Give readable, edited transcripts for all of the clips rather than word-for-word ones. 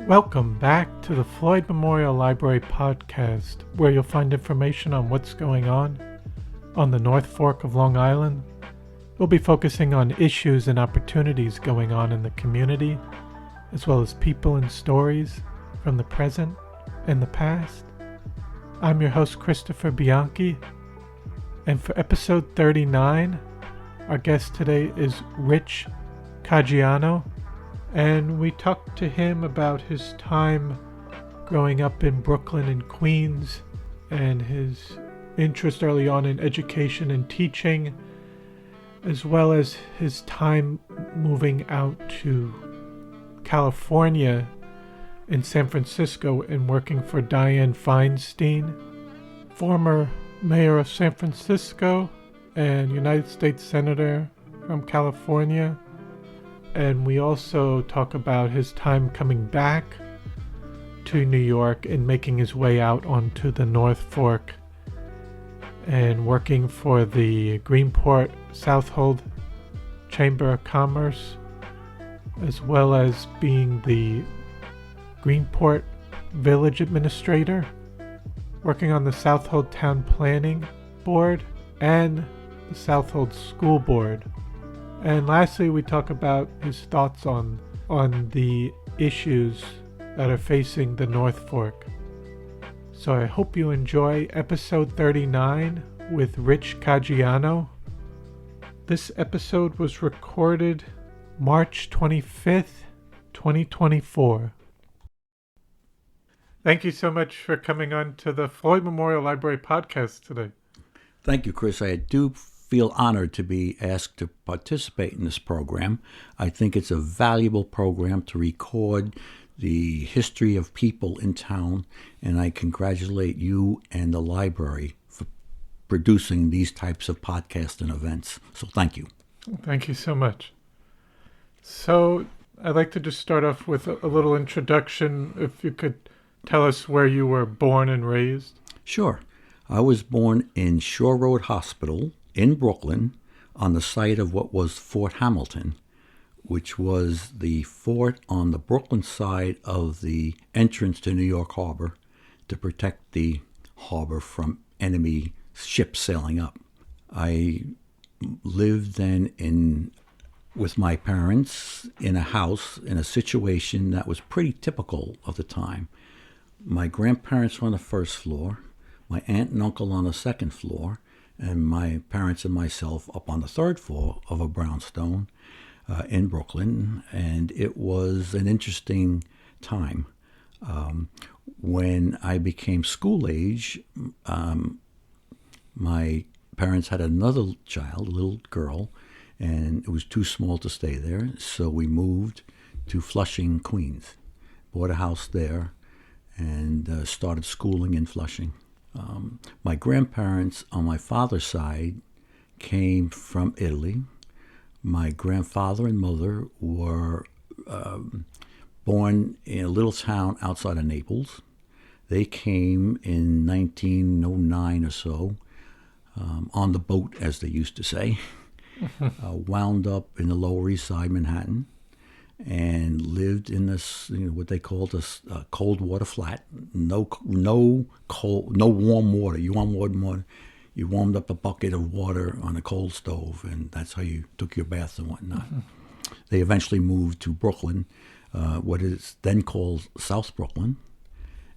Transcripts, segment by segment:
Welcome back to the Floyd Memorial Library podcast, where you'll find information on what's going on the North Fork of Long Island. We'll be focusing on issues and opportunities going on in the community, as well as people and stories from the present and the past. I'm your host, Christopher Bianchi, and for episode 39, our guest today is Rich Caggiano. And we talked to him about his time growing up in Brooklyn and Queens and his interest early on in education and teaching, as well as his time moving out to California in San Francisco and working for Dianne Feinstein, former mayor of San Francisco and United States Senator from California. And we also talk about his time coming back to New York and making his way out onto the North Fork and working for the Greenport, Southold Chamber of Commerce, as well as being the Greenport Village Administrator, working on the Southold Town Planning Board and the Southold School Board. And lastly, we talk about his thoughts on the issues that are facing the North Fork. So I hope you enjoy episode 39 with Rich Caggiano. This episode was recorded March 25th, 2024. Thank you so much for coming on to the Floyd Memorial Library podcast today. Thank you, Chris. I do feel honored to be asked to participate in this program. I think it's a valuable program to record the history of people in town, and I congratulate you and the library for producing these types of podcasts and events. So thank you. Thank you so much. So I'd like to just start off with a little introduction. If you could tell us where you were born and raised. Sure. I was born in Shore Road Hospital in Brooklyn, on the site of what was Fort Hamilton, which was the fort on the Brooklyn side of the entrance to New York Harbor to protect the harbor from enemy ships sailing up. I lived then with my parents in a house in a situation that was pretty typical of the time. My grandparents were on the first floor, my aunt and uncle on the second floor, and my parents and myself up on the third floor of a brownstone in Brooklyn. And it was an interesting time. When I became school age, my parents had another child, a little girl, and it was too small to stay there. So we moved to Flushing, Queens, bought a house there, and started schooling in Flushing. My grandparents on my father's side came from Italy. My grandfather and mother were born in a little town outside of Naples. They came in 1909 or so, on the boat, as they used to say, wound up in the Lower East Side, Manhattan, and lived in this, what they called a cold water flat. No warm water. You want warm water, you warmed up a bucket of water on a cold stove, and that's how you took your baths and whatnot. Mm-hmm. They eventually moved to Brooklyn, what is then called South Brooklyn,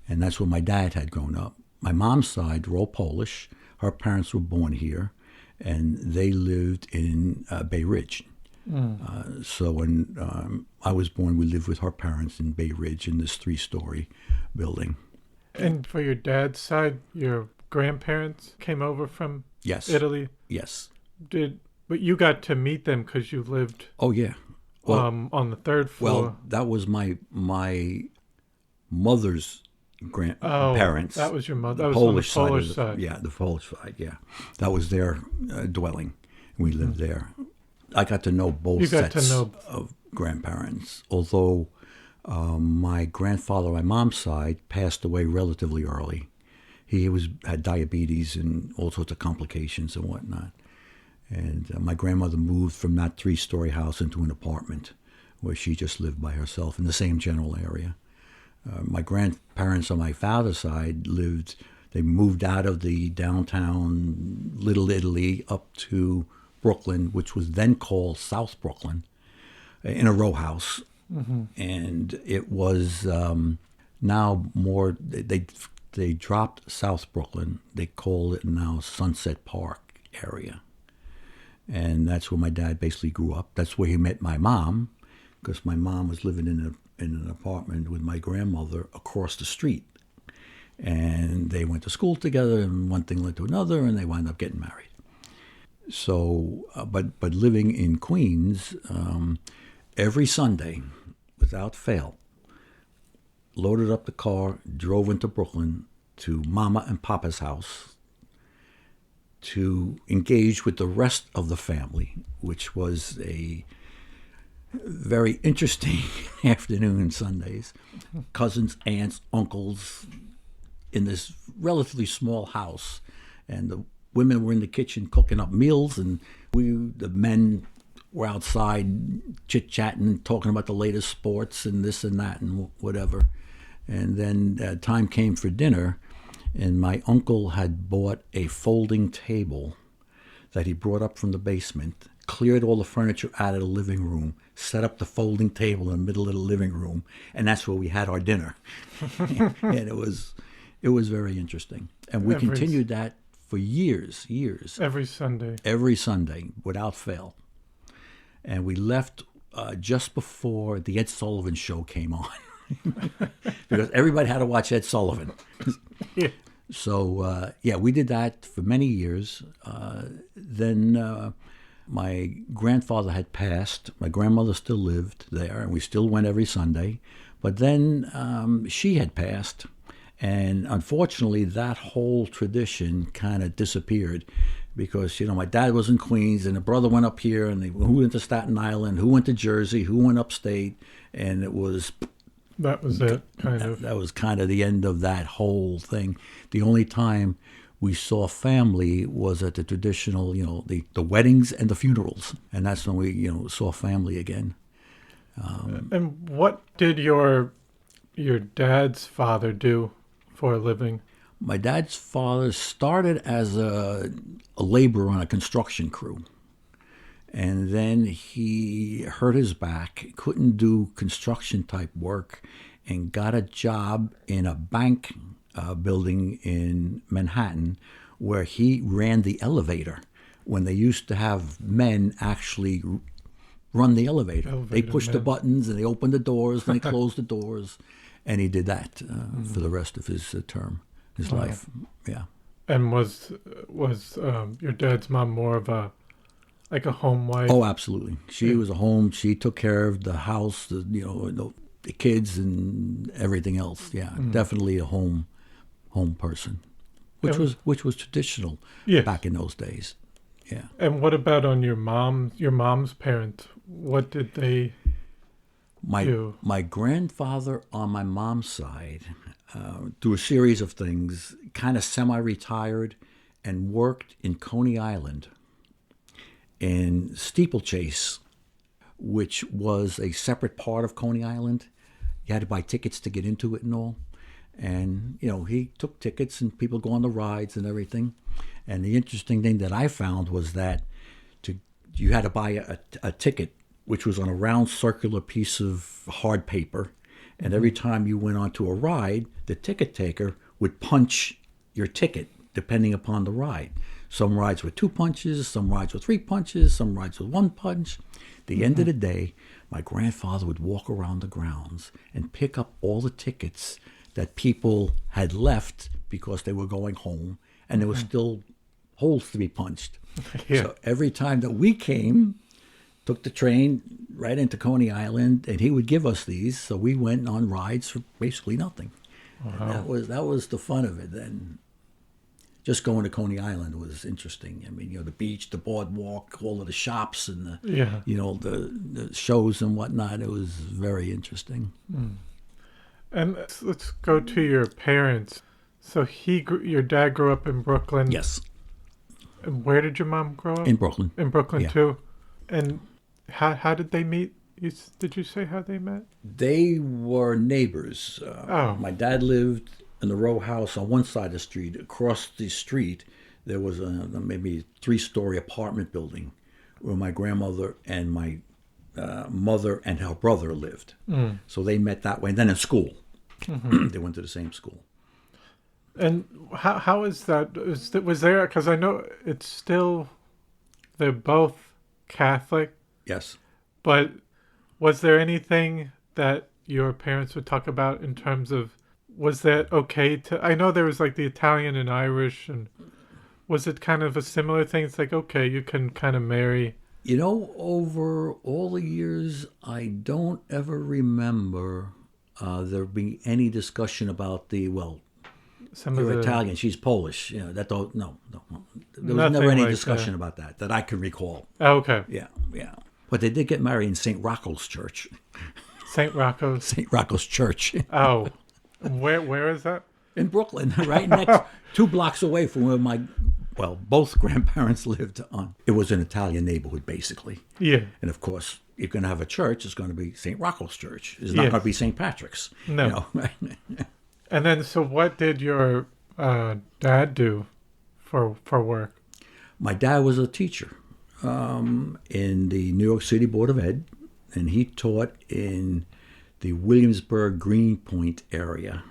and that's where my dad had grown up. My mom's side were all Polish. Her parents were born here, and they lived in Bay Ridge. So when I was born, we lived with her parents in Bay Ridge in this 3-story building. And for your dad's side, your grandparents came over from Italy? Yes. But you got to meet them because you lived on the third floor. Well, that was my mother's grandparents. That was your mother. That was on the Polish side. Yeah, the Polish side, yeah. That was their dwelling. We lived there. I got to know both sets of grandparents, although My grandfather on my mom's side passed away relatively early. He had diabetes and all sorts of complications and whatnot. And my grandmother moved from that 3-story house into an apartment where she just lived by herself in the same general area. My grandparents on my father's side they moved out of the downtown Little Italy up to Brooklyn, which was then called South Brooklyn, in a row house. Mm-hmm. And it was now more, they dropped South Brooklyn. They call it now Sunset Park area. And that's where my dad basically grew up. That's where he met my mom, because my mom was living in an apartment with my grandmother across the street. And they went to school together, and one thing led to another, and they wound up getting married. So, but living in Queens, every Sunday, without fail, loaded up the car, drove into Brooklyn to Mama and Papa's house to engage with the rest of the family, which was a very interesting afternoon Sundays. Cousins, aunts, uncles, in this relatively small house, and the women were in the kitchen cooking up meals, and the men were outside chit-chatting, talking about the latest sports and this and that and whatever. And then time came for dinner, and my uncle had bought a folding table that he brought up from the basement, cleared all the furniture out of the living room, set up the folding table in the middle of the living room, and that's where we had our dinner. And it was very interesting. And we continued that for years. Every Sunday. Every Sunday, without fail. And we left just before the Ed Sullivan Show came on. Because everybody had to watch Ed Sullivan. Yeah. So, we did that for many years. Then my grandfather had passed. My grandmother still lived there, and we still went every Sunday. But then she had passed. And unfortunately, that whole tradition kind of disappeared because, my dad was in Queens and a brother went up here, and who went to Staten Island, who went to Jersey, who went upstate, and it was... That was it, kind of. That was kind of the end of that whole thing. The only time we saw family was at the traditional, the weddings and the funerals. And that's when we, saw family again. And what did your dad's father do for a living? My dad's father started as a laborer on a construction crew. And then he hurt his back, couldn't do construction type work, and got a job in a bank building in Manhattan where he ran the elevator when they used to have men actually run the elevator. They pushed the buttons and they opened the doors and they closed the doors. And he did that for the rest of his term, his life. Yeah. And was your dad's mom more of a home wife? Oh, absolutely. She was a home. She took care of the house, the kids and everything else. Yeah, definitely a home person, which was traditional back in those days. Yeah. And what about on your mom's parents? What did they do? My grandfather on my mom's side, through a series of things, kind of semi-retired and worked in Coney Island in Steeplechase, which was a separate part of Coney Island. You had to buy tickets to get into it and all. And, he took tickets and people go on the rides and everything. And the interesting thing that I found was that you had to buy a ticket, which was on a round circular piece of hard paper. And every time you went onto a ride, the ticket taker would punch your ticket depending upon the ride. Some rides with 2 punches, some rides with 3 punches, some rides with 1 punch. At the end of the day, my grandfather would walk around the grounds and pick up all the tickets that people had left because they were going home, and there were still holes to be punched. Yeah. So every time that we came, took the train right into Coney Island, and he would give us these, so we went on rides for basically nothing. Wow. And that was the fun of it then. just going to Coney Island was interesting. I mean, the beach, the boardwalk, all of the shops, and Yeah. the shows and whatnot. It was very interesting. And let's go to your parents. So your dad grew up in Brooklyn. Yes, And where did your mom grow up? in Brooklyn. In Brooklyn Yeah. too. And how did they meet? Did you say how they met? They were neighbors. Oh. My dad lived in the row house on one side of the street. Across the street, there was a maybe 3-story apartment building where my grandmother and my mother and her brother lived. So they met that way. And then in school, they went to the same school. And how is that? Was there? Because I know it's still, they're both Catholic, Yes. but was there anything that your parents would talk about in terms of, was that okay to, I know there was like the Italian and Irish, and was it kind of a similar thing? It's like, okay, you can kind of marry. Over all the years, I don't ever remember there being any discussion about Some you're of the, Italian, she's Polish. That don't, no. There was Nothing never any like discussion about that I can recall. Oh, okay. Yeah. But they did get married in St. Rocco's Church. St. Rocco's. St. Rocco's Church Oh, where is that? in Brooklyn, right next, 2 blocks away from where both grandparents lived on. It was an Italian neighborhood, basically. Yeah. And of course, you're going to have a church, it's going to be St. Rocco's Church. It's not Yes. going to be St. Patrick's. No. Right? And then, so what did your dad do for work? My dad was a teacher in the New York City Board of Ed, and he taught in the Williamsburg Greenport area,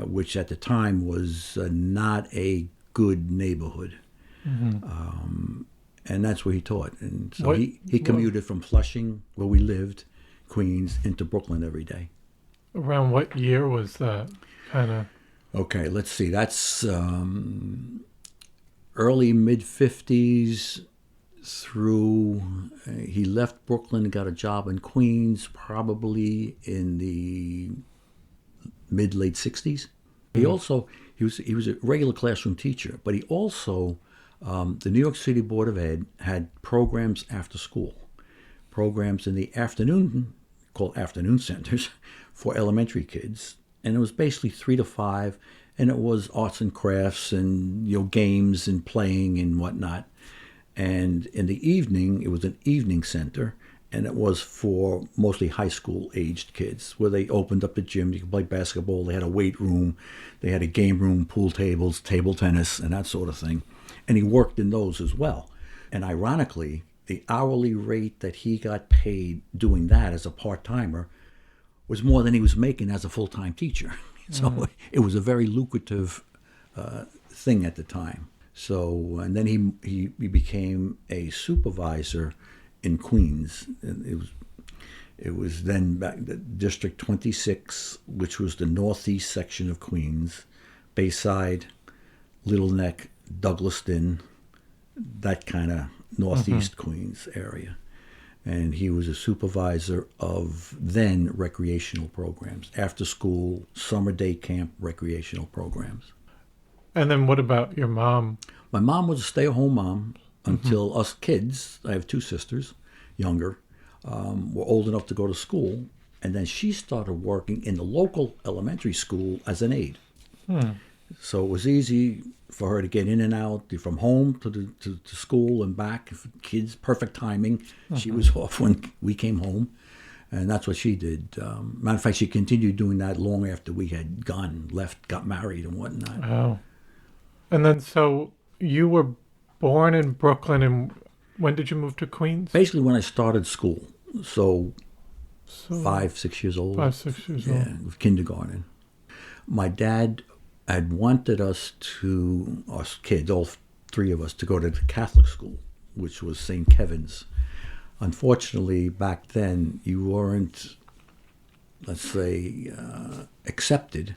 which at the time was not a good neighborhood. And that's where he taught. And so he commuted from Flushing, where we lived, Queens, into Brooklyn every day. Around what year was that? Kind of. Okay, let's see. That's early mid-50s through, he left Brooklyn and got a job in Queens probably in the mid-late 60s. He also, he was a regular classroom teacher, but he also, the New York City Board of Ed had programs after school, programs in the afternoon, called afternoon centers, for elementary kids. And it was basically 3 to 5, and it was arts and crafts and games and playing and whatnot. And in the evening, it was an evening center, and it was for mostly high school aged kids, where they opened up the gym. You could play basketball. They had a weight room, they had a game room, pool tables, table tennis, and that sort of thing. And he worked in those as well. And ironically, the hourly rate that he got paid doing that as a part-timer was more than he was making as a full-time teacher. So it was a very lucrative thing at the time. So, and then he became a supervisor in Queens. And it was then back the District 26, which was the northeast section of Queens, Bayside, Little Neck, Douglaston, that kind of northeast Queens area. And he was a supervisor of then recreational programs, after school, summer day camp recreational programs. And then what about your mom? My mom was a stay-at-home mom until us kids, I have 2 sisters, younger, were old enough to go to school. And then she started working in the local elementary school as an aide. So it was easy for her to get in and out from home to school and back. Kids, perfect timing. She was off when we came home. And that's what she did. Matter of fact, she continued doing that long after we had left, got married and whatnot. Oh. And then, so you were born in Brooklyn, and when did you move to Queens? Basically when I started school. So 5, 6 years old. 5, 6 years old. Yeah, kindergarten. My dad had wanted us kids, all 3 of us, to go to the Catholic school, which was St. Kevin's. Unfortunately, back then, you weren't, let's say, accepted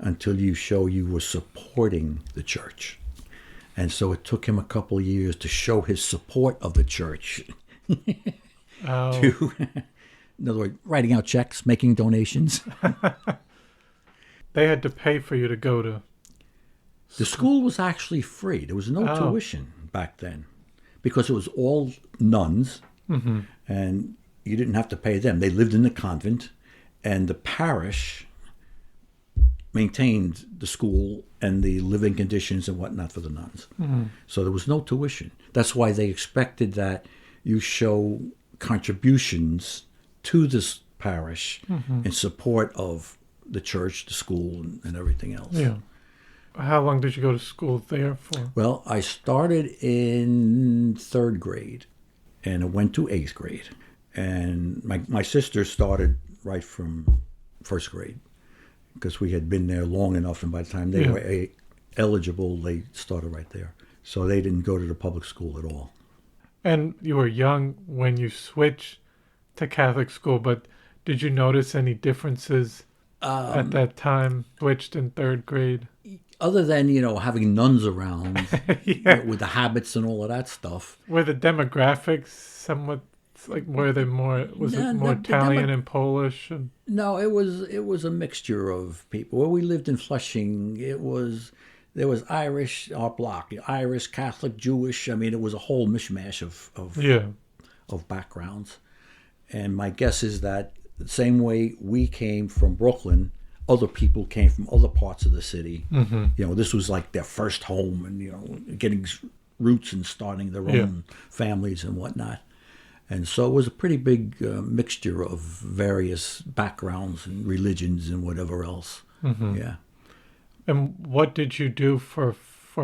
until you show you were supporting the church. And so it took him a couple of years to show his support of the church. Oh. In other words, writing out checks, making donations. They had to pay for you to go to The school was actually free. There was no tuition back then because it was all nuns, and you didn't have to pay them. They lived in the convent, and the parish maintained the school and the living conditions and whatnot for the nuns. So there was no tuition. That's why they expected that you show contributions to this parish in support of the church, the school, and everything else. Yeah. How long did you go to school there for? Well, I started in 3rd grade, and I went to 8th grade. And my sister started right from 1st grade, because we had been there long enough, and by the time they were eligible, they started right there. So they didn't go to the public school at all. And you were young when you switched to Catholic school, but did you notice any differences at that time, switched in 3rd grade? Other than, having nuns around with the habits and all of that stuff. Were the demographics somewhat, were they more, was it more Italian and Polish? And... No, it was a mixture of people. Where we lived in Flushing, there was Irish, our block, Irish, Catholic, Jewish. I mean, it was a whole mishmash of backgrounds. And my guess is that the same way we came from Brooklyn, other people came from other parts of the city. This was like their first home, and getting roots and starting their own families and whatnot. And so it was a pretty big mixture of various backgrounds and religions and whatever else. Yeah. And what did you do for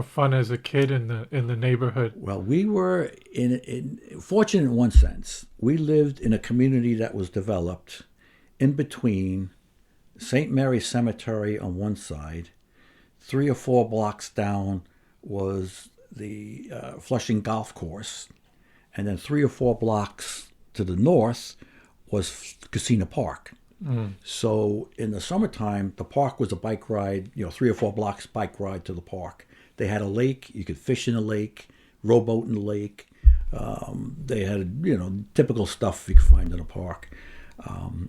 fun as a kid in the neighborhood? Well, we were in fortunate in one sense. We lived in a community that was developed in between St. Mary's Cemetery on one side. 3 or 4 blocks down was the Flushing Golf Course. And then 3 or 4 blocks to the north was Casino Park. So in the summertime, the park was a bike ride, 3 or 4 blocks bike ride to the park. They had a lake. You could fish in the lake, rowboat in the lake. They had, typical stuff you could find in a park.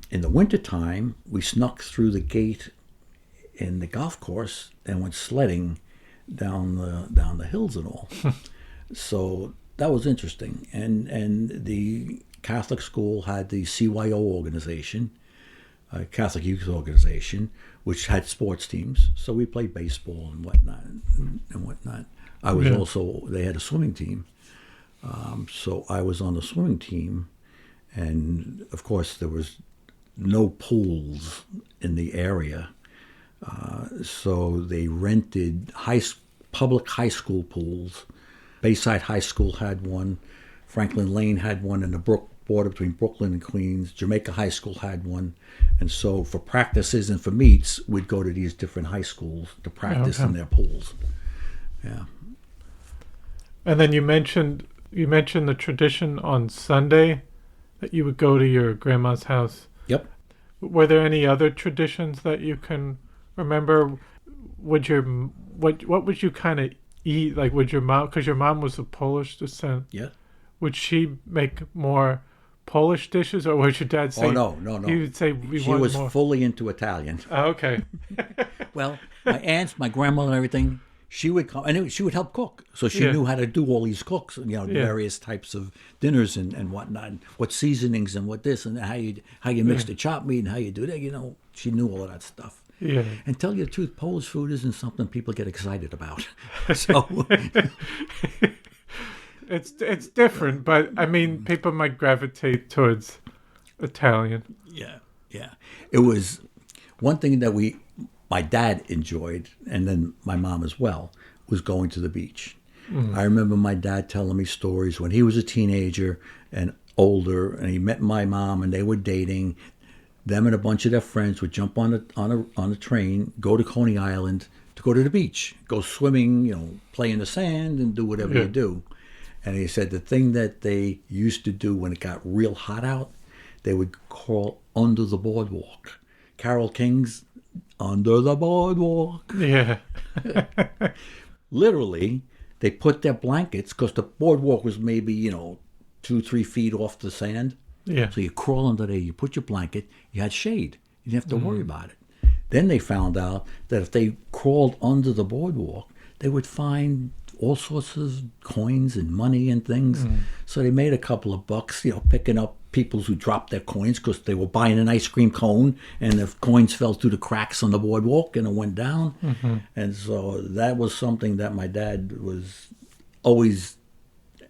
In the wintertime, we snuck through the gate in the golf course and went sledding down the hills and all. So that was interesting. And the Catholic school had the CYO organization, Catholic Youth Organization, which had sports teams. So we played baseball and whatnot. I was also, they had a swimming team. So I was on the swimming team. And of course, there was no pools in the area. So they rented public high school pools. Bayside High School had one. Franklin Lane had one in the border between Brooklyn and Queens. Jamaica High School had one. And so for practices and for meets, we'd go to these different high schools to practice in their pools. Yeah. And then you mentioned the tradition on Sunday that you would go to your grandma's house. Yep. Were there any other traditions that you can remember? What would you kind of eat? Like, would your mom, because your mom was of Polish descent, would she make more Polish dishes, or would your dad say? Oh, no. He would say she was more. Fully into Italian. Oh, okay. Well, my aunts, my grandmother, and everything, she would come and she would help cook. So she knew how to do all these cooks, various types of dinners and whatnot, and what seasonings and what this and how you mix the chopped meat and how you do that. She knew all of that stuff. Yeah. And tell you the truth, Polish food isn't something people get excited about. So it's different, but I mean, people might gravitate towards Italian. Yeah. It was one thing that my dad enjoyed, and then my mom as well, was going to the beach. I remember my dad telling me stories when he was a teenager and older, and he met my mom, and they were dating. Them and a bunch of their friends would jump on a train, go to Coney Island to go to the beach, go swimming, play in the sand, and do whatever you do. And he said the thing that they used to do when it got real hot out, they would crawl under the boardwalk. Carole King's Under the Boardwalk. Yeah. Literally, they put their blankets, because the boardwalk was maybe, 2-3 feet off the sand. Yeah. So you crawl under there, you put your blanket, you had shade. You didn't have to worry about it. Then they found out that if they crawled under the boardwalk, they would find all sorts of coins and money and things. So they made a couple of bucks, picking up people who dropped their coins because they were buying an ice cream cone and the coins fell through the cracks on the boardwalk and it went down. And so that was something that my dad was always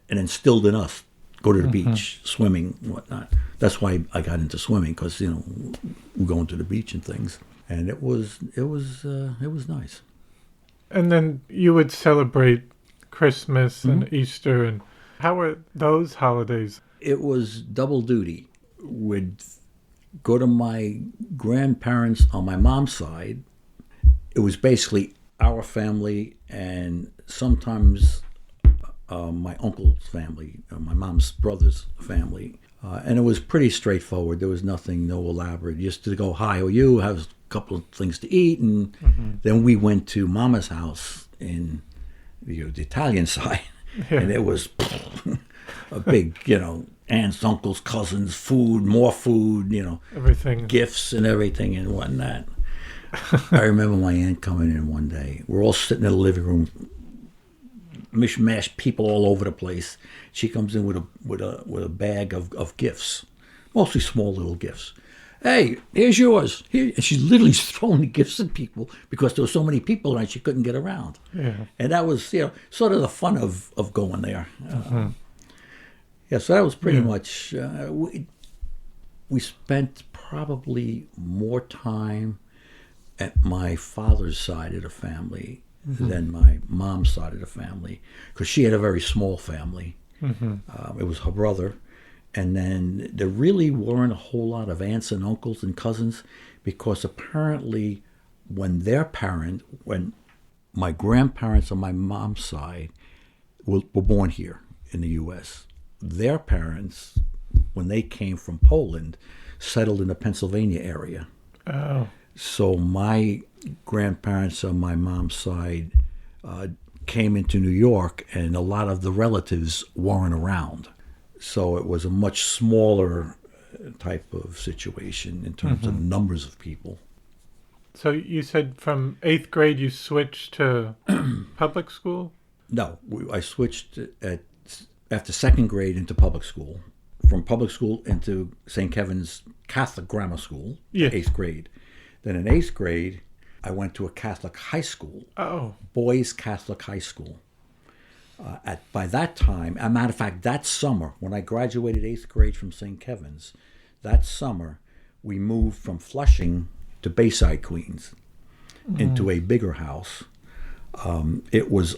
and instilled in us. Go to the beach, swimming, and whatnot. That's why I got into swimming, because we're going to the beach and things, and it was nice. And then you would celebrate Christmas and Easter, and how were those holidays? It was double duty. We'd go to my grandparents on my mom's side. It was basically our family, and sometimes my uncle's family, my mom's brother's family. And it was pretty straightforward. There was nothing, no elaborate. Just to go, hi, or you, have a couple of things to eat. And then we went to Mama's house in the Italian side. Yeah. And it was a big, aunts, uncles, cousins, food, more food, Everything. gifts and everything and whatnot. I remember my aunt coming in one day. We're all sitting in the living room, mishmash, people all over the place. She comes in with a bag of gifts, mostly small little gifts. Hey, here's yours. Here, and she's literally throwing the gifts at people because there were so many people around she couldn't get around. Yeah. And that was sort of the fun of going there. So that was pretty much. We spent probably more time at my father's side of the family than my mom's side of the family, because she had a very small family. It was her brother, and then there really weren't a whole lot of aunts and uncles and cousins, because apparently when my grandparents on my mom's side were born here in the U.S., their parents, when they came from Poland, settled in the Pennsylvania area. Oh. So my grandparents on my mom's side came into New York, and a lot of the relatives weren't around. So it was a much smaller type of situation in terms of numbers of people. So you said from 8th grade you switched to public school? No, I switched after 2nd grade into public school. From public school into St. Kevin's Catholic Grammar School, Yeah. 8th grade. Then in 8th grade, I went to a Catholic high school, Oh. boys' Catholic high school. By that time, as a matter of fact, that summer, when I graduated 8th grade from St. Kevin's, that summer, we moved from Flushing to Bayside, Queens, into a bigger house. It was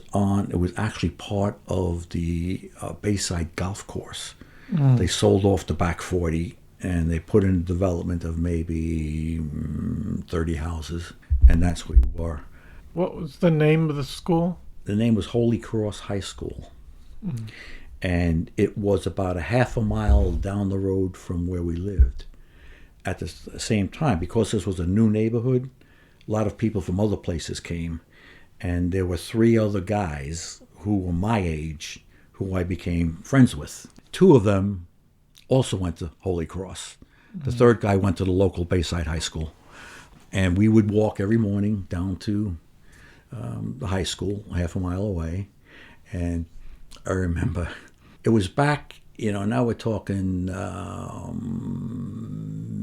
actually part of the Bayside golf course. They sold off the back 40, and they put in a development of maybe 30 houses, and that's where we were. What was the name of the school? The name was Holy Cross High School, and it was about a half a mile down the road from where we lived. At the same time, because this was a new neighborhood, a lot of people from other places came, and there were 3 other guys who were my age who I became friends with. 2 of them also went to Holy Cross. The 3rd guy went to the local Bayside High School. And we would walk every morning down to the high school, half a mile away. And I remember, it was back, now we're talking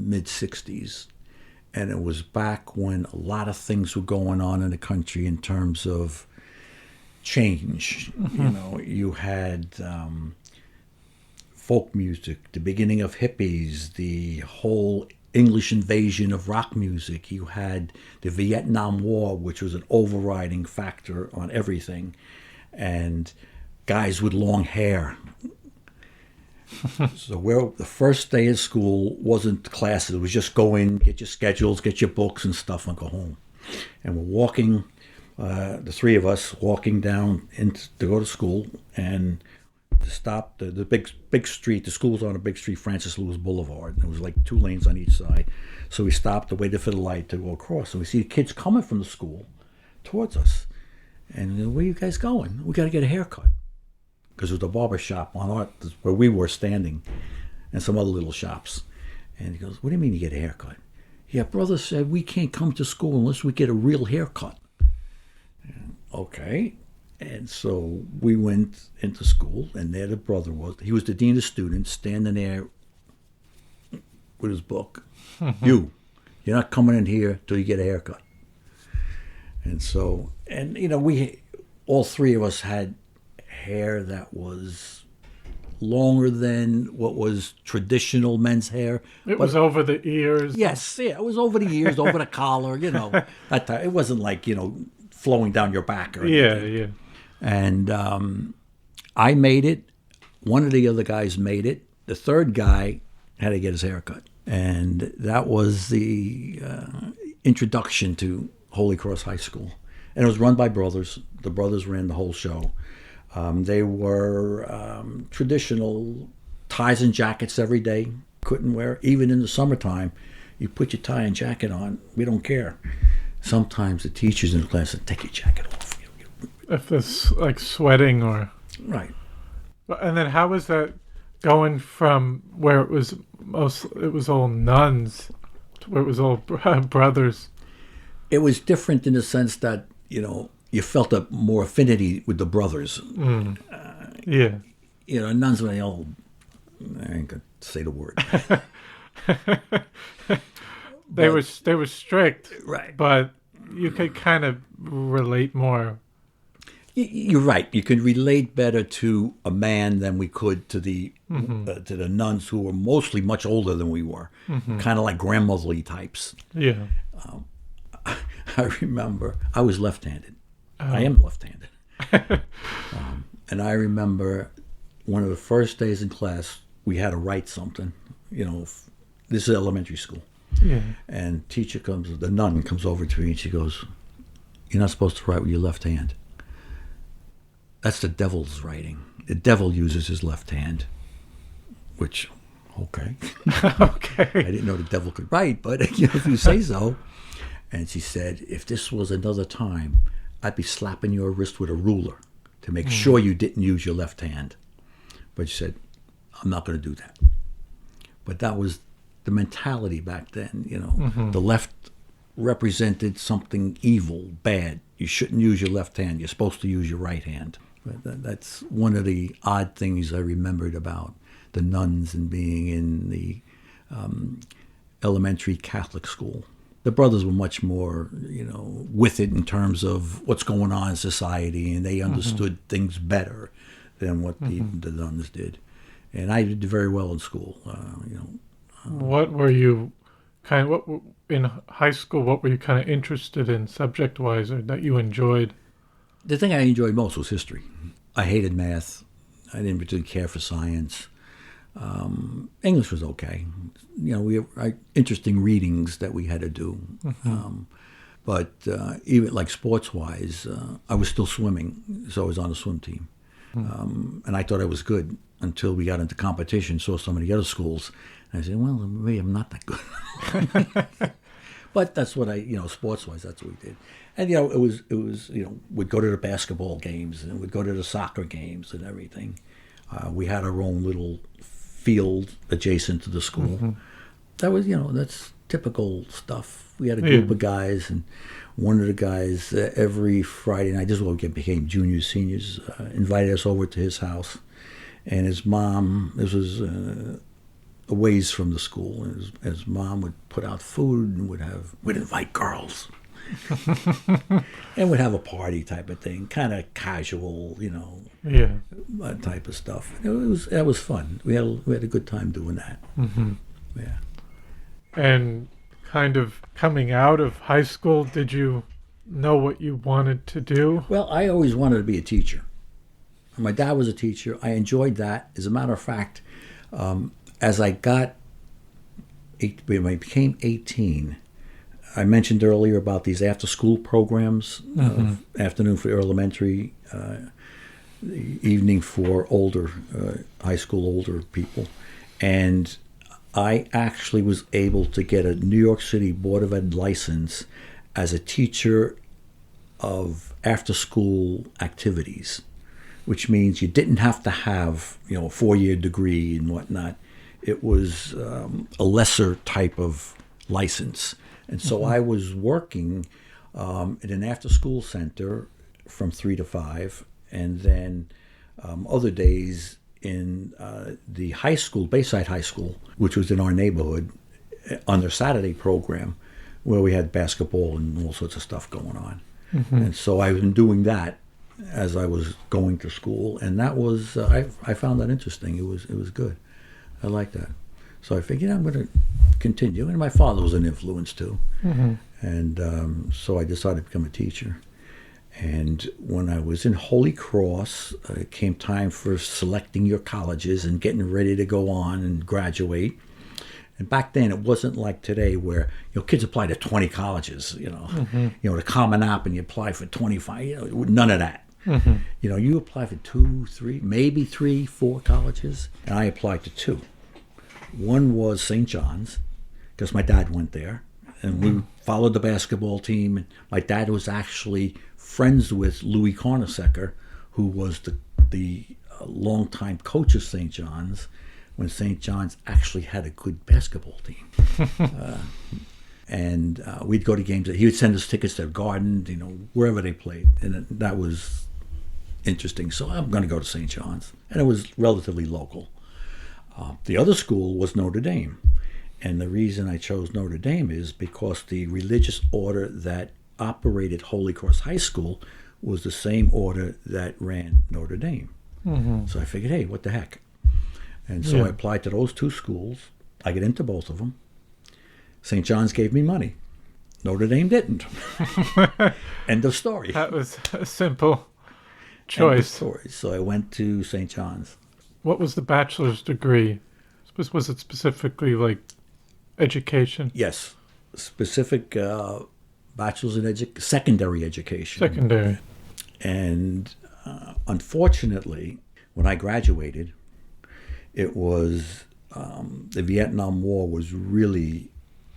mid-60s. And it was back when a lot of things were going on in the country in terms of change. You had folk music, the beginning of hippies, the whole English invasion of rock music. You had the Vietnam War, which was an overriding factor on everything, and guys with long hair. So the first day of school wasn't classes. It was just go in, get your schedules, get your books and stuff, and go home. And we're walking, the 3 of us walking down to go to school, and to stop the big street. The school was on a big street, Francis Lewis Boulevard. And it was like 2 lanes on each side. So we stopped and waited for the light to go across. And we see the kids coming from the school towards us. And where are you guys going? We got to get a haircut. Because there was a barber shop where we were standing, and some other little shops. And he goes, what do you mean you get a haircut? Yeah, brother said we can't come to school unless we get a real haircut. Okay. And so we went into school, and there the brother was. He was the dean of students, standing there with his book. You're not coming in here till you get a haircut. And so, and we, all three of us had hair that was longer than what was traditional men's hair. It was over the ears. Yes, yeah, it was over the ears, over the collar, That time. It wasn't like, flowing down your back or anything. Yeah. And I made it. One of the other guys made it. The third guy had to get his hair cut. And that was the introduction to Holy Cross High School. And it was run by brothers. The brothers ran the whole show. They were traditional ties and jackets every day. Couldn't wear, even in the summertime, you put your tie and jacket on. We don't care. Sometimes the teachers in the class said, take your jacket off. If it's like sweating or... Right. And then how was that going from where it was all nuns to where it was all brothers? It was different in the sense that, you felt a more affinity with the brothers. Yeah. Nuns were I ain't gonna say the word. They were strict, right? But you could kind of relate more. You're right. You could relate better to a man than we could to the nuns, who were mostly much older than we were, kind of like grandmotherly types. Yeah. I remember I was left-handed. I am left-handed. And I remember one of the first days in class, we had to write something. This is elementary school. Yeah. And the nun comes over to me and she goes, "You're not supposed to write with your left hand. That's the devil's writing. The devil uses his left hand." Which, okay. Okay. I didn't know the devil could write, but if you say so. And she said, "If this was another time, I'd be slapping your wrist with a ruler to make sure you didn't use your left hand." But she said, "I'm not going to do that." But that was the mentality back then. The left represented something evil, bad. You shouldn't use your left hand. You're supposed to use your right hand. But that's one of the odd things I remembered about the nuns and being in the elementary Catholic school. The brothers were much more, with it in terms of what's going on in society, and they understood things better than what the nuns did. And I did very well in school. What were you in high school? What were you kind of interested in subject-wise, or that you enjoyed? The thing I enjoyed most was history. I hated math. I didn't particularly care for science. English was okay. We had interesting readings that we had to do. But even like sports-wise, I was still swimming, so I was on the swim team. And I thought I was good until we got into competition, saw some of the other schools. And I said, well, maybe I'm not that good. But that's what sports-wise, that's what we did. And, it was we'd go to the basketball games and we'd go to the soccer games and everything. We had our own little field adjacent to the school. That was, that's typical stuff. We had a group of guys, and one of the guys every Friday night, this is what became juniors, seniors, invited us over to his house. And his mom, this was a ways from the school, and his mom would put out food and would invite girls. And we'd have a party type of thing, kind of casual, type of stuff. That was fun. We had a good time doing that. Yeah. And kind of coming out of high school, did you know what you wanted to do? Well, I always wanted to be a teacher. My dad was a teacher. I enjoyed that. As a matter of fact, as when I became 18, I mentioned earlier about these after-school programs, afternoon for elementary, evening for older, high school older people. And I actually was able to get a New York City Board of Ed license as a teacher of after-school activities, which means you didn't have to have, a 4-year degree and whatnot. It was a lesser type of license. And so I was working in an after-school center from 3 to 5. And then other days in the high school, Bayside High School, which was in our neighborhood, on their Saturday program, where we had basketball and all sorts of stuff going on. And so I've been doing that as I was going to school, and that was I found that interesting. It was good. I liked that. So I figured I'm going to continue. And my father was an influence too. And so I decided to become a teacher. And when I was in Holy Cross, it came time for selecting your colleges and getting ready to go on and graduate. And back then, it wasn't like today where kids apply to 20 colleges. The Common App, and you apply for 25. None of that. You apply for 2, 3, maybe 3, 4 colleges, and I applied to 2. One was St. John's, because my dad went there, and we followed the basketball team. And my dad was actually friends with Louis Carnesecker, who was the longtime coach of St. John's, when St. John's actually had a good basketball team. And we'd go to games. He would send us tickets to Garden, wherever they played. And that was interesting. So I'm going to go to St. John's. And it was relatively local. The other school was Notre Dame. And the reason I chose Notre Dame is because the religious order that operated Holy Cross High School was the same order that ran Notre Dame. So I figured, hey, what the heck? And so I applied to those 2 schools. I got into both of them. St. John's gave me money. Notre Dame didn't. End of story. That was a simple choice. End of story. So I went to St. John's. What was the bachelor's degree? Was it specifically like education? Yes. Specific bachelor's in secondary education. Secondary. And unfortunately, when I graduated, it was the Vietnam War was really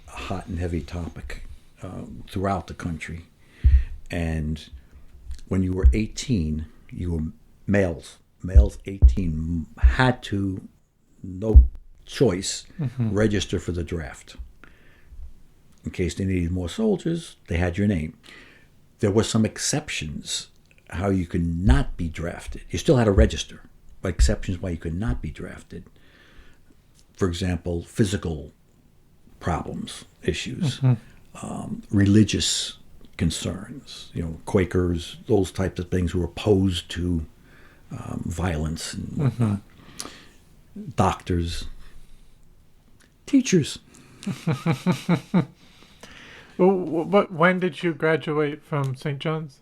a hot and heavy topic throughout the country. And when you were 18, you were males 18 had to, no choice, register for the draft. In case they needed more soldiers, they had your name. There were some exceptions how you could not be drafted. You still had to register, but exceptions why you could not be drafted. For example, physical problems, issues, religious concerns, Quakers, those types of things who were opposed to violence and whatnot. Doctors, teachers. But when did you graduate from St. John's?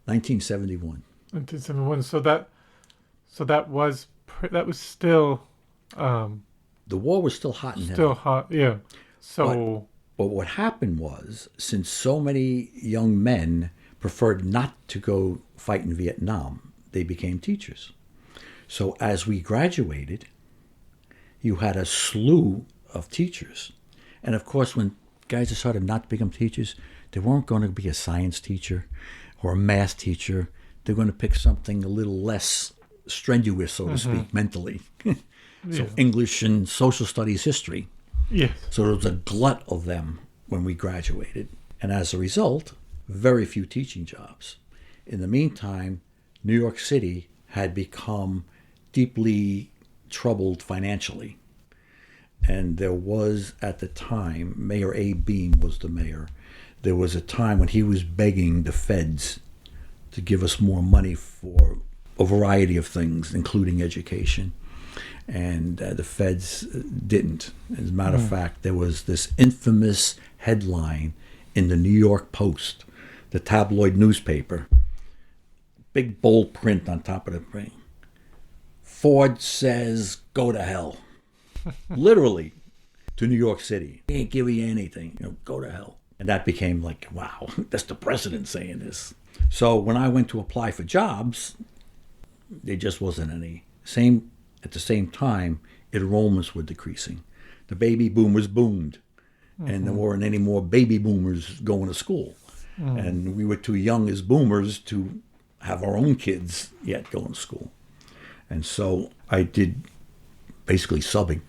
1971. 1971. So that was still. The war was still hot and heavy. Still hot, yeah. So. But what happened was, since so many young men preferred not to go fight in Vietnam, they became teachers. So as we graduated, you had a slew of teachers. And of course, when guys decided not to become teachers, they weren't going to be a science teacher or a math teacher. They're going to pick something a little less strenuous, so to speak, mentally. So English and social studies, history. Yes. So there was a glut of them when we graduated. And as a result, very few teaching jobs. In the meantime, New York City had become deeply troubled financially. And there was, at the time, Mayor A. Beam was the mayor. There was a time when he was begging the feds to give us more money for a variety of things, including education. And the feds didn't. As a matter of fact, there was this infamous headline in the New York Post, the tabloid newspaper, big bold print on top of the thing. Ford says, go to hell. Literally, to New York City. He ain't giving you anything. Go to hell. And that became like, wow, that's the president saying this. So when I went to apply for jobs, there just wasn't any. At the same time, enrollments were decreasing. The baby boomers boomed, and there weren't any more baby boomers going to school. And we were too young as boomers to have our own kids yet going to school. And so I did basically subbing.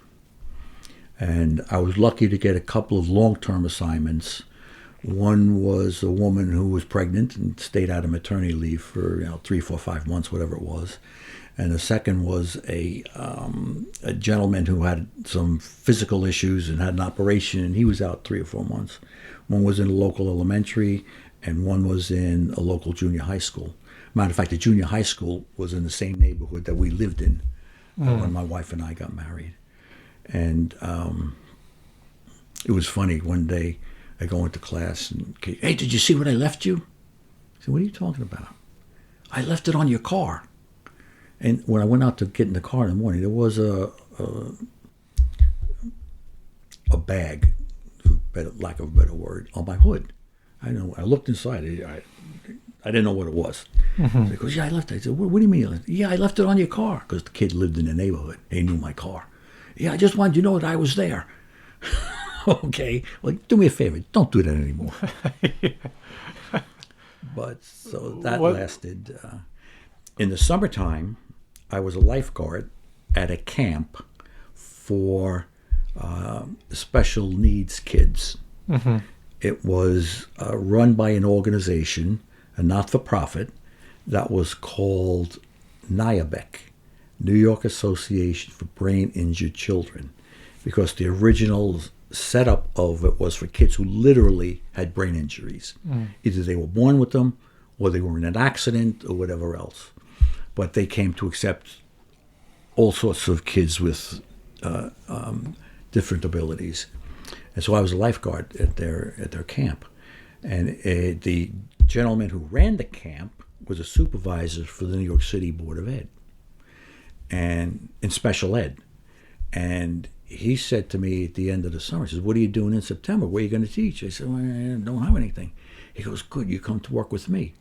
And I was lucky to get a couple of long-term assignments One was a woman who was pregnant and stayed out of maternity leave for 3, 4, 5 months, whatever it was. And the second was a gentleman who had some physical issues and had an operation, and he was out 3 or 4 months. One was in a local elementary, and one was in a local junior high school. Matter of fact, the junior high school was in the same neighborhood that we lived in when my wife and I got married. And it was funny. One day I go into class and, hey, did you see what I left you? I said, what are you talking about? I left it on your car. And when I went out to get in the car in the morning, there was a bag, for lack of a better word, on my hood. I know. I looked inside. I didn't know what it was. Mm-hmm. So he goes, yeah, I left it. I said, what do you mean? Yeah, I left it on your car. Because the kid lived in the neighborhood. He knew my car. Yeah, I just wanted you to know that I was there. Okay. Well, do me a favor. Don't do that anymore. But so that lasted. In the summertime, I was a lifeguard at a camp for special needs kids. Mm-hmm. It was run by an organization, a not-for-profit, that was called NIABEC, New York Association for Brain Injured Children, because the original setup of it was for kids who literally had brain injuries. Either they were born with them or they were in an accident or whatever else. But they came to accept all sorts of kids with different abilities. And so I was a lifeguard at their camp. And the gentleman who ran the camp was a supervisor for the New York City Board of Ed and in special ed. And he said to me at the end of the summer, he says, what are you doing in September? Where are you going to teach? I said, well, I don't have anything. He goes, good, you come to work with me.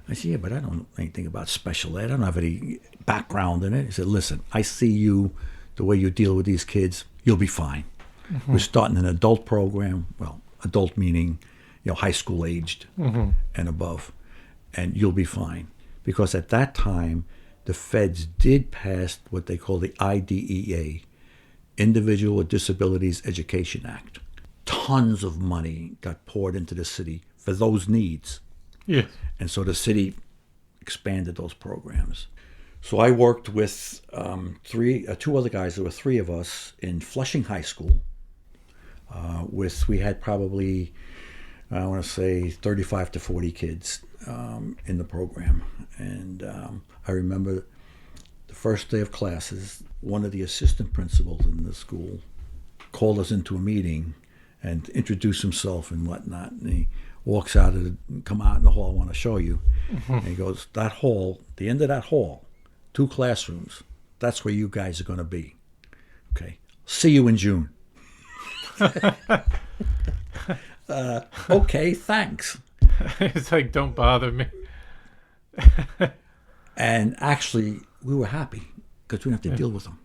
I said, yeah, but I don't know anything about special ed. I don't have any background in it. He said, listen, I see you, the way you deal with these kids, you'll be fine. Mm-hmm. We're starting an adult program. Well, adult meaning, high school aged and above. And you'll be fine. Because at that time, the feds did pass what they call the IDEA, Individual with Disabilities Education Act. Tons of money got poured into the city for those needs. Yes. And so the city expanded those programs. So I worked with two other guys. There were three of us in Flushing High School. We had probably, I want to say, 35 to 40 kids in the program. And I remember the first day of classes, one of the assistant principals in the school called us into a meeting and introduced himself and whatnot. And he walks out come out in the hall, I want to show you. Mm-hmm. And he goes, that hall, the end of that hall, 2 classrooms, that's where you guys are going to be. Okay. See you in June. Okay, thanks. It's like, don't bother me. And actually, we were happy because we didn't have to deal with them.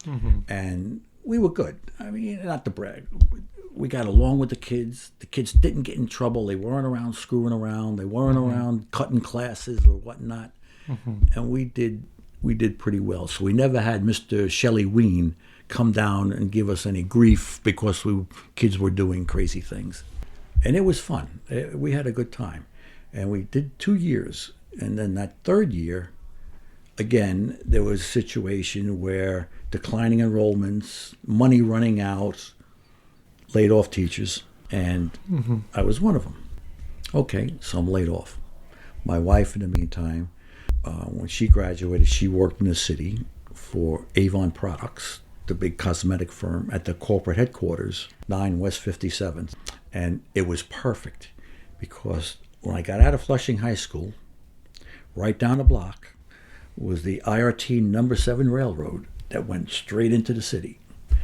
Mm-hmm. And we were good. I mean, not to brag. We got along with the kids. The kids didn't get in trouble. They weren't around screwing around. They weren't around cutting classes or whatnot. Mm-hmm. And we did pretty well. So we never had Mr. Shelley Ween come down and give us any grief because kids were doing crazy things. And it was fun. We had a good time. And we did 2 years. And then that third year, again, there was a situation where declining enrollments, money running out, laid off teachers, and I was one of them. Okay, so I'm laid off. My wife, in the meantime, when she graduated, she worked in the city for Avon Products, the big cosmetic firm, at the corporate headquarters, 9 West 57th. And it was perfect because when I got out of Flushing High School, right down the block was the IRT number 7 railroad that went straight into the city.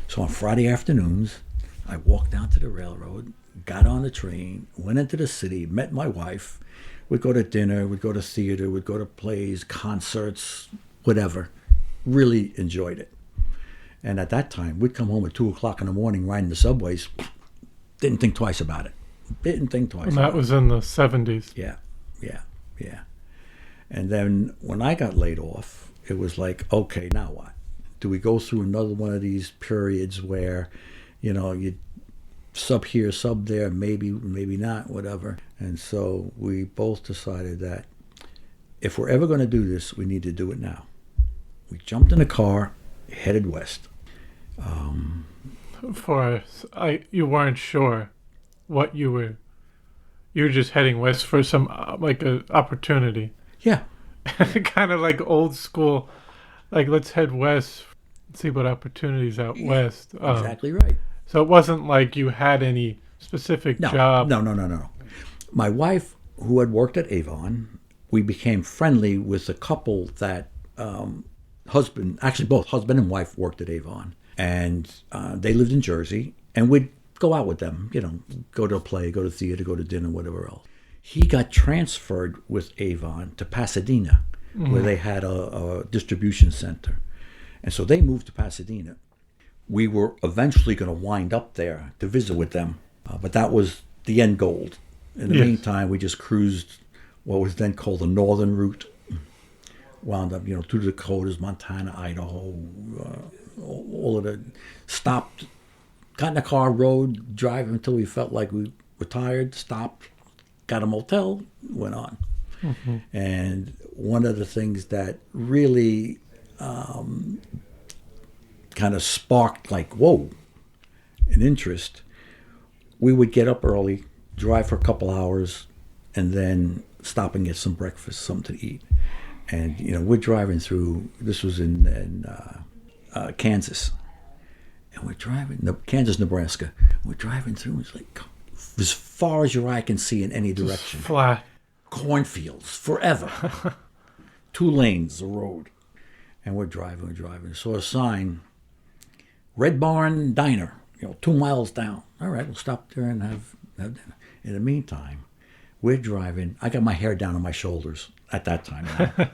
So on Friday afternoons, I walked down to the railroad, got on the train, went into the city, met my wife. We'd go to dinner, we'd go to theater, we'd go to plays, concerts, whatever. Really enjoyed it. And at that time, we'd come home at 2 o'clock in the morning riding the subways. Didn't think twice about it. Didn't think twice about it. And that was in the 70s. Yeah. And then when I got laid off, it was like, okay, now what? Do we go through another one of these periods where, you sub here, sub there, maybe not, whatever. And so we both decided that if we're ever going to do this, we need to do it now. We jumped in a car, headed west. You weren't sure what you were. You were just heading west for some like a opportunity. Yeah. Kind of like old school. Like, let's head west, see what opportunities out west. Exactly right. So it wasn't like you had any specific job. No. My wife, who had worked at Avon, we became friendly with a couple that both husband and wife worked at Avon. And they lived in Jersey. And we'd go out with them, go to a play, go to theater, go to dinner, whatever else. He got transferred with Avon to Pasadena, where they had a distribution center. And so they moved to Pasadena. We were eventually going to wind up there to visit with them, but that was the end goal. In the meantime, we just cruised what was then called the Northern Route, wound up, through the Dakotas, Montana, Idaho, all of the, stopped, got in a car, rode, drive until we felt like we were tired, stopped, got a motel, went on. Mm-hmm. And one of the things that really kind of sparked like, whoa, an interest, we would get up early, drive for a couple hours, and then stop and get some breakfast, something to eat. And, we're driving through, this was in Kansas, and we're driving, Kansas, Nebraska. We're driving through, it's like as far as your eye can see in any direction. Just flat. Cornfields, forever. 2 lanes, a road. And we're driving. Saw a sign, Red Barn Diner, 2 miles down. All right, we'll stop there and have dinner. In the meantime, we're driving. I got my hair down on my shoulders at that time.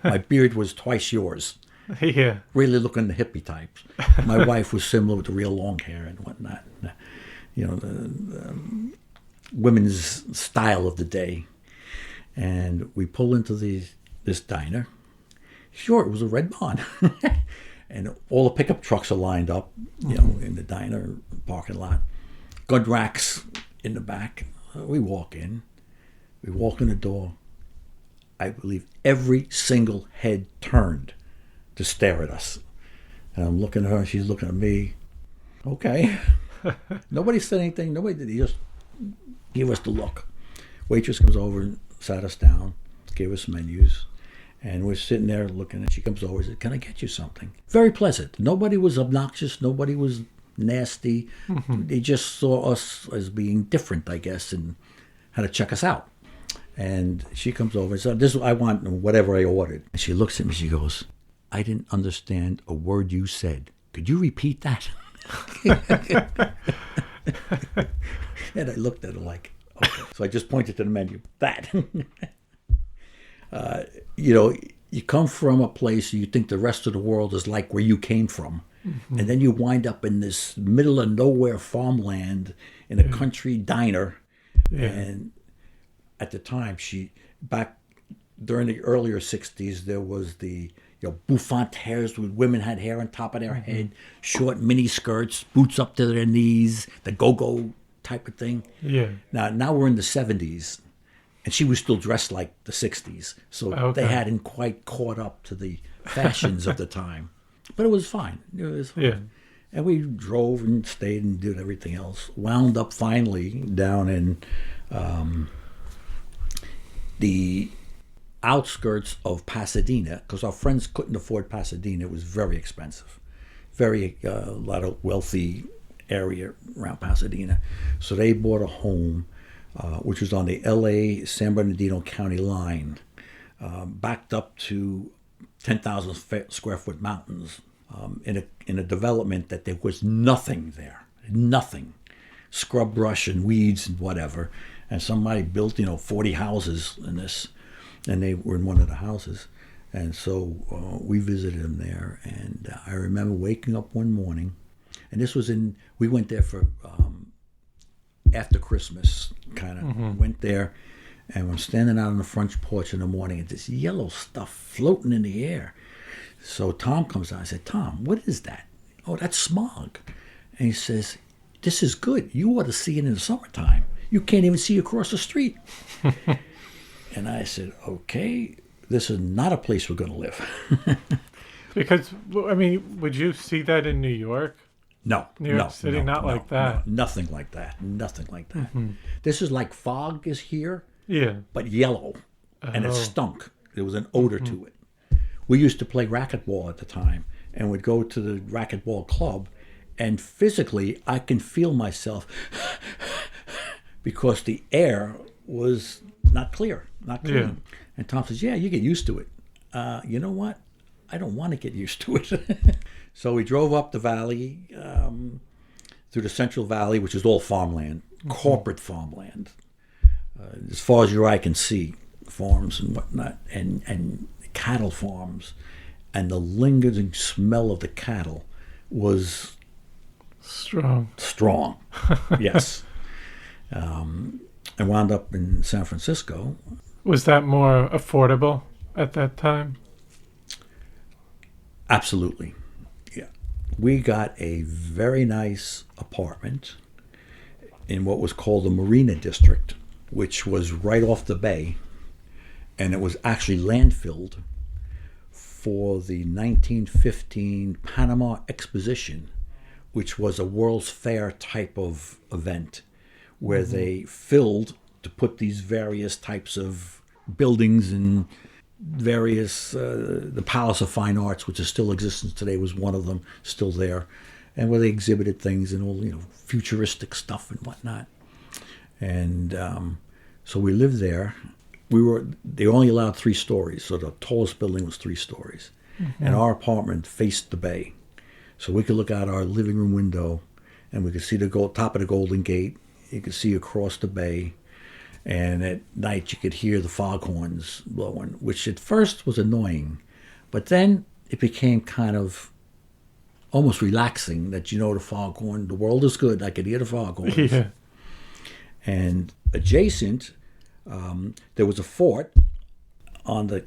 My beard was twice yours. Yeah. Really looking the hippie types. My wife was similar with the real long hair and whatnot. The women's style of the day. And we pull into this diner. Sure, it was a Red Barn. And all the pickup trucks are lined up, in the diner parking lot. Gun racks in the back. We walk in. We walk in the door. I believe every single head turned to stare at us. And I'm looking at her, she's looking at me. Okay. Nobody said anything. Nobody did. He just gave us the look. Waitress comes over and sat us down, gave us menus. And we're sitting there looking, and she comes over and said, "Can I get you something?" Very pleasant. Nobody was obnoxious. Nobody was nasty. Mm-hmm. They just saw us as being different, I guess, and had to check us out. And she comes over and said, "This is what I want," whatever I ordered. And she looks at me, she goes, "I didn't understand a word you said. Could you repeat that?" And I looked at her like, okay. So I just pointed to the menu. That. You come from a place you think the rest of the world is like where you came from. Mm-hmm. And then you wind up in this middle of nowhere farmland in a country diner. Yeah. And at the time, back during the earlier 60s, there was the bouffant hairs with women had hair on top of their head, short mini skirts, boots up to their knees, the go-go type of thing. Yeah. Now we're in the 70s. And she was still dressed like the 60s. So They hadn't quite caught up to the fashions of the time. But it was fine. It was fine. Yeah. And we drove and stayed and did everything else. Wound up finally down in the outskirts of Pasadena, because our friends couldn't afford Pasadena. It was very expensive. A lot of wealthy area around Pasadena. So they bought a home which was on the L.A. San Bernardino County line, backed up to 10,000 square foot mountains, in a development that there was nothing there, nothing, scrub brush and weeds and whatever. And somebody built 40 houses in this, and they were in one of the houses. And so we visited them there, and I remember waking up one morning, and this was we went there for after Christmas, kind of went there, and I'm standing out on the front porch in the morning, and this yellow stuff floating in the air. So Tom comes out. I said, "Tom, what is that?" "Oh, that's smog." And he says, this is good. You ought to see it in the summertime. You can't even see across the street. And I said, okay, this is not a place we're going to live. Because, I mean, would you see that in New York? No, New York City, not like that. No, nothing like that. Nothing like that. This is like fog is here, Yeah. but yellow, and it stunk. There was an odor to it. We used to play racquetball at the time, and would go to the racquetball club, and physically I can feel myself because the air was not clear, not clean. Yeah. And Tom says, yeah, you get used to it. You know what? I don't want to get used to it. So we drove up the valley, through the Central Valley, which is all farmland, corporate farmland. As far as your eye can see, farms and whatnot, and cattle farms. And the lingering smell of the cattle was Strong. Yes. I wound up in San Francisco. Was that more affordable at that time? Absolutely. Yeah. We got a very nice apartment in what was called the Marina District, which was right off the bay, and it was actually landfilled for the 1915 Panama Exposition, which was a World's Fair type of event where they filled to put these various types of buildings and various, the Palace of Fine Arts, which is still existence today, was one of them, still there, and where they exhibited things and all, futuristic stuff and whatnot. And so we lived there. They only allowed 3 stories, so the tallest building was 3 stories. And our apartment faced the bay. So we could look out our living room window, and we could see the top of the Golden Gate. You could see across the bay. And at night you could hear the foghorns blowing, which at first was annoying. But then it became kind of almost relaxing that the foghorn, the world is good. I could hear the foghorns. Yeah. And adjacent, there was a fort on the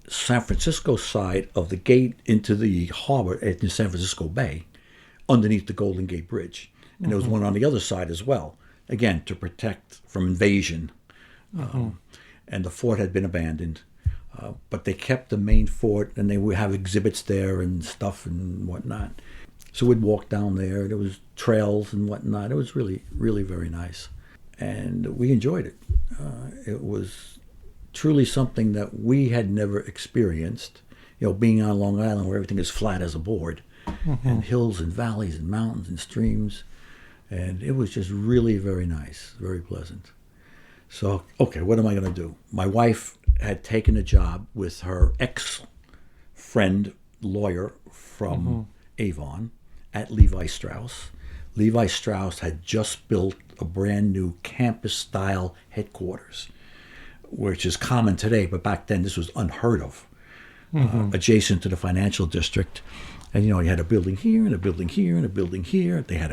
San Francisco side of the gate into the harbor in the San Francisco Bay, underneath the Golden Gate Bridge. And there was one on the other side as well, again, to protect from invasion. And the fort had been abandoned. But they kept the main fort, and they would have exhibits there and stuff and whatnot. So we'd walk down there. There was trails and whatnot. It was really, really very nice. And we enjoyed it. It was truly something that we had never experienced. Being on Long Island where everything is flat as a board, and hills and valleys and mountains and streams. And it was just really very nice, very pleasant. So, okay, what am I going to do? My wife had taken a job with her ex-friend, lawyer from Avon at Levi Strauss. Levi Strauss had just built a brand new campus-style headquarters, which is common today, but back then this was unheard of, adjacent to the financial district. And, you had a building here and a building here and a building here. They had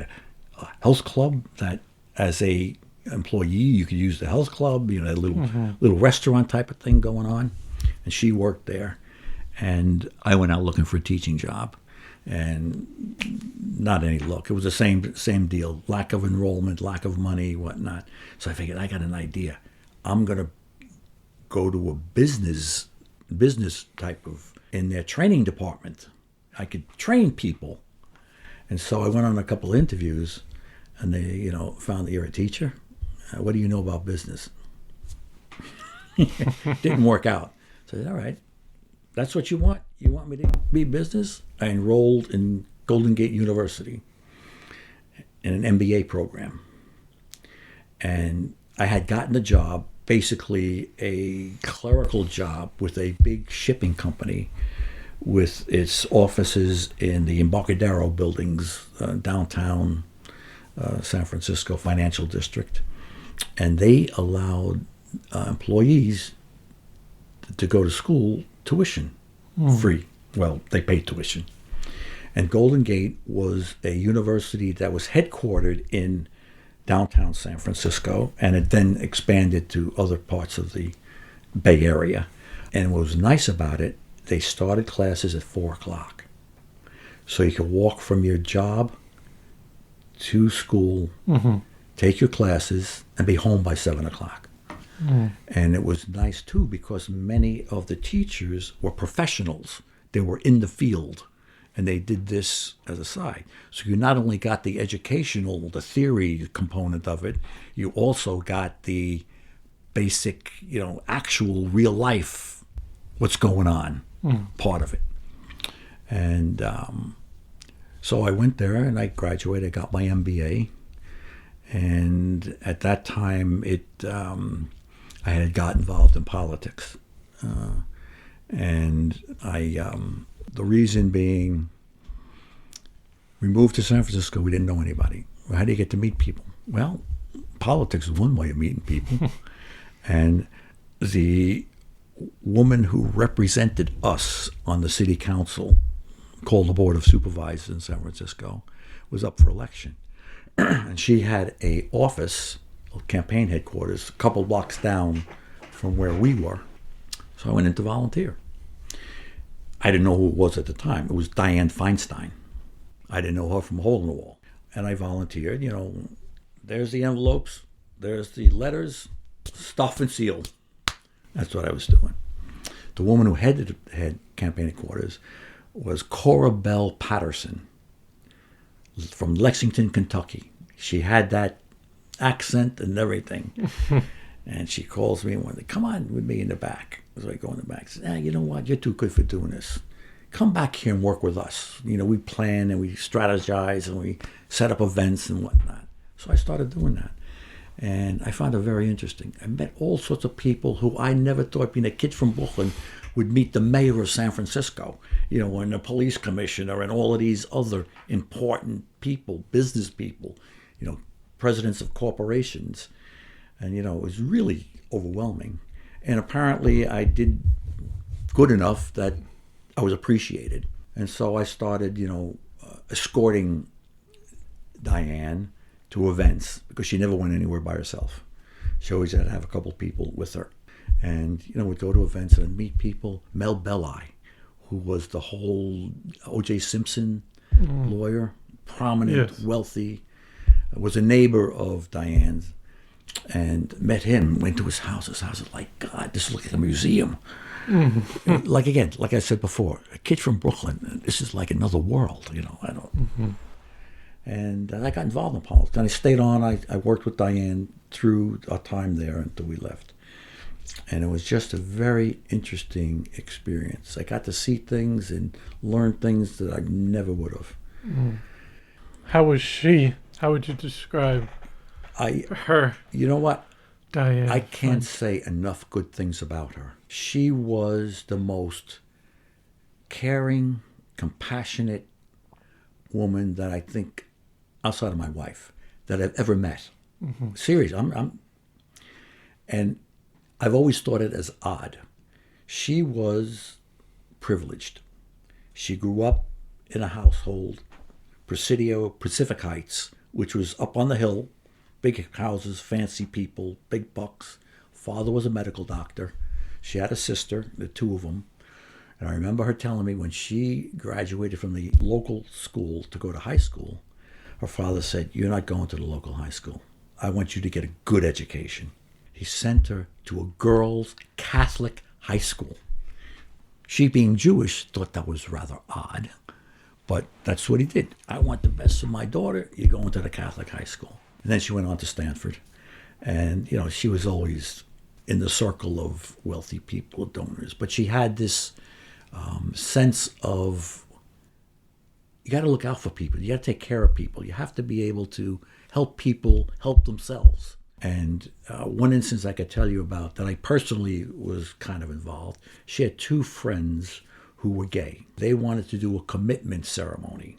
a health club that, as a employee, you could use the health club, a little restaurant type of thing going on. And she worked there. And I went out looking for a teaching job. And not any luck. It was the same deal. Lack of enrollment, lack of money, whatnot. So I figured, I got an idea. I'm going to go to a business type of, in their training department. I could train people. And so I went on a couple of interviews, and they, found that you're a teacher. What do you know about business? Didn't work out. So I said, all right, that's what you want? You want me to be business? I enrolled in Golden Gate University in an MBA program. And I had gotten a job, basically a clerical job with a big shipping company with its offices in the Embarcadero buildings, downtown San Francisco financial district. And they allowed employees to go to school tuition free. Well, they paid tuition. And Golden Gate was a university that was headquartered in downtown San Francisco, and it then expanded to other parts of the Bay Area. And what was nice about it, they started classes at 4 o'clock. So you could walk from your job to school, take your classes, and be home by 7 o'clock. And it was nice, too, because many of the teachers were professionals. They were in the field, and they did this as a side. So you not only got the educational, the theory component of it, you also got the basic, actual real life, what's going on, part of it. And so I went there, and I graduated. I got my MBA. And at that time, I had got involved in politics. And the reason being, we moved to San Francisco. We didn't know anybody. How do you get to meet people? Well, politics is one way of meeting people. And the woman who represented us on the city council, called the Board of Supervisors in San Francisco, was up for election. And she had a office, a campaign headquarters, a couple blocks down from where we were. So I went in to volunteer. I didn't know who it was at the time. It was Dianne Feinstein. I didn't know her from a hole in the wall. And I volunteered. There's the envelopes, there's the letters, stuff and seal. That's what I was doing. The woman who headed campaign headquarters was Cora Bell Patterson from Lexington, Kentucky. She had that accent and everything. And she calls me one day, come on with me in the back. So I go in the back. She says, you know what? You're too good for doing this. Come back here and work with us. We plan and we strategize and we set up events and whatnot. So I started doing that. And I found it very interesting. I met all sorts of people who I never thought, being a kid from Brooklyn, would meet the mayor of San Francisco, and the police commissioner and all of these other important people, business people, presidents of corporations. And, it was really overwhelming. And apparently I did good enough that I was appreciated. And so I started, escorting Dianne to events, because she never went anywhere by herself. She always had to have a couple of people with her. And, we'd go to events and meet people. Mel Belli, who was the whole O.J. Simpson lawyer, prominent, yes, wealthy, was a neighbor of Diane's, and met him, went to his house. His house was like, God, this is like a museum. Like I said before, a kid from Brooklyn, this is like another world, I don't... And I got involved in politics. And I stayed on. I worked with Dianne through our time there until we left. And it was just a very interesting experience. I got to see things and learn things that I never would have. How was she? How would you describe her? You know what? Dianne. I can't say enough good things about her. She was the most caring, compassionate woman that I think, outside of my wife, that I've ever met. Serious. And I've always thought it as odd. She was privileged. She grew up in a household, Presidio, Pacific Heights, which was up on the hill, big houses, fancy people, big bucks. Father was a medical doctor. She had a sister, the two of them. And I remember her telling me when she graduated from the local school to go to high school, her father said, you're not going to the local high school. I want you to get a good education. He sent her to a girls' Catholic high school. She, being Jewish, thought that was rather odd, but that's what he did. I want the best for my daughter. You're going to the Catholic high school. And then she went on to Stanford. And, she was always in the circle of wealthy people, donors. But she had this sense of, you got to look out for people. You got to take care of people. You have to be able to help people help themselves. And one instance I could tell you about that I personally was kind of involved, she had two friends who were gay. They wanted to do a commitment ceremony.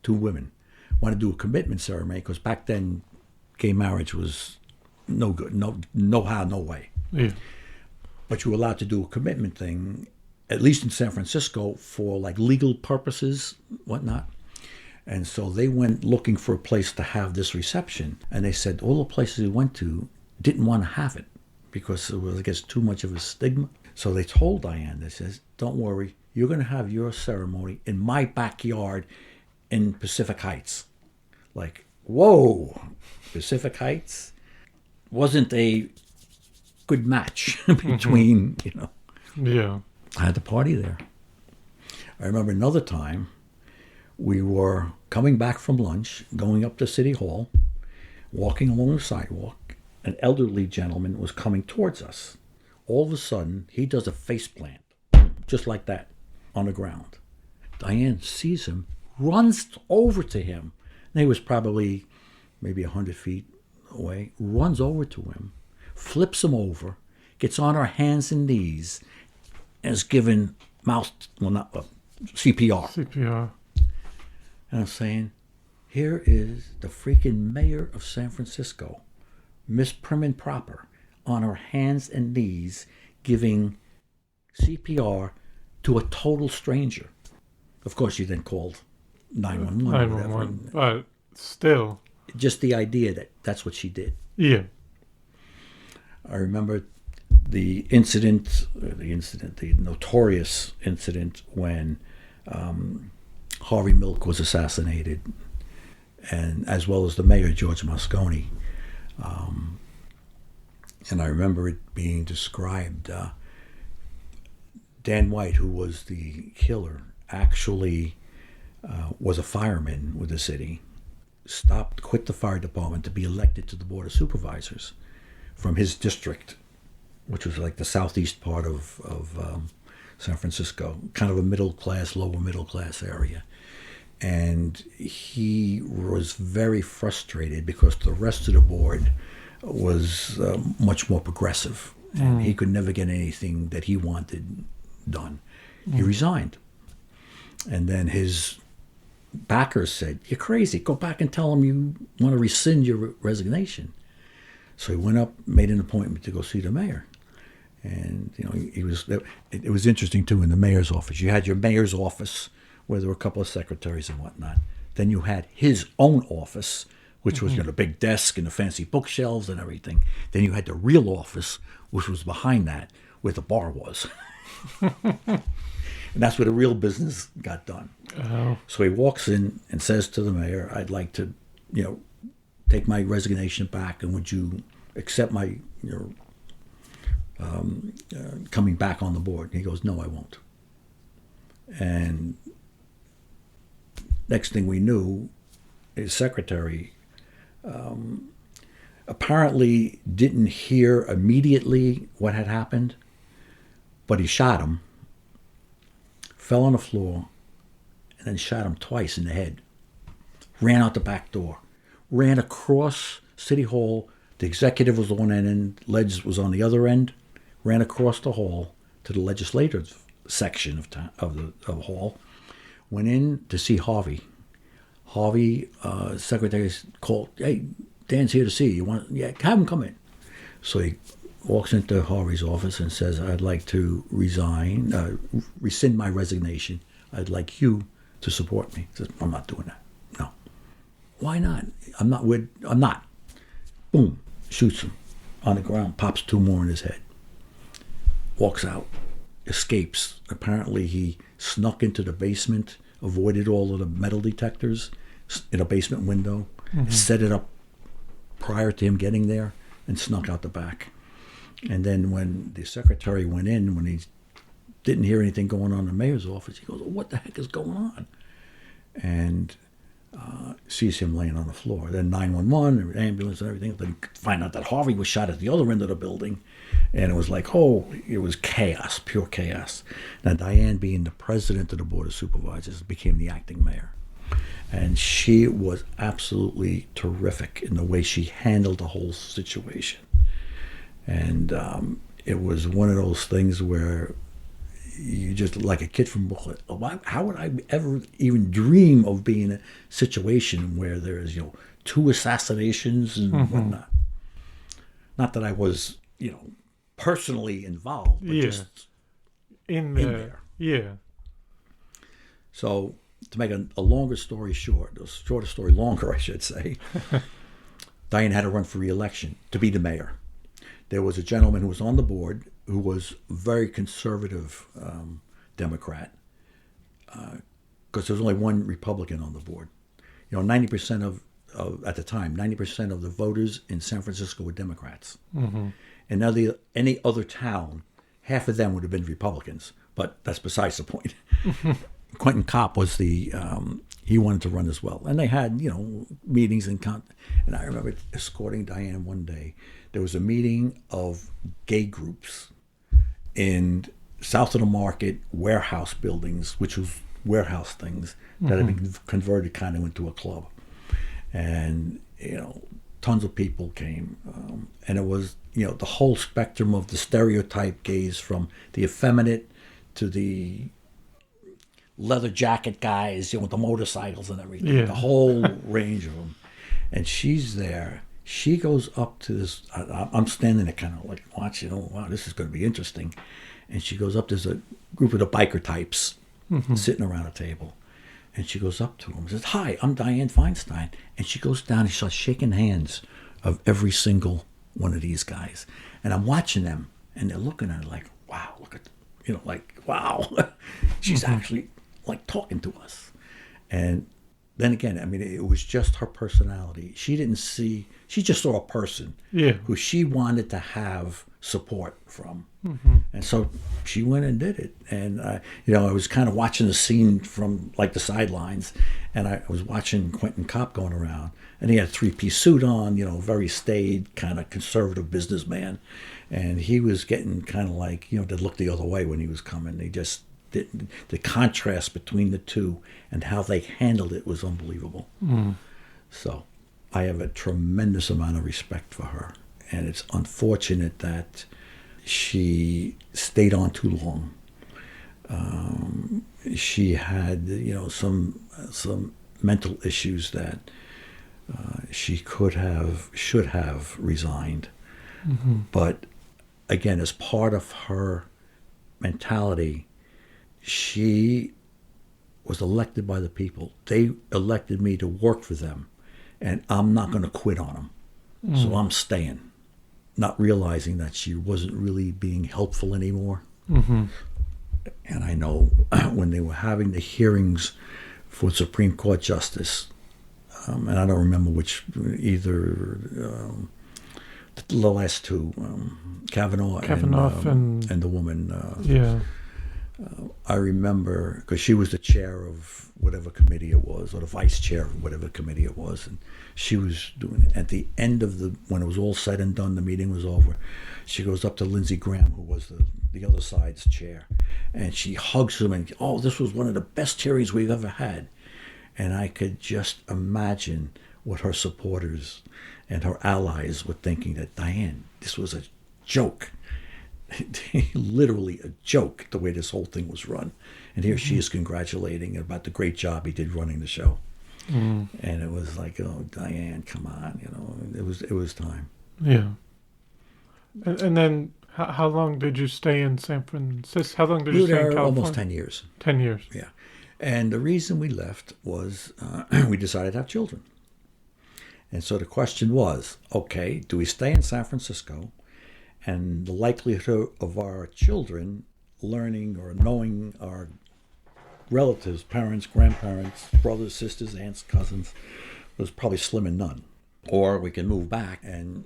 Two women wanted to do a commitment ceremony because back then gay marriage was no good, no how, no way. Yeah. But you were allowed to do a commitment thing, at least in San Francisco, for like legal purposes, whatnot. And so they went looking for a place to have this reception. And they said all the places we went to didn't want to have it because it was, I guess, too much of a stigma. So they told Dianne, they says, don't worry, you're going to have your ceremony in my backyard in Pacific Heights. Like whoa, Pacific Heights wasn't a good match between, Yeah. I had to party there. I remember another time we were coming back from lunch, going up to City Hall, walking along the sidewalk. An elderly gentleman was coming towards us. All of a sudden, he does a face plant, just like that, on the ground. Dianne sees him, runs over to him. And he was probably maybe 100 feet away, runs over to him, flips him over, gets on her hands and knees, and is given CPR. CPR. And I'm saying, here is the freaking mayor of San Francisco, Miss Prim and Proper, on her hands and knees giving CPR to a total stranger. Of course, she then called 911. 911. But still. Just the idea that that's what she did. Yeah. I remember the notorious incident when Harvey Milk was assassinated, and as well as the mayor, George Moscone. And I remember it being described, Dan White, who was the killer, actually was a fireman with the city, quit the fire department to be elected to the Board of Supervisors from his district, which was like the southeast part of San Francisco, kind of a lower middle class area. And he was very frustrated because the rest of the board was much more progressive, and he could never get anything that he wanted done. He resigned. And then his backers said, "You're crazy. Go back and tell him you want to rescind your resignation." So he went up, made an appointment to go see the mayor. And it was interesting too. In the mayor's office, you had your mayor's office where there were a couple of secretaries and whatnot. Then you had his own office, which was the big desk and the fancy bookshelves and everything. Then you had the real office, which was behind that, where the bar was. And that's where the real business got done. Oh. So he walks in and says to the mayor, "I'd like to, take my resignation back, and would you accept my, coming back on the board?" And he goes, "No, I won't." And next thing we knew, his secretary apparently didn't hear immediately what had happened, but he shot him, fell on the floor, and then shot him twice in the head. Ran out the back door, ran across City Hall. The executive was on one end, Ledge was on the other end. Ran across the hall to the legislative section of the hall. Went in to see Harvey. Harvey, secretary, called, "Hey, Dan's here to see you. Have him come in." So he walks into Harvey's office and says, "I'd like to rescind my resignation. I'd like you to support me." He says, "I'm not doing that." "No." "Why not?" I'm not. Boom. Shoots him on the ground, pops two more in his head. Walks out, escapes. Apparently he snuck into the basement, avoided all of the metal detectors in a basement window, set it up prior to him getting there, and snuck out the back. And then when the secretary went in, when he didn't hear anything going on in the mayor's office, he goes, "What the heck is going on?" And sees him laying on the floor. Then 911, the ambulance and everything. Then you find out that Harvey was shot at the other end of the building. And it was like, it was chaos, pure chaos. Now, Dianne, being the president of the Board of Supervisors, became the acting mayor. And she was absolutely terrific in the way she handled the whole situation. And it was one of those things where you just, like a kid from Brooklyn, how would I ever even dream of being in a situation where there's, two assassinations and whatnot? Not that I was, personally involved, but just in there. Yeah. So to make a longer story short, a shorter story longer, I should say, Dianne had to run for re-election to be the mayor. There was a gentleman who was on the board who was very conservative Democrat, because there was only one Republican on the board. 90% of at the time, 90% of the voters in San Francisco were Democrats. Mm-hmm. And any other town, half of them would have been Republicans. But that's besides the point. Quentin Kopp was he wanted to run as well. And they had, meetings and I remember escorting Dianne one day. There was a meeting of gay groups in south of the market warehouse buildings, which was warehouse things that had been converted kind of into a club. And, tons of people came. And it was, the whole spectrum of the stereotype gays, from the effeminate to the leather jacket guys, with the motorcycles and everything, the whole range of them. And she's there. She goes up to this. I'm standing there kind of like watching, wow, this is going to be interesting. And she goes up, there's a group of the biker types sitting around a table. And she goes up to him and says, "Hi, I'm Dianne Feinstein." And she goes down and she starts shaking hands of every single one of these guys. And I'm watching them, and they're looking at her like, wow, look at, wow. She's actually like talking to us. And then again, it was just her personality. She just saw a person who she wanted to have support from. And so she went and did it. And, I was kind of watching the scene from like the sidelines, and I was watching Quentin Kopp going around, and he had a three-piece suit on, very staid, kind of conservative businessman. And he was getting kind of like, they looked the other way when he was coming. They just didn't. The contrast between the two and how they handled it was unbelievable. So I have a tremendous amount of respect for her. And it's unfortunate that she stayed on too long. She had, some mental issues that she should have resigned. But again, as part of her mentality, she was elected by the people. They elected me to work for them, and I'm not going to quit on them. So I'm staying, not realizing that she wasn't really being helpful anymore. And I know when they were having the hearings for Supreme Court Justice, and I don't remember which, either the last two, Kavanaugh and the woman. I remember, because she was the chair of whatever committee it was, or the vice chair of whatever committee it was, and she was doing it. At the end of when it was all said and done, the meeting was over, she goes up to Lindsey Graham, who was the other side's chair, and she hugs him and, "Oh, this was one of the best hearings we've ever had." And I could just imagine what her supporters and her allies were thinking, that Dianne, this was a joke. Literally a joke, the way this whole thing was run. And here she is congratulating about the great job he did running the show. And it was like, oh, Dianne, come on, it was time. Yeah. And then how long did you stay in San Francisco? How long did you stay in California? Almost 10 years. 10 years. Yeah. And the reason we left was we decided to have children. And so the question was, okay, do we stay in San Francisco? And the likelihood of our children learning or knowing our relatives, parents, grandparents, brothers, sisters, aunts, cousins, was probably slim and none. Or we can move back and,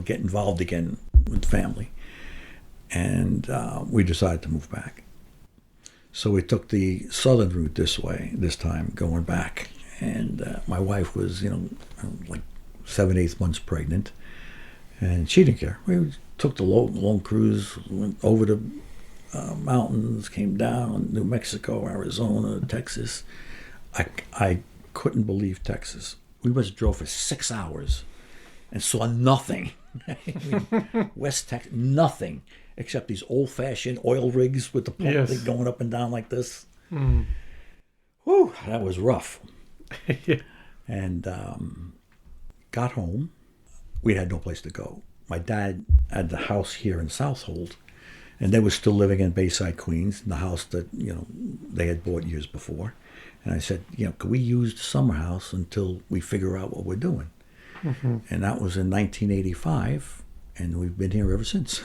get involved again with family. And we decided to move back. So we took the southern route this time, going back. And my wife was, like 7-8 months pregnant. And she didn't care. We took the long cruise, went over the mountains, came down, New Mexico, Arizona, Texas. I couldn't believe Texas. We must have drove for 6 hours and saw nothing. West Texas, nothing, except these old-fashioned oil rigs with the pump thing going up and down like this. Whew, that was rough. And got home. We had no place to go. My dad had the house here in Southold, and they were still living in Bayside, Queens, in the house that, they had bought years before. And I said, could we use the summer house until we figure out what we're doing? And that was in 1985, and we've been here ever since.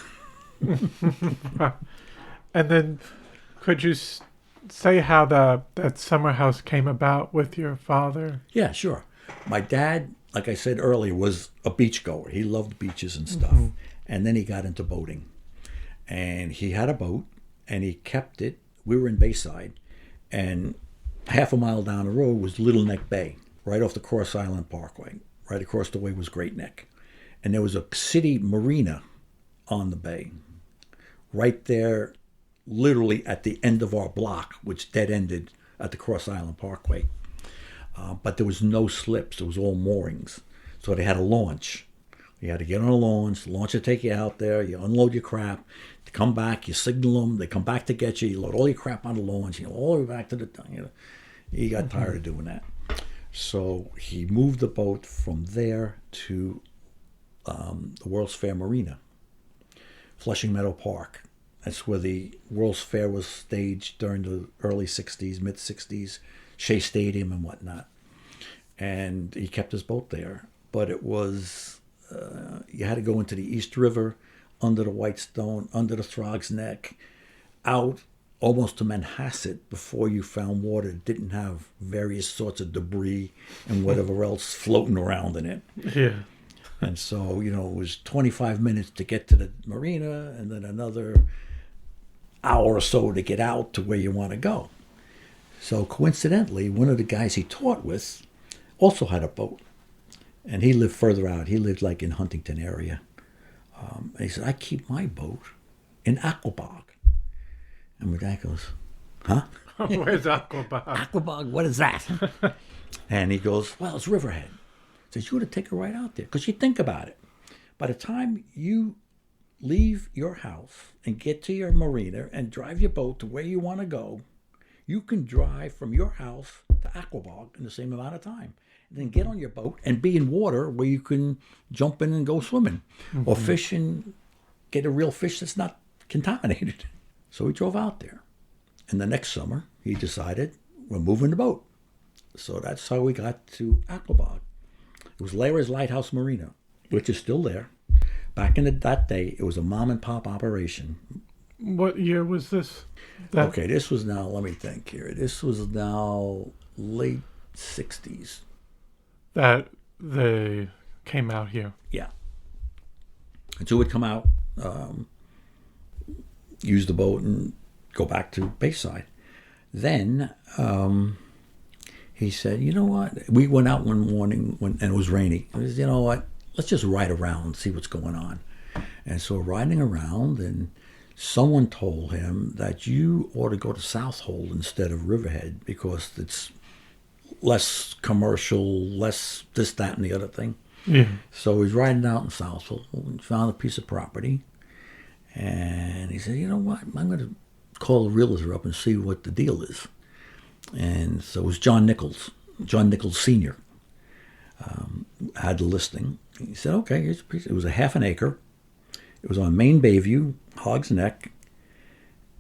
And then could you say how that summer house came about with your father? Yeah, sure. My dad, like I said earlier, was a beachgoer. He loved beaches and stuff. And then he got into boating. And he had a boat, and he kept it. We were in Bayside, and half a mile down the road was Little Neck Bay, right off the Cross Island Parkway. Right across the way was Great Neck. And there was a city marina on the bay, right there, literally at the end of our block, which dead-ended at the Cross Island Parkway. But there was no slips. It was all moorings. So they had a launch. You had to get on a launch. The launch would take you out there. You unload your crap. You come back. You signal them. They come back to get you. You load all your crap on the launch. You know, all the way back to the... He got tired of doing that. So he moved the boat from there to the World's Fair Marina, Flushing Meadow Park. That's where the World's Fair was staged during the early 60s, mid-60s, Shea Stadium and whatnot. And he kept his boat there. But it was, you had to go into the East River, under the Whitestone, under the Throg's Neck, out almost to Manhasset before you found water that didn't have various sorts of debris and whatever else floating around in it. Yeah. And so, it was 25 minutes to get to the marina and then another hour or so to get out to where you want to go. So coincidentally, one of the guys he taught with also had a boat. And he lived further out. He lived like in Huntington area. And he said, I keep my boat in Aquabog. And my dad goes, huh? Where's Aquabog? Aquabog, what is that? And he goes, well, it's Riverhead. He says, you ought to take her right out there. Because you think about it. By the time you leave your house and get to your marina and drive your boat to where you want to go, you can drive from your house to Aquabog in the same amount of time. And then get on your boat and be in water where you can jump in and go swimming. Or fish and get a real fish that's not contaminated. So we drove out there. And the next summer, he decided we're moving the boat. So that's how we got to Aquabog. It was Larry's Lighthouse Marina, which is still there. Back in that day, it was a mom and pop operation. What year was this? Okay, this was now, let me think here. This was now late 60s. That they came out here. Yeah. And so we'd come out, use the boat, and go back to Bayside. Then he said, you know what? We went out one morning and it was rainy. He said, you know what? Let's just ride around and see what's going on. And so riding around, and someone told him that you ought to go to Southold instead of Riverhead because it's less commercial, less this, that, and the other thing. Yeah. So he's riding out in Southold and found a piece of property. And he said, you know what? I'm going to call the realtor up and see what the deal is. And so it was John Nichols Sr. Had the listing. He said, okay, here's a piece. It was a half an acre. It was on Main Bayview, Hog's Neck.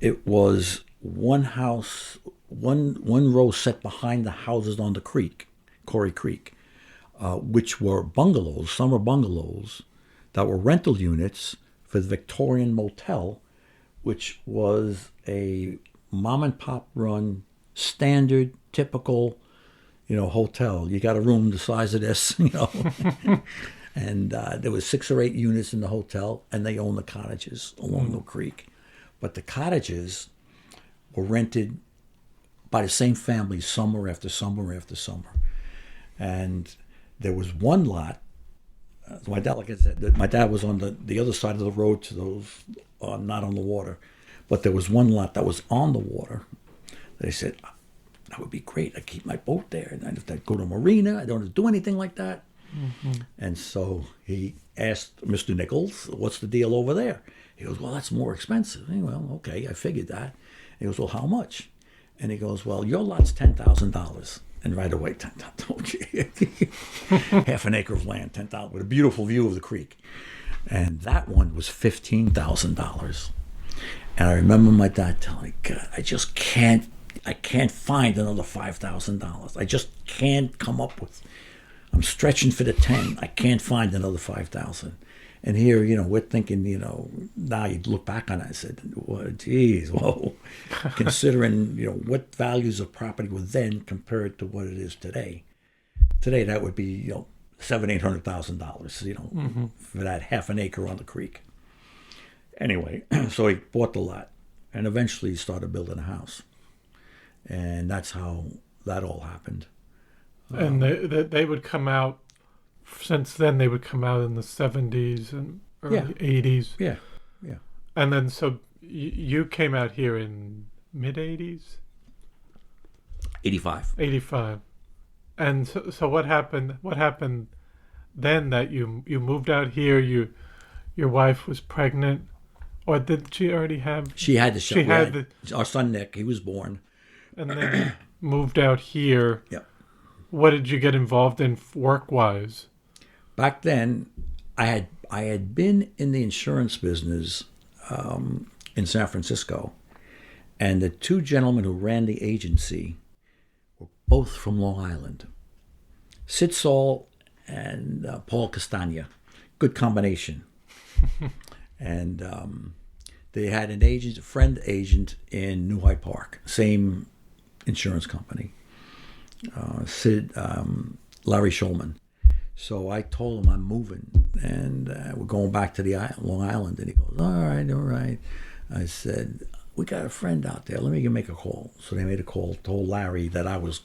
It was one house, one row set behind the houses on the creek, Corey Creek, which were bungalows, summer bungalows, that were rental units for the Victorian Motel, which was a mom and pop run, standard, typical, hotel. You got a room the size of this, And there was 6 or 8 units in the hotel, and they owned the cottages along the creek. But the cottages were rented by the same family summer after summer after summer. And there was one lot. My dad, like I said, my dad was on the other side of the road to those, not on the water. But there was one lot that was on the water. They said, that would be great. I'd keep my boat there. And I'd go to a marina. I don't have to do anything like that. Mm-hmm. And so he asked Mr. Nichols, what's the deal over there? He goes, well, that's more expensive. Well, okay, I figured that. He goes, well, how much? And he goes, well, your lot's $10,000. And right away, $10,000. Half an acre of land, $10,000, with a beautiful view of the creek. And that one was $15,000. And I remember my dad telling me, God, I can't find another $5,000. I just can't come up with. I'm stretching for the 10. I can't find another 5,000. And here, we're thinking, now you look back on it and said, well, geez, whoa. Considering, what values of property were then compared to what it is today. Today that would be $700,000-800,000, for that half an acre on the creek. Anyway, so he bought the lot, and eventually he started building a house, and that's how that all happened. And they would come out. Since then, they would come out in the 70s and early 80s. Yeah. And then so you came out here in mid 80s. 85. 85. And so what happened? What happened then that you moved out here? Your wife was pregnant, or did she already have? She had the She had our son Nick. He was born, and then moved out here. Yep. What did you get involved in work-wise? Back then, I had been in the insurance business in San Francisco, and the two gentlemen who ran the agency were both from Long Island. Sid Saul and Paul Castagna. Good combination. And they had a friend agent in New Hyde Park, same insurance company. Larry Shulman. So I told him I'm moving, and we're going back to the Long Island. And he goes, all right. I said, we got a friend out there. Let me make a call. So they made a call, told Larry that I was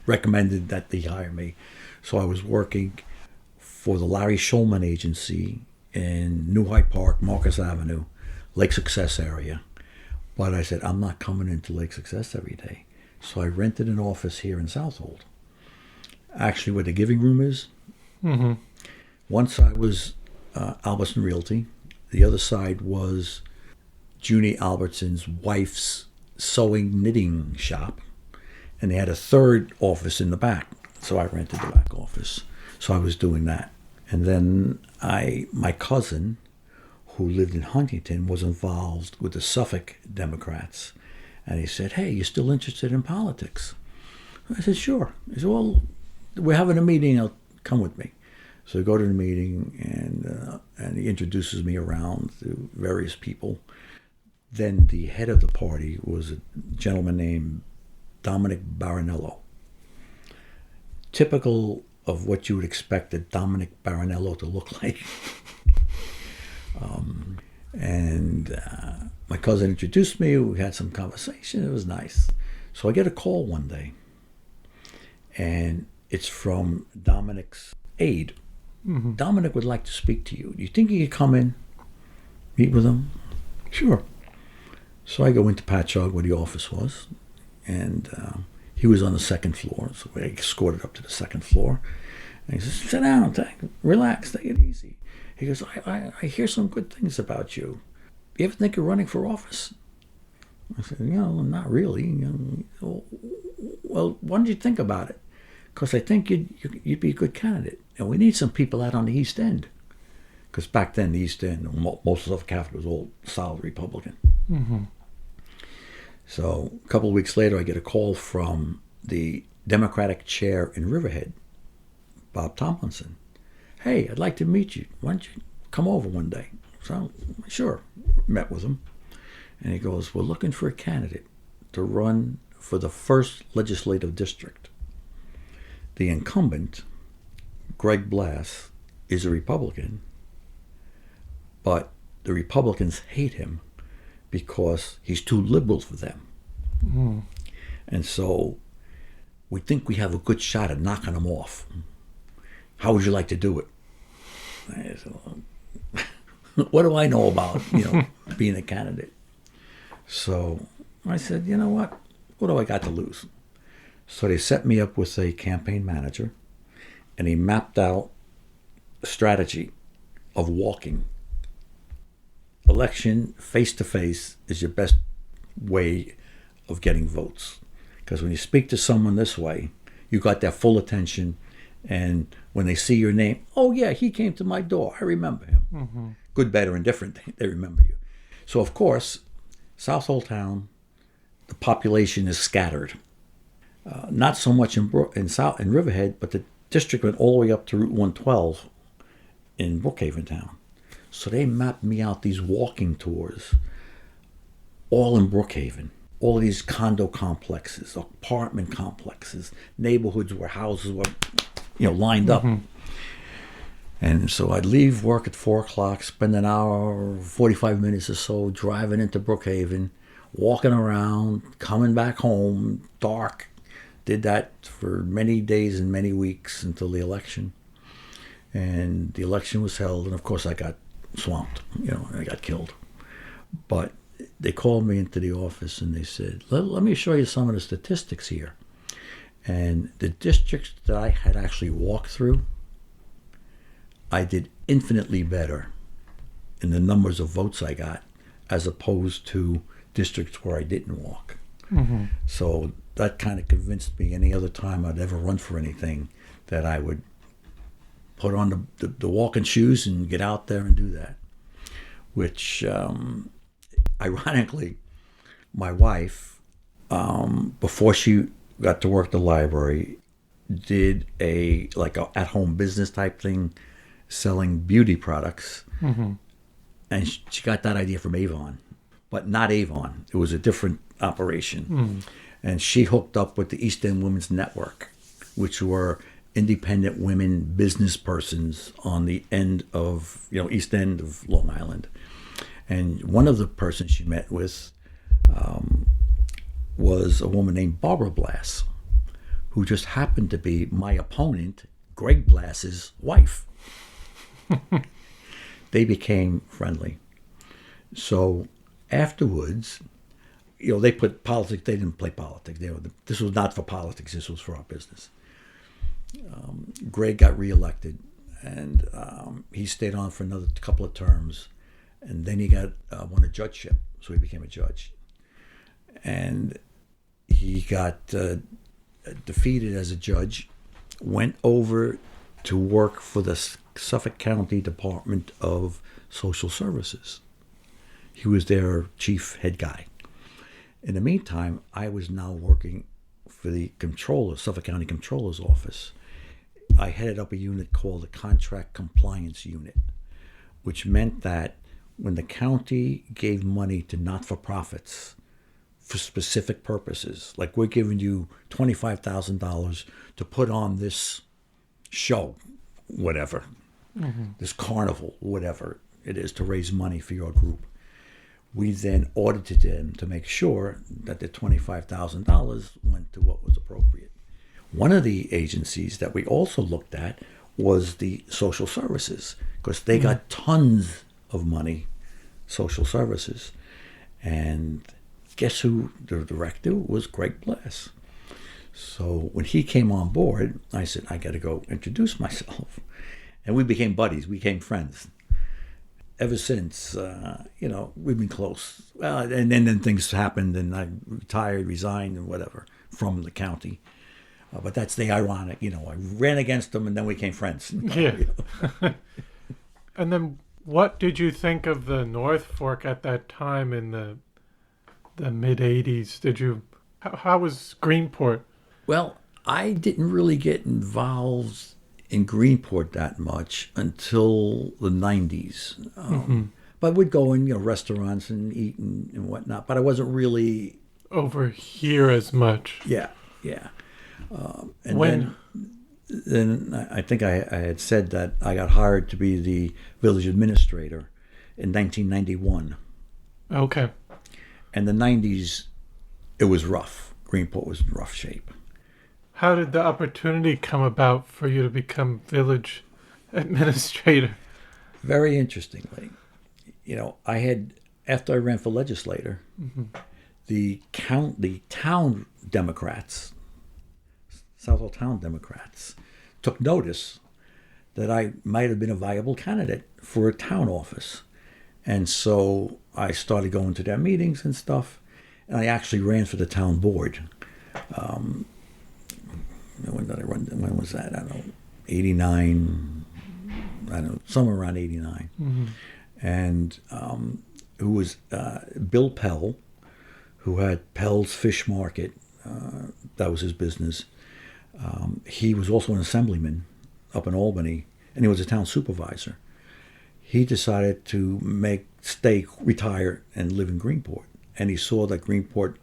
recommended that they hire me. So I was working for the Larry Shulman agency in New Hyde Park, Marcus Avenue, Lake Success area. But I said, I'm not coming into Lake Success every day. So I rented an office here in Southold. Actually, where the giving room is. Mm-hmm. One side was Albertson Realty. The other side was Junie Albertson's wife's sewing knitting shop. And they had a third office in the back. So I rented the back office. So I was doing that. And then my cousin, who lived in Huntington, was involved with the Suffolk Democrats. And he said, hey, you still interested in politics? I said, sure. He said, well, we're having a meeting. Come with me. So I go to the meeting, and he introduces me around to various people. Then the head of the party was a gentleman named Dominic Baronello. Typical of what you would expect a Dominic Baronello to look like. My cousin introduced me. We had some conversation. It was nice. So I get a call one day, and it's from Dominic's aide. Mm-hmm. Dominic would like to speak to you. Do you think you could come in, meet with him? Sure. So I go into Patchogue where the office was, and he was on the second floor. So I escorted up to the second floor. And he says, sit down, relax, take it easy. He goes, I hear some good things about you. You ever think of running for office? I said, not really. Well, why don't you think about it? Because I think you'd be a good candidate. And we need some people out on the East End. Because back then, the East End, most of Suffolk Capital was all solid Republican. Mm-hmm. So a couple of weeks later, I get a call from the Democratic chair in Riverhead, Bob Tomlinson. Hey, I'd like to meet you. Why don't you come over one day? So, sure. Met with him. And he goes, we're looking for a candidate to run for the 1st legislative district. The incumbent, Greg Blass, is a Republican, but the Republicans hate him because he's too liberal for them. Mm. And so we think we have a good shot at knocking him off. How would you like to do it? I said, what do I know about, being a candidate? So I said, you know what? What do I got to lose? So they set me up with a campaign manager, and he mapped out a strategy of walking. Election face-to-face is your best way of getting votes. Because when you speak to someone this way, you got their full attention, and when they see your name, oh yeah, he came to my door. I remember him. Mm-hmm. Good, bad, or indifferent, they remember you. So of course, Southold Town, the population is scattered. Not so much in Riverhead, but the district went all the way up to Route 112 in Brookhaven Town. So they mapped me out these walking tours, all in Brookhaven. All of these condo complexes, apartment complexes, neighborhoods where houses were lined up. And so I'd leave work at 4 o'clock, spend an hour, 45 minutes or so driving into Brookhaven, walking around, coming back home, dark. Did that for many days and many weeks until the election. And the election was held, and of course I got swamped, I got killed. But they called me into the office and they said, let me show you some of the statistics here. And the districts that I had actually walked through, I did infinitely better in the numbers of votes I got as opposed to districts where I didn't walk. So that kind of convinced me any other time I'd ever run for anything that I would put on the walking shoes and get out there and do that. Which, ironically, my wife, before she got to work at the library, did a at-home business type thing, selling beauty products, and she got that idea from Avon, but not Avon. It was a different operation, and she hooked up with the East End Women's Network, which were independent women business persons on the end of East End of Long Island. And one of the persons she met with was a woman named Barbara Blass, who just happened to be my opponent, Greg Blass's wife. They became friendly. So afterwards, they put politics. They didn't play politics. This was not for politics. This was for our business. Greg got reelected, and he stayed on for another couple of terms, and then he won a judgeship, so he became a judge. And he got defeated as a judge, went over to work for the Suffolk County Department of Social Services. He was their chief head guy. In the meantime, I was now working for the controller, Suffolk County Controller's office. I headed up a unit called the Contract Compliance Unit, which meant that when the county gave money to not-for-profits for specific purposes, like we're giving you $25,000 to put on this show, whatever, this carnival, whatever it is, to raise money for your group, we then audited them to make sure that the $25,000 went to what was appropriate. One of the agencies that we also looked at was the social services, because they got tons of money, social services. And guess who the director was? Greg Blass. So when he came on board, I said, I got to go introduce myself. And we became buddies. We became friends. Ever since, we've been close. Well, and then things happened, and I retired, resigned, and whatever from the county. But that's the ironic, I ran against them, and then we became friends. Yeah. And then what did you think of the North Fork at that time in the mid-'80s? How was Greenport? Well, I didn't really get involved in Greenport that much until the 90s. But we'd go in, restaurants and eat and whatnot, but I wasn't really over here as much. Yeah. And then I think I had said that I got hired to be the village administrator in 1991. Okay. And the 90s, it was rough. Greenport was in rough shape. How did the opportunity come about for you to become village administrator? Very interestingly, I had, after I ran for legislator, the town Democrats, Southold Town Democrats, took notice that I might have been a viable candidate for a town office. And so I started going to their meetings and stuff, and I actually ran for the town board. When did I run? When was that? I don't know, 89, I don't know, somewhere around 89. And who was Bill Pell, who had Pell's Fish Market. That was his business. He was also an assemblyman up in Albany, and he was a town supervisor. He decided to retire and live in Greenport. And he saw that Greenport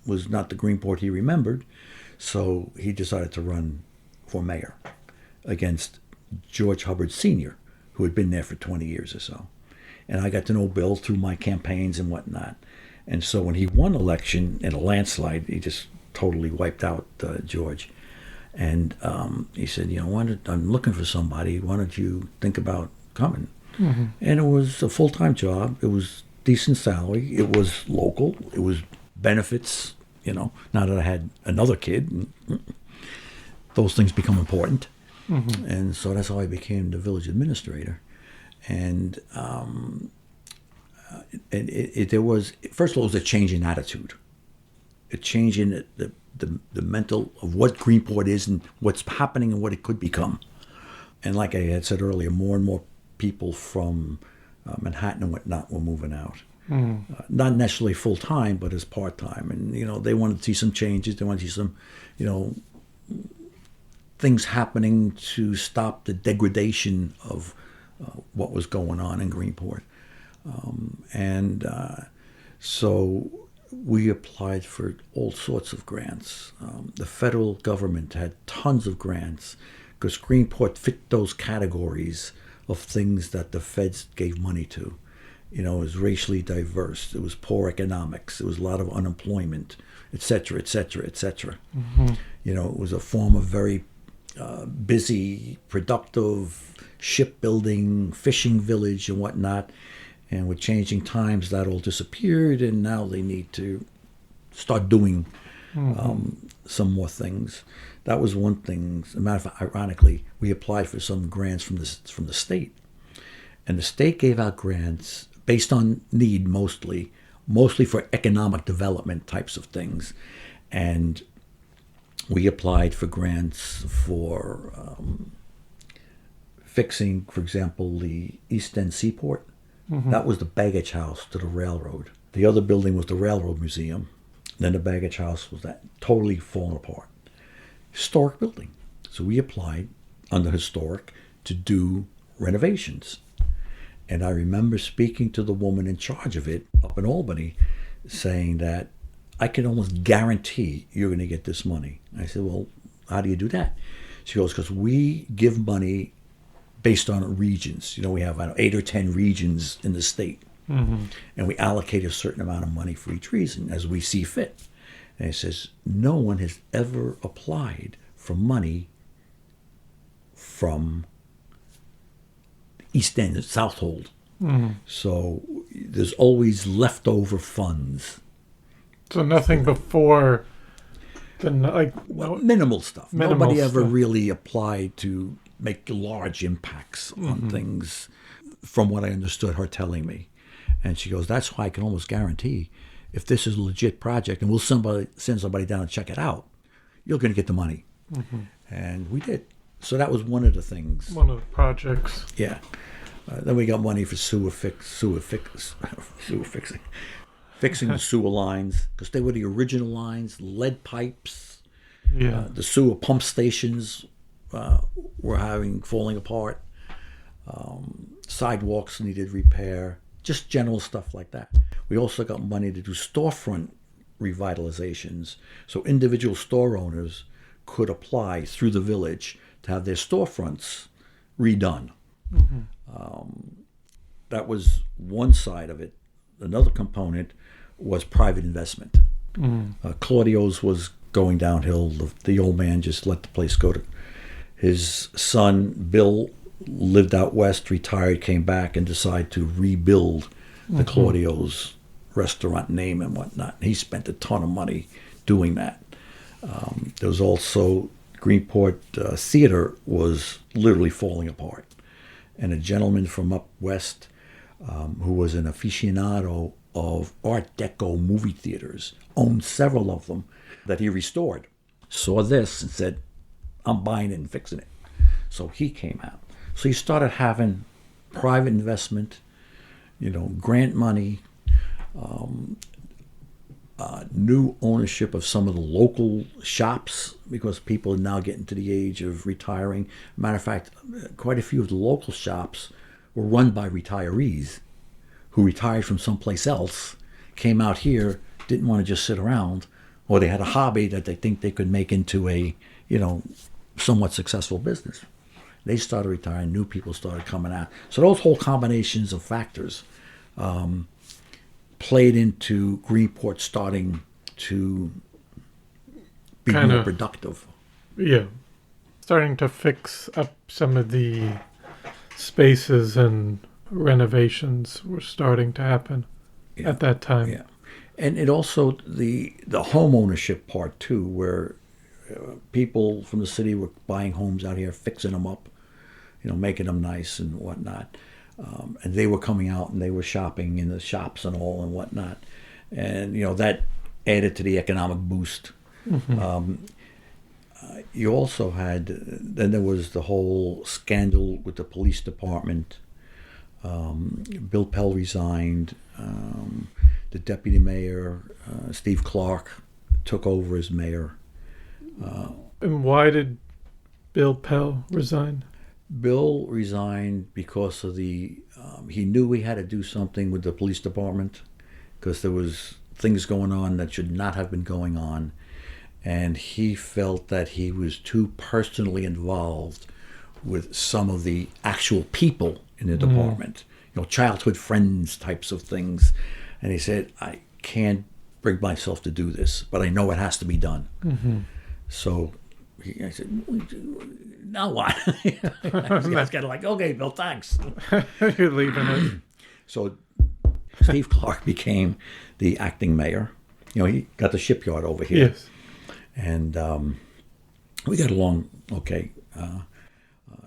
was not the Greenport he remembered, so he decided to run for mayor. against George Hubbard Sr., who had been there for 20 years or so. And I got to know Bill through my campaigns and whatnot. And so when he won election in a landslide, he just totally wiped out George. And he said, I'm looking for somebody. Why don't you think about coming? Mm-hmm. And it was a full-time job. It was decent salary. It was local. It was benefits, now that I had another kid. Those things become important. Mm-hmm. And so that's how I became the village administrator. And there was, first of all, it was a change in attitude. A change in the mental of what Greenport is and what's happening and what it could become. And like I had said earlier, more and more people from Manhattan and whatnot were moving out. Mm. Not necessarily full-time, but as part-time. And, they wanted to see some changes. They wanted to see some, things happening to stop the degradation of what was going on in Greenport. So we applied for all sorts of grants. The federal government had tons of grants because Greenport fit those categories of things that the feds gave money to. It was racially diverse. It was poor economics. It was a lot of unemployment, et cetera, et cetera, et cetera. Mm-hmm. It was a form of very busy, productive shipbuilding, fishing village and whatnot. And with changing times, that all disappeared, and now they need to start doing some more things. That was one thing. As a matter of fact, ironically, we applied for some grants from the state. And the state gave out grants based on need mostly for economic development types of things. And we applied for grants for fixing, for example, the East End Seaport. Mm-hmm. That was the baggage house to the railroad. The other building was the Railroad Museum. Then the baggage house was that totally fallen apart. Historic building. So we applied under historic to do renovations. And I remember speaking to the woman in charge of it up in Albany, saying that I can almost guarantee you're going to get this money. I said, well, how do you do that? She goes, because we give money based on regions. We have 8 or 10 regions in the state. Mm-hmm. And we allocate a certain amount of money for each region as we see fit. And he says, no one has ever applied for money from East End, Southold. Mm-hmm. So there's always leftover funds. So nothing before minimal stuff. Nobody ever really applied to make large impacts on things, from what I understood her telling me. And she goes, that's why I can almost guarantee if this is a legit project and we'll send somebody down and check it out, you're going to get the money. Mm-hmm. And we did. So that was one of the things. One of the projects. Yeah. Then we got money for sewer fixing. Fixing the sewer lines, because they were the original lines, lead pipes. Yeah. The sewer pump stations were falling apart. Sidewalks needed repair. Just general stuff like that. We also got money to do storefront revitalizations. So individual store owners could apply through the village to have their storefronts redone. Mm-hmm. That was one side of it. Another component was private investment. Claudio's was going downhill. The old man just let the place go to. His son, Bill, lived out west, retired, came back, and decided to rebuild the Claudio's restaurant name and whatnot. He spent a ton of money doing that. There was also Greenport Theater was literally falling apart. And a gentleman from up west who was an aficionado of Art Deco movie theaters, owned several of them that he restored, saw this and said, I'm buying it and fixing it. So he came out. So he started having private investment, grant money, new ownership of some of the local shops, because people are now getting to the age of retiring. Matter of fact, quite a few of the local shops were run by retirees who retired from someplace else, came out here, didn't want to just sit around, or they had a hobby that they think they could make into a, somewhat successful business. They started retiring. New people started coming out. So those whole combinations of factors played into Greenport starting to be Kinda, more productive. yeah, starting to fix up some of the spaces, and renovations were starting to happen at that time. Yeah, and it also the home ownership part too, where people from the city were buying homes out here, fixing them up, making them nice and whatnot. And they were coming out and they were shopping in the shops and all and whatnot, and that added to the economic boost. You also had, then there was the whole scandal with the police department. Bill Pell resigned. The deputy mayor, Steve Clark, took over as mayor. And why did Bill Pell resign? Bill resigned because of he knew he had to do something with the police department because there was things going on that should not have been going on. And he felt that he was too personally involved with some of the actual people in the department, childhood friends types of things. And he said, I can't bring myself to do this, but I know it has to be done. So I said, now what? I was kind of like, okay, Bill, thanks. You're leaving it. So Steve Clark became the acting mayor. He got the shipyard over here. Yes. And we got along okay.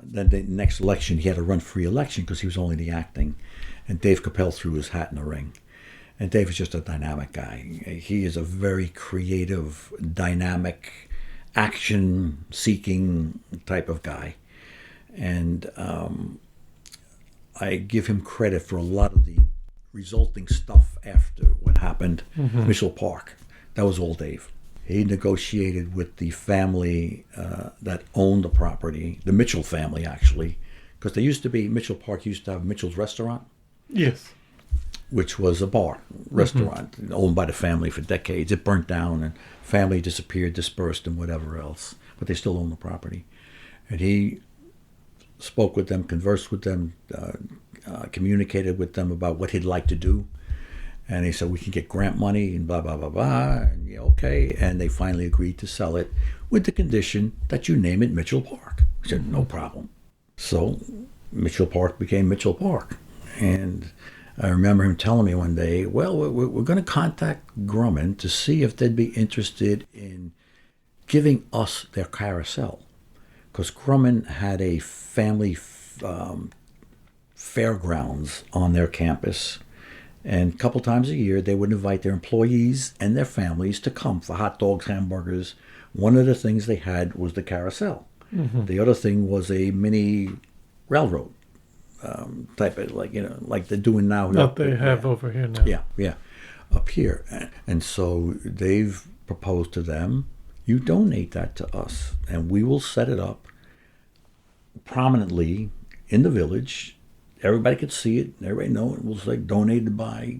Then the next election, he had to run for re-election because he was only the acting. And Dave Capel threw his hat in the ring. And Dave is just a dynamic guy. He is a very creative, dynamic, action-seeking type of guy. And I give him credit for a lot of the resulting stuff after what happened. Mitchell Park, that was all Dave. He negotiated with the family that owned the property, the Mitchell family, actually, because Mitchell Park used to have Mitchell's Restaurant. Yes. Which was a bar, restaurant, owned by the family for decades. It burnt down and family disappeared, dispersed, and whatever else. But they still own the property. And he spoke with them, conversed with them, communicated with them about what he'd like to do. And he said, we can get grant money and blah, blah, blah, blah. And yeah, okay. And they finally agreed to sell it with the condition that you name it Mitchell Park. I said, no problem. So Mitchell Park became Mitchell Park. And I remember him telling me one day, well, we're going to contact Grumman to see if they'd be interested in giving us their carousel. Because Grumman had a family fairgrounds on their campus. And a couple times a year, they would invite their employees and their families to come for hot dogs, hamburgers. One of the things they had was the carousel. The other thing was a mini railroad type of, like they're doing now. That they have over here now. Yeah, up here. And so they've proposed to them, you donate that to us, and we will set it up prominently in the village. Everybody could see it. Everybody know it was like donated by,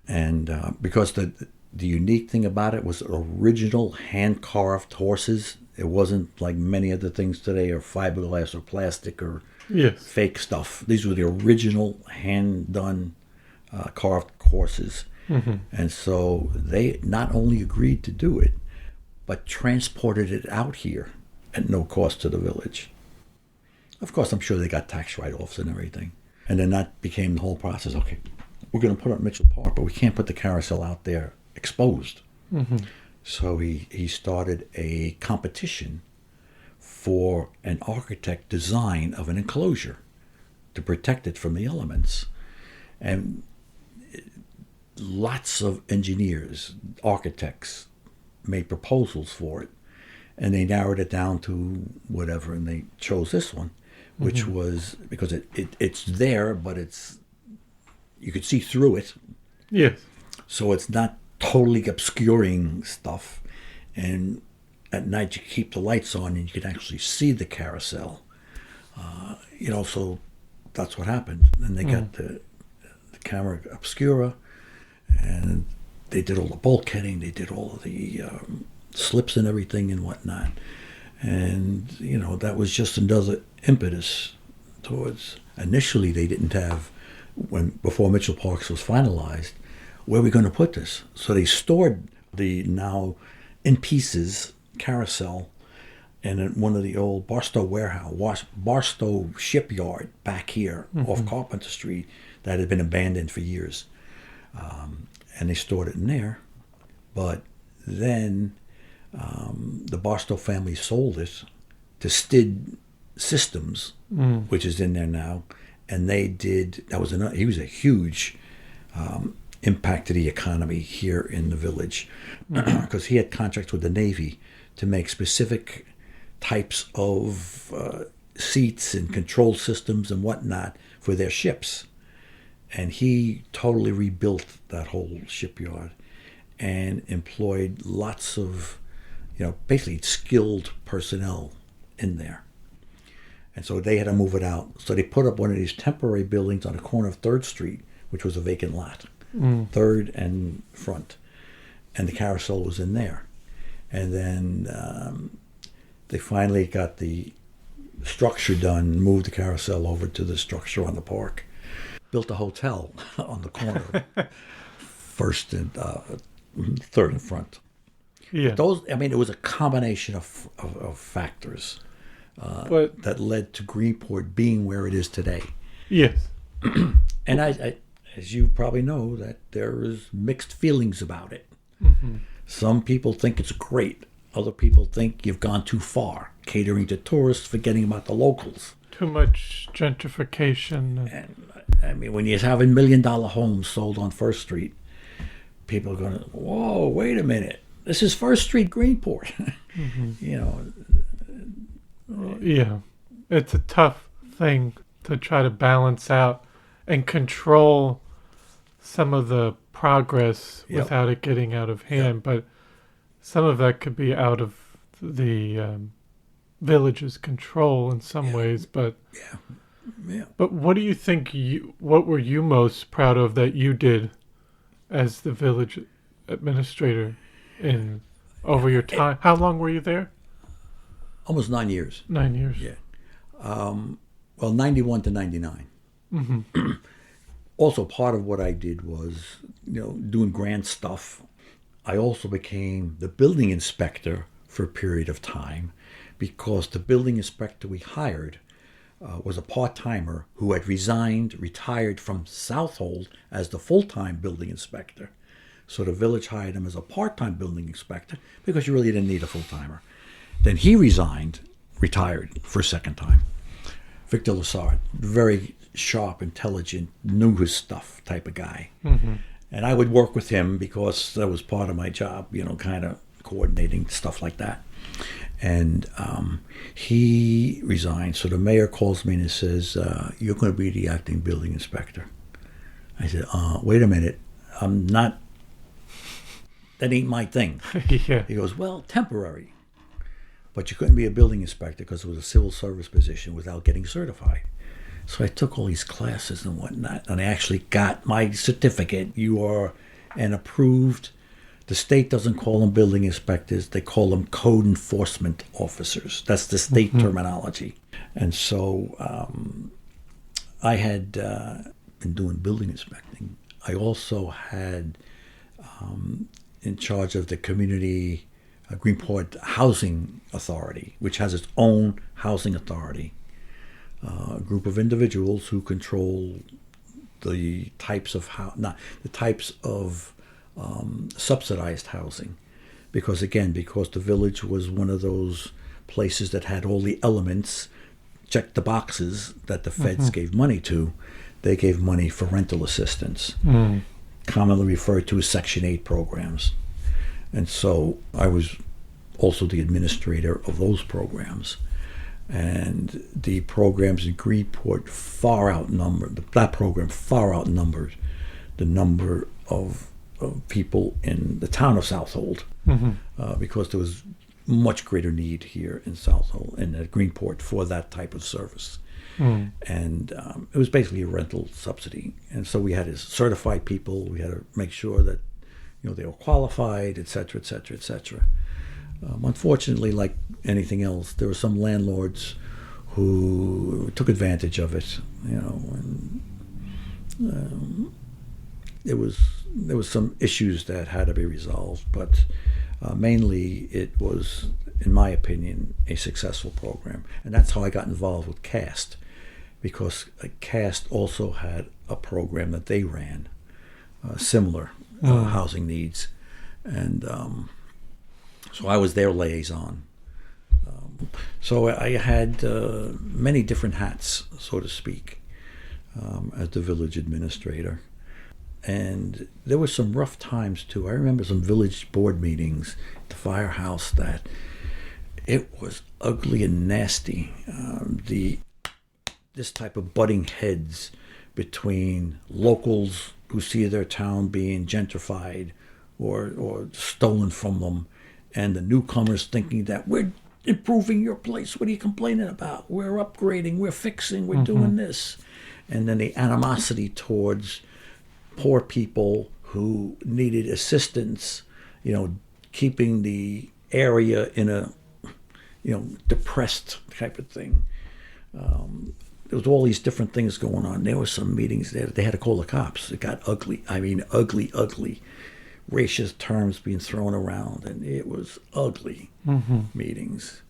And because the unique thing about it was original hand-carved horses. It wasn't like many of the things today are fiberglass or plastic or fake stuff. These were the original hand-done carved horses. And so they not only agreed to do it, but transported it out here at no cost to the village. Of course, I'm sure they got tax write-offs and everything. And then that became the whole process. Okay, we're going to put it on Mitchell Park, but we can't put the carousel out there exposed. So he started a competition for an architect design of an enclosure to protect it from the elements. And lots of engineers, architects made proposals for it. And they narrowed it down to whatever, and they chose this one, which was because it's there, but you could see through it. Yes. So it's not totally obscuring stuff. And at night you keep the lights on and you can actually see the carousel. So that's what happened. Then they got the camera obscura, and they did all the bulkheading, they did all of the slips and everything and whatnot. And, that was just impetus towards. Initially, they didn't have, before Mitchell Parks was finalized, where are we going to put this? So they stored the now in pieces carousel in one of the old Barstow shipyard back here off Carpenter Street that had been abandoned for years. And they stored it in there. But then the Barstow family sold it to Stid Systems, which is in there now. And they did, he was a huge impact to the economy here in the village because he had contracts with the Navy to make specific types of seats and control systems and whatnot for their ships. And he totally rebuilt that whole shipyard and employed lots of, basically skilled personnel in there. And so they had to move it out. So they put up one of these temporary buildings on the corner of 3rd Street, which was a vacant lot, 3rd and Front. And the carousel was in there. And then they finally got the structure done, moved the carousel over to the structure on the park, built a hotel on the corner, 1st and 3rd and Front. Yeah. It was a combination of factors that led to Greenport being where it is today. Yes. And I, as you probably know, that there is mixed feelings about it. Some people think it's great. Other people think you've gone too far, catering to tourists, forgetting about the locals. Too much gentrification. And when you're having $1 million homes sold on 1st Street, people are going to, whoa, wait a minute. This is 1st Street, Greenport. Yeah. It's a tough thing to try to balance out and control some of the progress without it getting out of hand. But some of that could be out of the village's control in some ways. But But what do you think? What were you most proud of that you did as the village administrator over your time? How long were you there? Almost 9 years. 9 years. Yeah. 91 to 99. Also, part of what I did was, doing grant stuff. I also became the building inspector for a period of time because the building inspector we hired was a part-timer who had retired from Southold as the full-time building inspector. So the village hired him as a part-time building inspector because you really didn't need a full-timer. Then he retired for a second time. Victor Lassard, very sharp, intelligent, knew his stuff type of guy. And I would work with him because that was part of my job, kind of coordinating stuff like that. And he resigned. So the mayor calls me and says, you're going to be the acting building inspector. I said, wait a minute. I'm not. That ain't my thing. Yeah. He goes, well, temporary. But you couldn't be a building inspector because it was a civil service position without getting certified. So I took all these classes and whatnot, and I actually got my certificate. You are an approved. The state doesn't call them building inspectors. They call them code enforcement officers. That's the state terminology. And so I had been doing building inspecting. I also had in charge of the community Greenport Housing Authority, which has its own housing authority. A group of individuals who control the types of subsidized housing, because the village was one of those places that had all the elements, checked the boxes that the feds gave money to. They gave money for rental assistance, commonly referred to as Section 8 programs. And so I was also the administrator of those programs. And the programs in Greenport that program far outnumbered the number of people in the town of Southold, because there was much greater need here in Southold and at Greenport for that type of service. And it was basically a rental subsidy. And so we had to certify people. We had to make sure that they were qualified, et cetera, et cetera, et cetera. Unfortunately, like anything else, there were some landlords who took advantage of it, and there was some issues that had to be resolved, but mainly it was, in my opinion, a successful program. And that's how I got involved with CAST, because CAST also had a program that they ran, similar housing needs. And so I was their liaison. So I had many different hats, so to speak, as the village administrator. And there were some rough times too. I remember some village board meetings at the firehouse that it was ugly and nasty. This type of butting heads between locals who see their town being gentrified or stolen from them, and the newcomers thinking that we're improving your place. What are you complaining about? We're upgrading, we're fixing, we're doing this. And then the animosity towards poor people who needed assistance, keeping the area in a, depressed type of thing. There was all these different things going on. There were some meetings there that they had to call the cops. It got ugly. I mean, ugly. Racist terms being thrown around, and it was ugly meetings.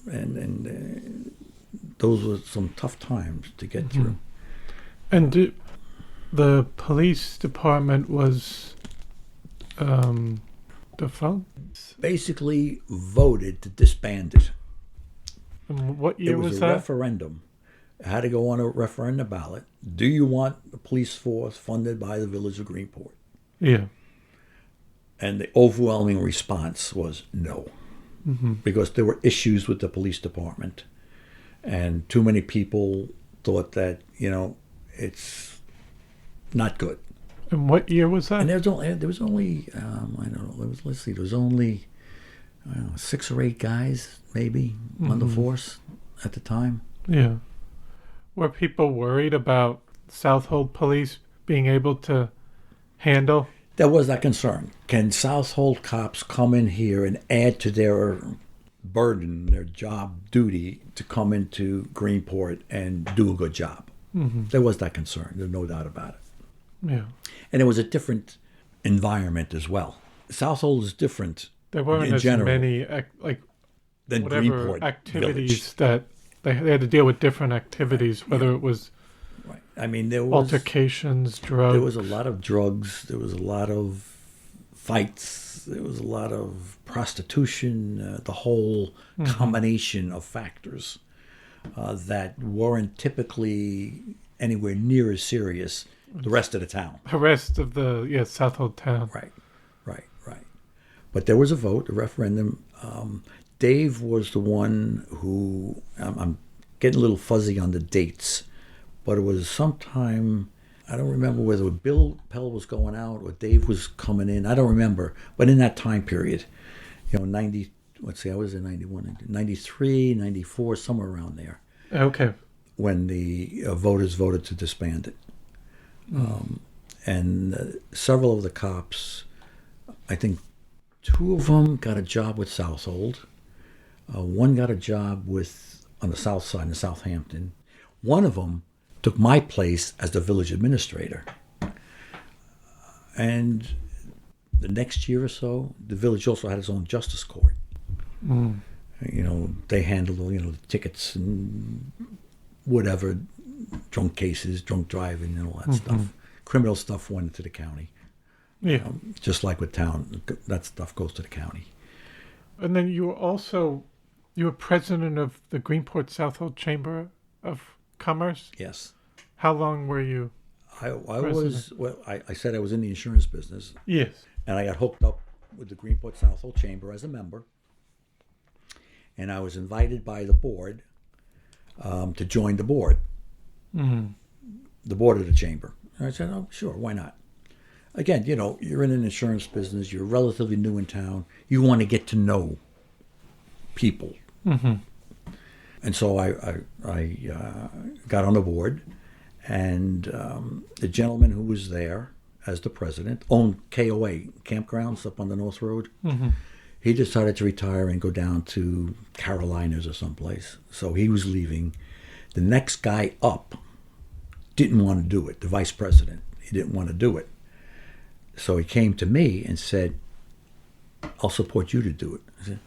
And those were some tough times to get through. And the police department was defunct? Basically voted to disband it. And what year was a that? referendum. It had to go on a referendum ballot. Do you want a police force funded by the village of Greenport? Yeah. And the overwhelming response was no. Because there were issues with the police department. And too many people thought that, it's not good. And what year was that? And there was only there was only 6 or 8 guys maybe on the force at the time. Yeah. Were people worried about Southold police being able to handle? There was that concern. Can Southold cops come in here and add to their burden, their job duty, to come into Greenport and do a good job? There was that concern. There's no doubt about it. Yeah. And it was a different environment as well. Southold is different. There weren't in as general many than whatever Greenport activities Village. that they had to deal with different activities, whether it was Right. I mean, there was altercations, drugs. There was a lot of drugs. There was a lot of fights. There was a lot of prostitution. The whole combination of factors that weren't typically anywhere near as serious the rest of the town. The rest of the Southold town. Right. But there was a vote, a referendum. Dave was the one who, I'm getting a little fuzzy on the dates, but it was sometime, I don't remember whether Bill Pell was going out or Dave was coming in. I don't remember. But in that time period, 90, let's see, I was in 91, 93, 94, somewhere around there. Okay. When the voters voted to disband it. And several of the cops, I think 2 of them got a job with Southold. One got a job on the south side in Southampton. One of them took my place as the village administrator. And the next year or so, the village also had its own justice court. They handled the tickets and whatever, drunk cases, drunk driving, and all that stuff. Criminal stuff went into the county. Yeah. Just like with town, that stuff goes to the county. And then you were president of the Greenport Southold Chamber of Commerce? Yes. How long were you? I said I was in the insurance business. Yes. And I got hooked up with the Greenport Southold Chamber as a member. And I was invited by the board to join the board. The board of the chamber. And I said, oh, sure, why not? Again, you're in an insurance business. You're relatively new in town. You want to get to know people. And so I got on the board, and the gentleman who was there as the president owned KOA, campgrounds up on the North Road. He decided to retire and go down to Carolinas or someplace. So he was leaving. The next guy up didn't want to do it, the vice president. He didn't want to do it. So he came to me and said, I'll support you to do it. I said,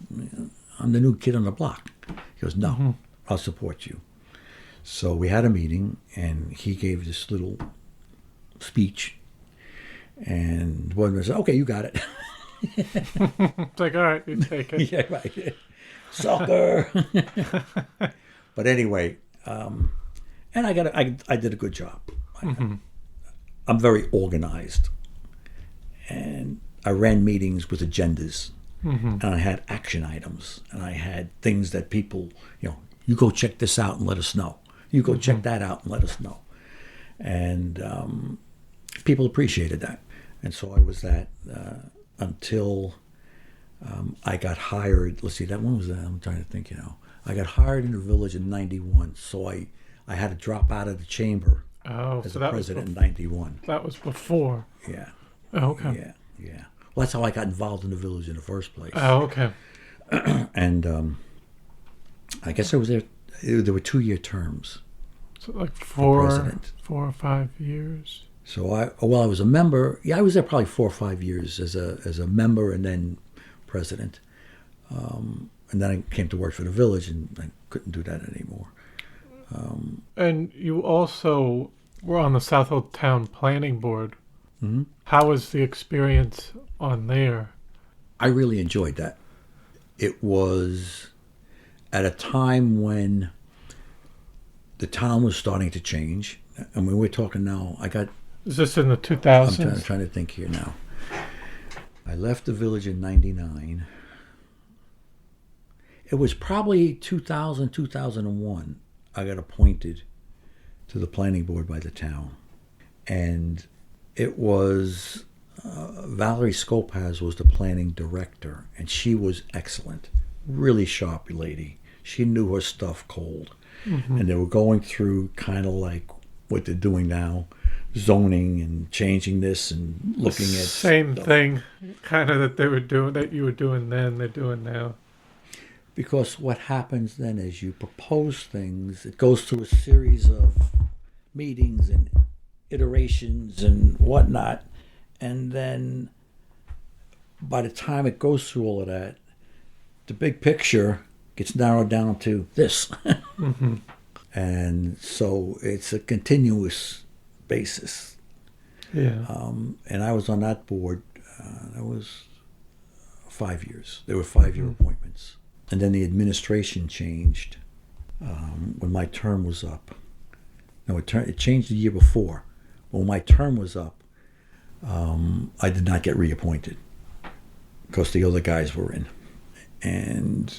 I'm the new kid on the block. He goes, no, I'll support you. So we had a meeting, and he gave this little speech. And one of us said, okay, you got it. It's like, all right, you take it. Yeah, right. Sucker. But anyway, and I did a good job. I'm very organized. And I ran meetings with agendas. And I had action items. And I had things that people, you go check this out and let us know. You go check that out and let us know. And people appreciated that. And so I was that until I got hired. Let's see, that one was that. I'm trying to think, I got hired in the village in 91. So I had to drop out of the chamber as a president in 91. That was before. Yeah. Oh, okay. Yeah. Well, that's how I got involved in the village in the first place. Oh, okay. And I guess I was there. There were 2-year terms. So like president. 4 or 5 years. So I was a member. Yeah, I was there probably 4 or 5 years as a member and then president. And then I came to work for the village, and I couldn't do that anymore. And you also were on the Southold Town Planning Board. Mm-hmm. How was the experience on there? I really enjoyed that. It was at a time when the town was starting to change. And when we're talking now, Is this in the 2000s? I'm trying to think here now. I left the village in 99. It was probably 2000, 2001. I got appointed to the planning board by the town. And it was Valerie Skopaz was the planning director, and she was excellent. Really sharp lady. She knew her stuff cold. And they were going through kind of like what they're doing now, zoning and changing this and looking at same stuff. Thing kind of that they were doing, that you were doing then, they're doing now. Because what happens then is you propose things, it goes through a series of meetings and iterations and whatnot, and then by the time it goes through all of that, the big picture gets narrowed down to this. And so it's a continuous basis. Yeah. And I was on that board, that was 5 years. There were 5-year appointments. And then the administration changed when my term was up. No, it changed the year before. When my term was up, I did not get reappointed because the other guys were in. And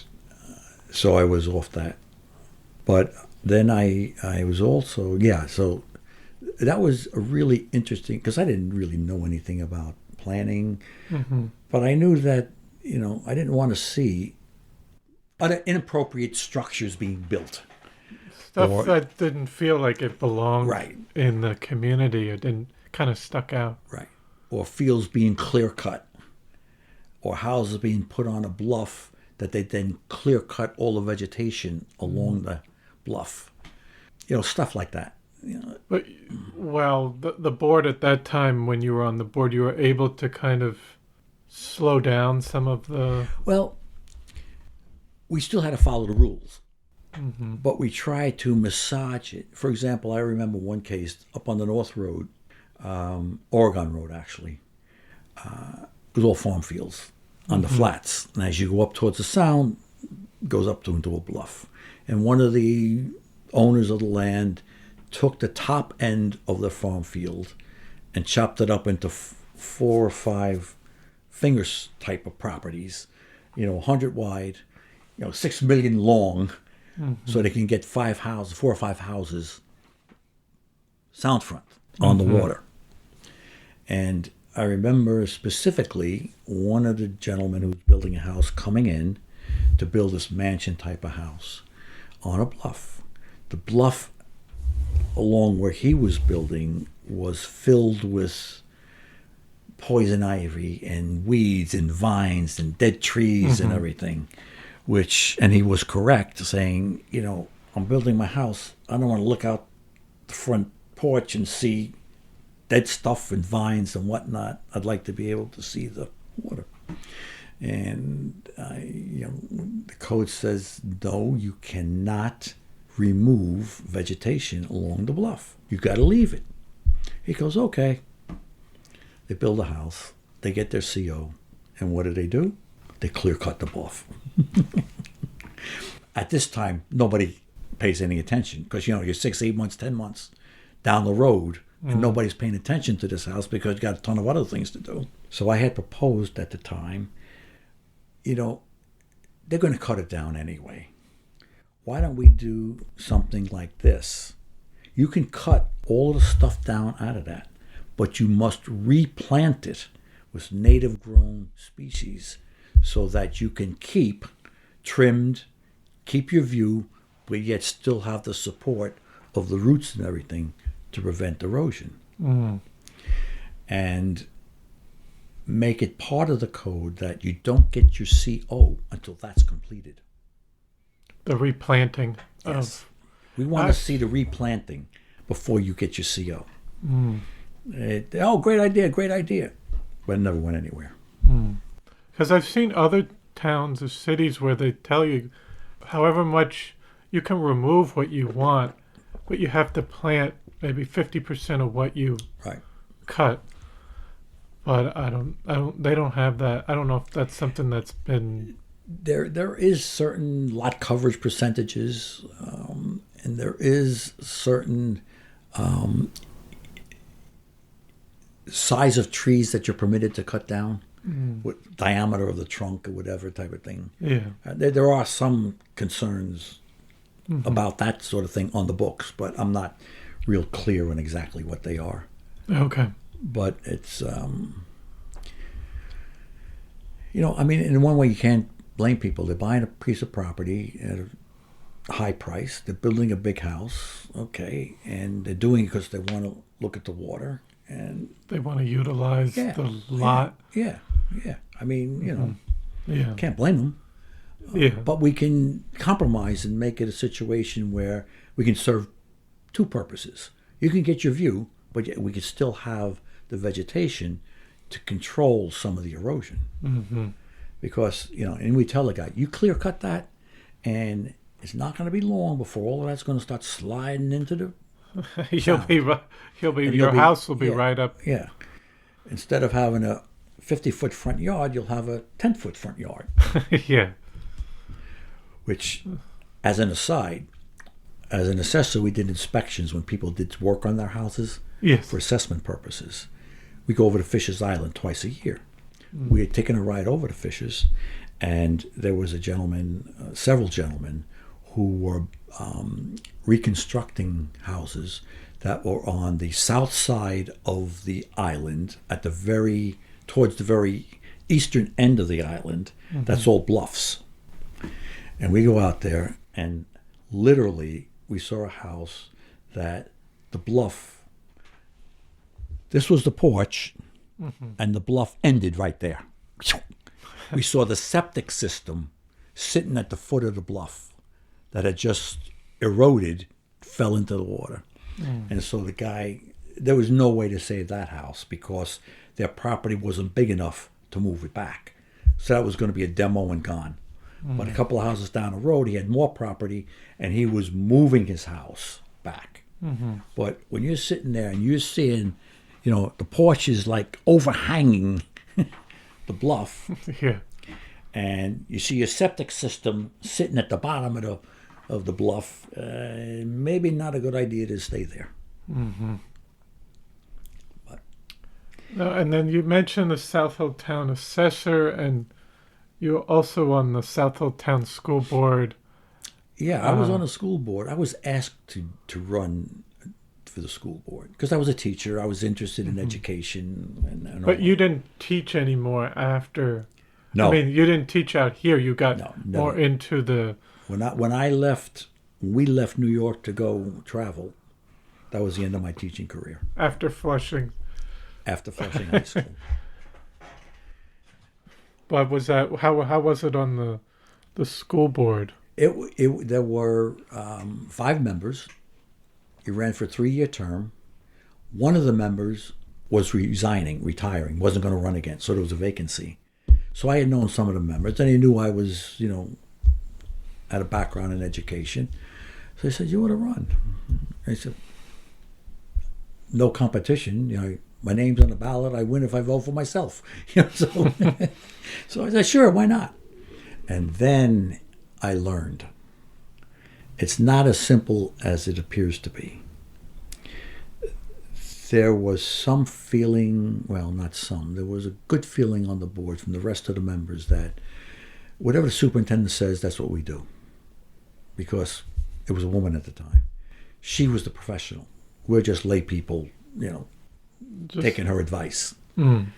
so I was off that. But then I was also, so that was a really interesting, because I didn't really know anything about planning, but I knew that, I didn't want to see other inappropriate structures being built. Stuff that didn't feel like it belonged in the community. It didn't, kind of stuck out. Right. Or fields being clear cut. Or houses being put on a bluff that they then clear cut all the vegetation along the bluff. Stuff like that. But, well, the board at that time, when you were on the board, you were able to kind of slow down some of the... Well, we still had to follow the rules. But we tried to massage it. For example, I remember one case up on the North Road, Oregon Road actually. It was all farm fields on the flats. And as you go up towards the Sound, it goes up into a bluff. And one of the owners of the land took the top end of the farm field and chopped it up into 4 or 5 fingers type of properties, 100 wide, 6 million long, so they can get 4 or 5 houses, sound front on the water. And I remember specifically one of the gentlemen who was building a house coming in to build this mansion type of house on a bluff. The bluff along where he was building was filled with poison ivy and weeds and vines and dead trees and everything. And he was correct, saying, I'm building my house. I don't want to look out the front porch and see dead stuff and vines and whatnot. I'd like to be able to see the water. And the code says, no, you cannot remove vegetation along the bluff. You got to leave it. He goes, okay. They build a house. They get their CO. And what do? They clear cut the bluff. At this time, nobody pays any attention because, you're 6, 8 months, 10 months down the road and nobody's paying attention to this house because you got a ton of other things to do. So I had proposed at the time, they're going to cut it down anyway. Why don't we do something like this? You can cut all the stuff down out of that, but you must replant it with native grown species so that you can keep trimmed, keep your view, but yet still have the support of the roots and everything to prevent erosion. And make it part of the code that you don't get your CO until that's completed. The replanting Yes. We want to see the replanting before you get your CO. Great idea. But it never went anywhere. Because I've seen other towns or cities where they tell you however much you can remove what you want, but you have to plant maybe 50% of what you cut. But they don't have that. I don't know if that's something that's been... There is certain lot coverage percentages, and there is certain size of trees that you're permitted to cut down, with diameter of the trunk or whatever type of thing. Yeah. There are some concerns about that sort of thing on the books, but I'm not real clear on exactly what they are. Okay. But it's, in one way you can't blame people. They're buying a piece of property at a high price. They're building a big house, okay, and they're doing it because they want to look at the water. And they want to utilize the lot. Yeah. Yeah. Can't blame them. But we can compromise and make it a situation where we can serve two purposes. You can get your view, but yet we can still have the vegetation to control some of the erosion. Because, and we tell the guy, you clear cut that, and it's not going to be long before all of that's going to start sliding into the your house will be right up. Yeah. Instead of having a 50-foot front yard, you'll have a 10-foot front yard. Yeah. Which, as an aside, as an assessor, we did inspections when people did work on their houses for assessment purposes. We go over to Fisher's Island twice a year. We had taken a ride over to Fisher's, and there was a gentleman, several gentlemen, who were reconstructing houses that were on the south side of the island, towards the very eastern end of the island. That's all bluffs. And we go out there, and literally we saw a house that the bluff, this was the porch, and the bluff ended right there. We saw the septic system sitting at the foot of the bluff that had just eroded, fell into the water. And so the guy, there was no way to save that house because their property wasn't big enough to move it back. So that was going to be a demo and gone. But a couple of houses down the road, he had more property, and he was moving his house back. But when you're sitting there and you're seeing, the porch is like overhanging the bluff, and you see your septic system sitting at the bottom of the bluff, maybe not a good idea to stay there. But and then you mentioned the Southold Town Assessor, and you're also on the Southold Town School Board. Yeah, I was on the school board. I was asked to run for the school board because I was a teacher. I was interested in education. And but you didn't teach anymore after. No, I mean, you didn't teach out here. You got more into the. When we left New York to go travel, that was the end of my teaching career. After Flushing High School. But was that how was it on the school board? There were 5 members. He ran for a 3-year term. One of the members was retiring, wasn't going to run again, so there was a vacancy. So I had known some of the members, and he knew I was, had a background in education. So he said, "You want to run?" I said, "No competition. My name's on the ballot. I win if I vote for myself." So, so I said, "Sure, why not?" And then I learned it's not as simple as it appears to be. There was some feeling, well, not some, there was a good feeling on the board from the rest of the members that whatever the superintendent says, that's what we do. Because it was a woman at the time. She was the professional. We're just lay people, taking her advice. Mm.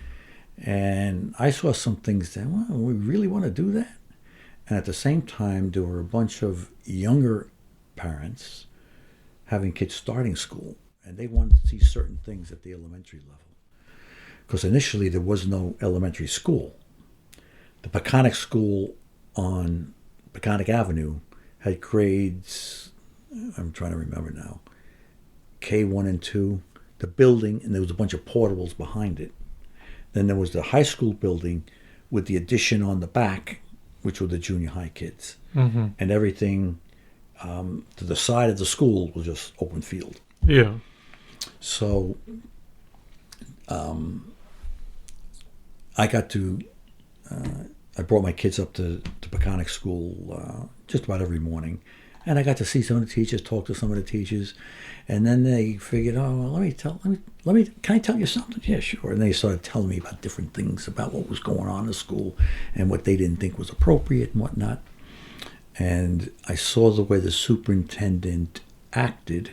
And I saw some things that, well, we really want to do that? And at the same time, there were a bunch of younger parents having kids starting school, and they wanted to see certain things at the elementary level. Because initially there was no elementary school. The Peconic School on Peconic Avenue had grades, I'm trying to remember now, K1 and 2, the building, and there was a bunch of portables behind it. Then there was the high school building with the addition on the back, which were the junior high kids. Mm-hmm. And everything to the side of the school was just open field. Yeah. So I got to, I brought my kids up to Peconic School just about every morning. And I got to see some of the teachers, talk to some of the teachers. And then they figured, oh, well, can I tell you something? Yeah, sure. And they started telling me about different things about what was going on in the school and what they didn't think was appropriate and whatnot. And I saw the way the superintendent acted,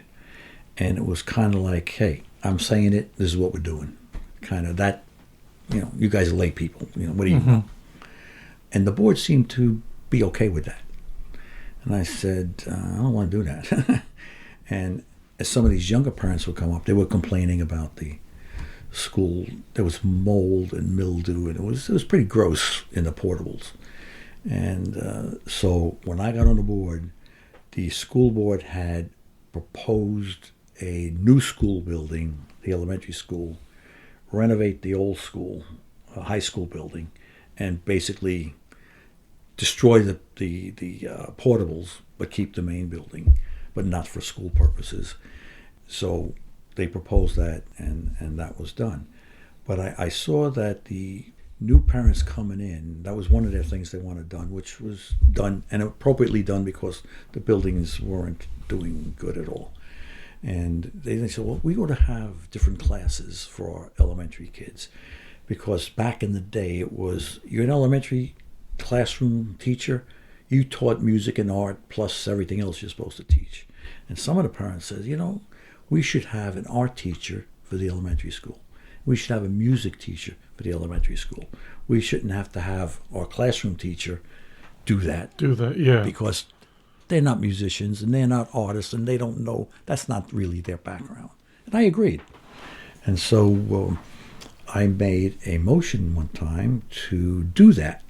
and it was kind of like, hey, I'm saying it, this is what we're doing. Kind of that, you guys are lay people, what do you know? And the board seemed to be okay with that. And I said, I don't want to do that. And as some of these younger parents would come up, they were complaining about the school. There was mold and mildew, and it was pretty gross in the portables. And so when I got on the board, the school board had proposed a new school building, the elementary school, renovate the old school, high school building, and basically destroy the portables, but keep the main building, but not for school purposes. So they proposed that, and that was done. But I saw that the new parents coming in, that was one of their things they wanted done, which was done, and appropriately done, because the buildings weren't doing good at all. And they said, well, we ought to have different classes for our elementary kids, because back in the day it was, you're an elementary classroom teacher, you taught music and art plus everything else you're supposed to teach. And some of the parents said, we should have an art teacher for the elementary school. We should have a music teacher for the elementary school. We shouldn't have to have our classroom teacher do that. Yeah. Because they're not musicians and they're not artists and they don't know, that's not really their background. And I agreed. And so I made a motion one time to do that.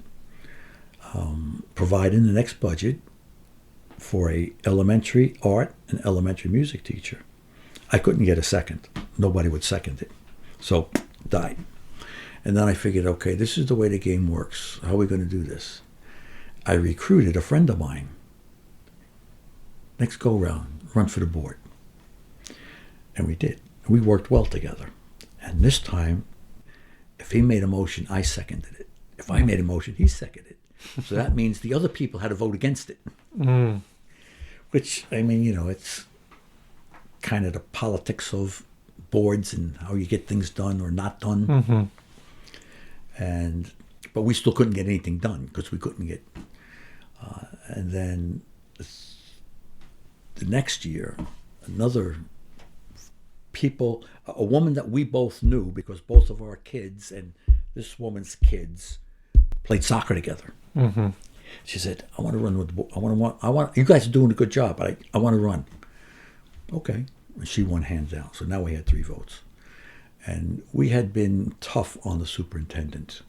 Provide in the next budget for a elementary art and elementary music teacher. I couldn't get a second. Nobody would second it. So, died. And then I figured, okay, this is the way the game works. How are we going to do this? I recruited a friend of mine. Next go round, run for the board. And we did. We worked well together. And this time, if he made a motion, I seconded it. If I made a motion, he seconded it. So that means the other people had to vote against it. Mm. Which, it's kind of the politics of boards and how you get things done or not done. Mm-hmm. But we still couldn't get anything done because we couldn't get. And then the next year, a woman that we both knew because both of our kids and this woman's kids played soccer together. Mm-hmm. She said, I want to run with the board. I want, you guys are doing a good job, but I want to run. Okay. And she won hands down. So now we had 3 votes. And we had been tough on the superintendent.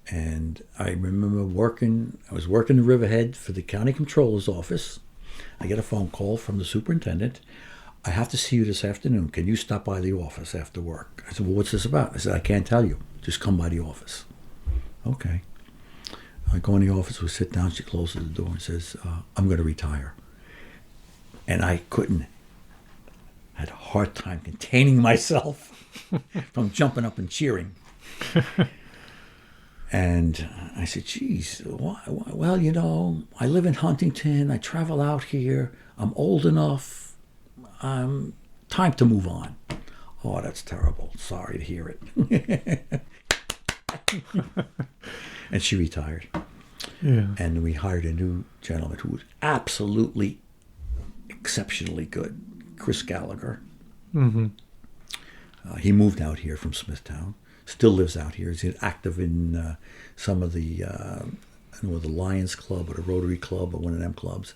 And I remember I was working in Riverhead for the county controller's office. I get a phone call from the superintendent. I have to see you this afternoon. Can you stop by the office after work? I said, well, what's this about? I said, I can't tell you. Just come by the office. Okay. I go in the office, we sit down, she closes the door and says, I'm going to retire. And I had a hard time containing myself from jumping up and cheering. And I said, geez, why? Well, you know, I live in Huntington. I travel out here. I'm old enough. Time to move on. Oh, that's terrible. Sorry to hear it. And she retired. Yeah. And we hired a new gentleman who was absolutely exceptionally good, Chris Gallagher. Mm-hmm. He moved out here from Smithtown. Still lives out here. He's active in some of the, I don't know, the Lions Club or the Rotary Club or one of them clubs.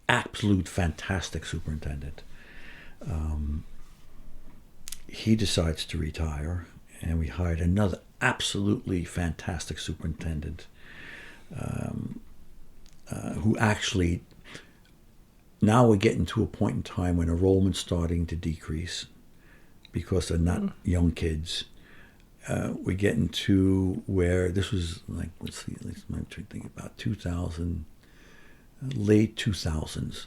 Absolute fantastic superintendent. He decides to retire, and we hired another absolutely fantastic superintendent who actually, now we're getting to a point in time when enrollment's starting to decrease because they're not young kids. We're getting to where this was like, let's see, I'm trying to think about 2000, late 2000s.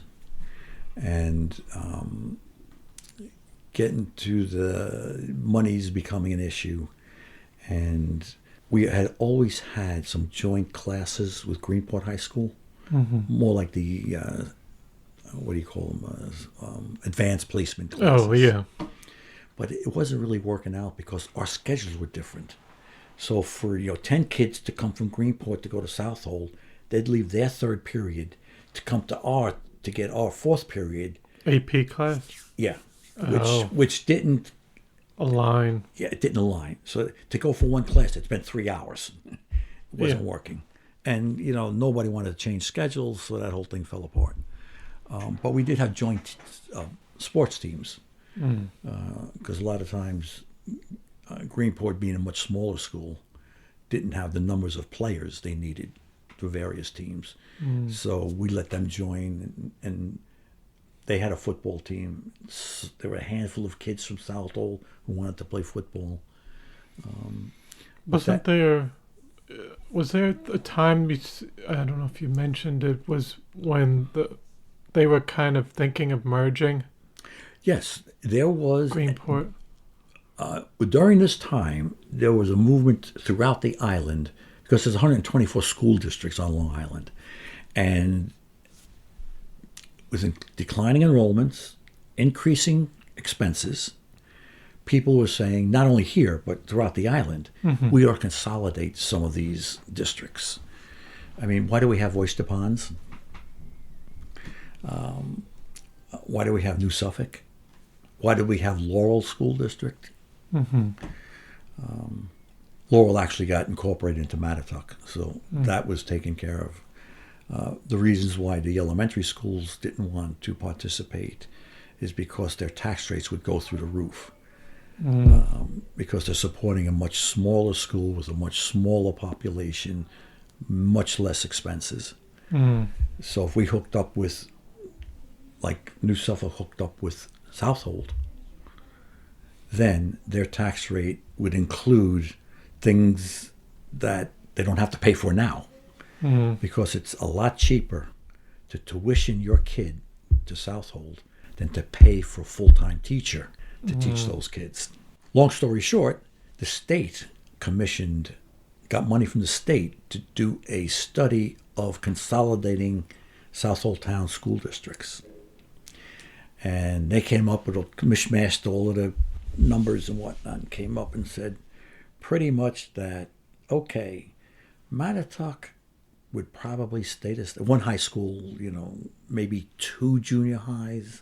And getting to the money's becoming an issue. And we had always had some joint classes with Greenport High School, more like the, what do you call them, advanced placement classes. Oh, yeah. But it wasn't really working out because our schedules were different. So for 10 kids to come from Greenport to go to Southold, they'd leave their third period to come to get our fourth period. AP class? Yeah, which didn't align. Yeah, it didn't align. So to go for one class, it spent 3 hours. It wasn't working. And, nobody wanted to change schedules, so that whole thing fell apart. But we did have joint sports teams. Because a lot of times Greenport, being a much smaller school, didn't have the numbers of players they needed for various teams. So we let them join, and they had a football team. There were a handful of kids from Southold who wanted to play football. Was there a time, I don't know if you mentioned it, was when they were kind of thinking of merging? Yes, there was. Greenport. During this time, there was a movement throughout the island because there's 124 school districts on Long Island, and with declining enrollments, increasing expenses, people were saying, not only here but throughout the island, we ought to consolidate some of these districts. I mean, why do we have oyster ponds? Why do we have New Suffolk? Why do we have Laurel School District? Laurel actually got incorporated into Mattituck, so that was taken care of. The reasons why the elementary schools didn't want to participate is because their tax rates would go through the roof. Because they're supporting a much smaller school with a much smaller population, much less expenses. So if we hooked up with, like New Suffolk hooked up with Southold, then their tax rate would include things that they don't have to pay for now, because it's a lot cheaper to tuition your kid to Southold than to pay for a full-time teacher to teach those kids. Long story short, the state got money from the state to do a study of consolidating Southold town school districts. And they came up with mishmashed all of the numbers and whatnot, and came up and said pretty much that, okay, Mattituck would probably stay one high school, maybe 2 junior highs,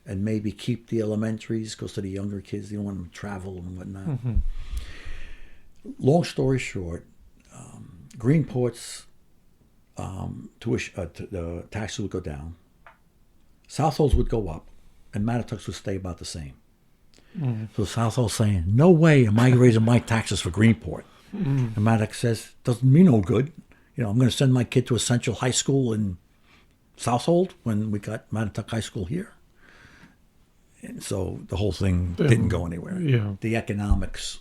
and maybe keep the elementaries because to the younger kids, they don't want them to travel and whatnot. Long story short, Greenport's the taxes would go down, Southold's would go up, and Mattituck's would stay about the same. So Southold's saying, no way am I raising my taxes for Greenport. Mm. And Maddox says, doesn't mean no good. I'm going to send my kid to a Central High School in Southold when we got Mattatuck High School here. And so the whole thing didn't go anywhere. Yeah. The economics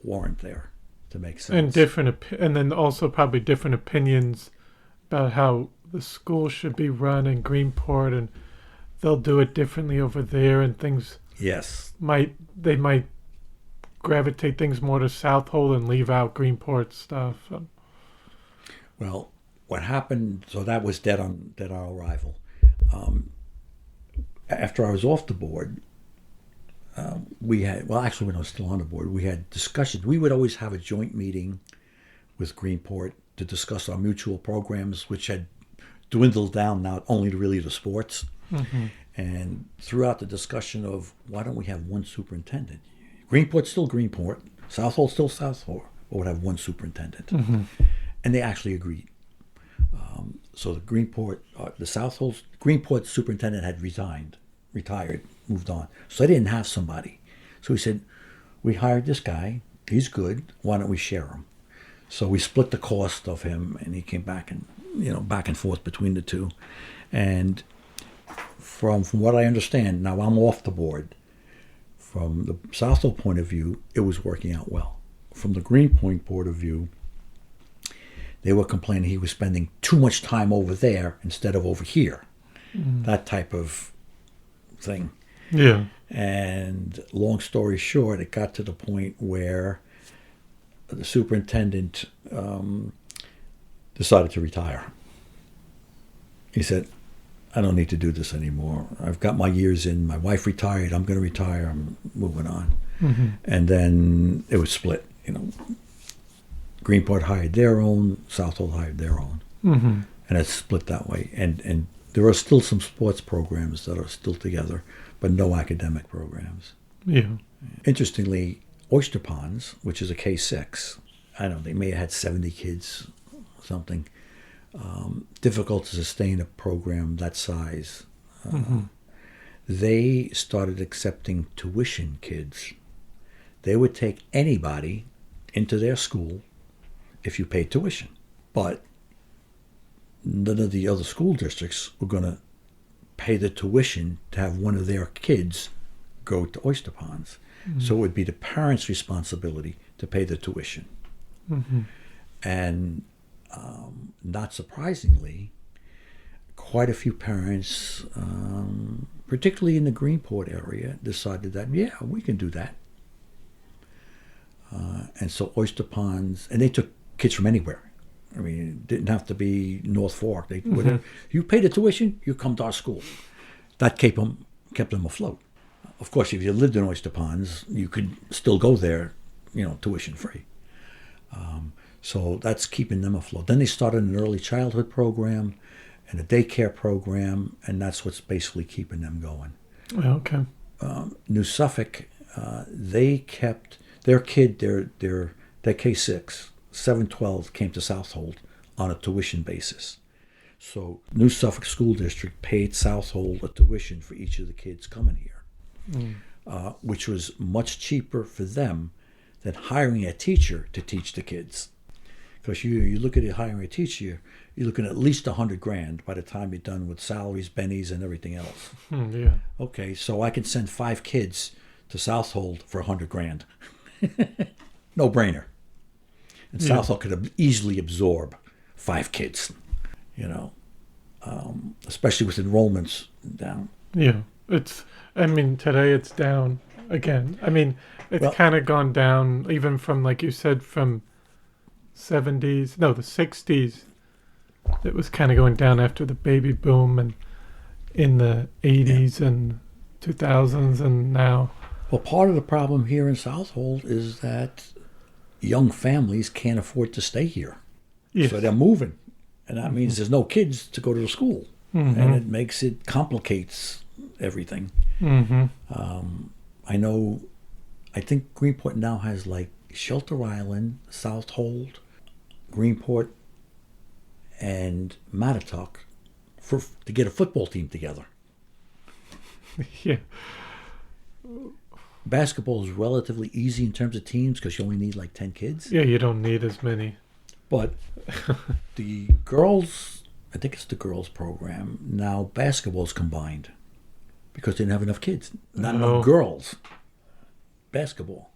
weren't there to make And sense. and then also probably different opinions about how the school should be run in Greenport, and they'll do it differently over there, and things Yes. might gravitate things more to Southold and leave out Greenport stuff. Well, what happened, so that was dead on our arrival. After I was off the board, we had, well, actually when I was still on the board, we had discussions. We would always have a joint meeting with Greenport to discuss our mutual programs, which had dwindled down now only to really the sports. Mm-hmm. And throughout the discussion of why don't we have one superintendent? Greenport's still Greenport, Southold's still Southold, but would have one superintendent. Mm-hmm. And they actually agreed. So the Greenport superintendent had retired, moved on. So they didn't have somebody. So we said, we hired this guy. He's good. Why don't we share him? So we split the cost of him, and he came back and back and forth between the two. And from what I understand, now I'm off the board. From the Southold point of view, it was working out well. From the Greenpoint point of view, they were complaining he was spending too much time over there instead of over here. Mm. That type of thing. Yeah. And long story short, it got to the point where the superintendent decided to retire. He said, I don't need to do this anymore. I've got my years in. My wife retired. I'm going to retire. I'm moving on. Mm-hmm. And then it was split. Greenport hired their own. Southold hired their own. Mm-hmm. And it's split that way. And there are still some sports programs that are still together, but no academic programs. Yeah. Interestingly, Oyster Ponds, which is a K-6, I don't know, they may have had 70 kids, something. Difficult to sustain a program that size. Mm-hmm. They started accepting tuition kids. They would take anybody into their school if you paid tuition. But none of the other school districts were going to pay the tuition to have one of their kids go to Oyster Ponds. Mm-hmm. So it would be the parents' responsibility to pay the tuition. Mm-hmm. And not surprisingly, quite a few parents, particularly in the Greenport area, decided that, yeah, we can do that. And so Oyster Ponds, and they took kids from anywhere. I mean, it didn't have to be North Fork. They, Mm-hmm. whatever. You pay the tuition, you come to our school. That kept them afloat. Of course, if you lived in Oyster Ponds, you could still go there, tuition free. So that's keeping them afloat. Then they started an early childhood program and a daycare program, and that's what's basically keeping them going. Okay. New Suffolk, they kept their kid, their K-6, 712 came to Southold on a tuition basis. So New Suffolk School District paid Southold a tuition for each of the kids coming here, which was much cheaper for them than hiring a teacher to teach the kids. Because you look at it, hiring a teacher, you're looking at least $100,000 by the time you're done with salaries, bennies, and everything else. Yeah. Okay, so I can send 5 kids to Southold for $100,000. No brainer. And Southold could easily absorb 5 kids, especially with enrollments down. Yeah. Today it's down again. It's kind of gone down even from, like you said, from the 60s. It was kind of going down after the baby boom and in the 80s and 2000s and now. Well, part of the problem here in Southold is that young families can't afford to stay here. Yes. So they're moving. And that means there's no kids to go to the school. Mm-hmm. And it complicates everything. Mm-hmm. I think Greenport now has like Shelter Island, Southold, Greenport, and Mattatuck to get a football team together. Yeah. Basketball is relatively easy in terms of teams because you only need like 10 kids. Yeah, you don't need as many. But the girls, I think it's the girls program, now basketball's combined because they didn't have enough kids. Not enough girls. Basketball.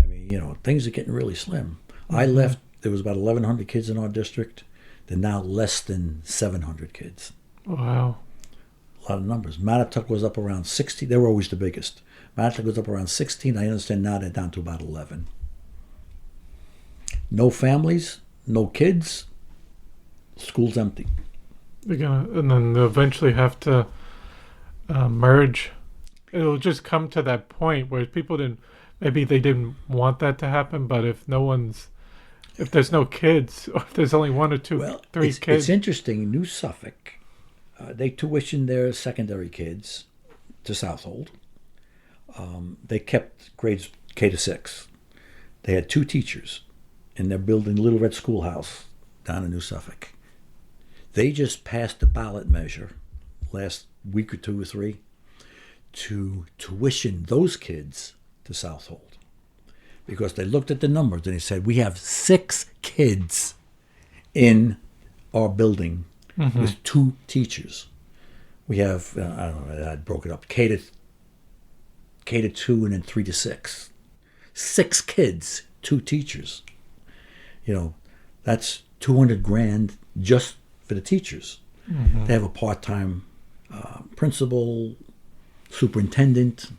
I mean, things are getting really slim. I left, there was about 1,100 kids in our district. They're now less than 700 kids. Wow. A lot of numbers. Mattatuck was up around 16. They were always the biggest. Mattatuck was up around 16. I understand now they're down to about 11. No families, no kids. School's empty. And then they'll eventually have to merge. It'll just come to that point where maybe they didn't want that to happen, but if there's no kids, or if there's only one or two, three kids. It's interesting. New Suffolk, they tuitioned their secondary kids to Southold. They kept grades K to 6. They had 2 teachers, and they're building Little Red Schoolhouse down in New Suffolk. They just passed the ballot measure last week or 2 or 3 to tuition those kids to Southold, because they looked at the numbers and they said, we have 6 kids in our building with 2 teachers. We have, I don't know, I broke it up, K to 2 and then 3 to 6. 6 kids, 2 teachers. That's $200,000 just for the teachers. They have a part-time principal, superintendent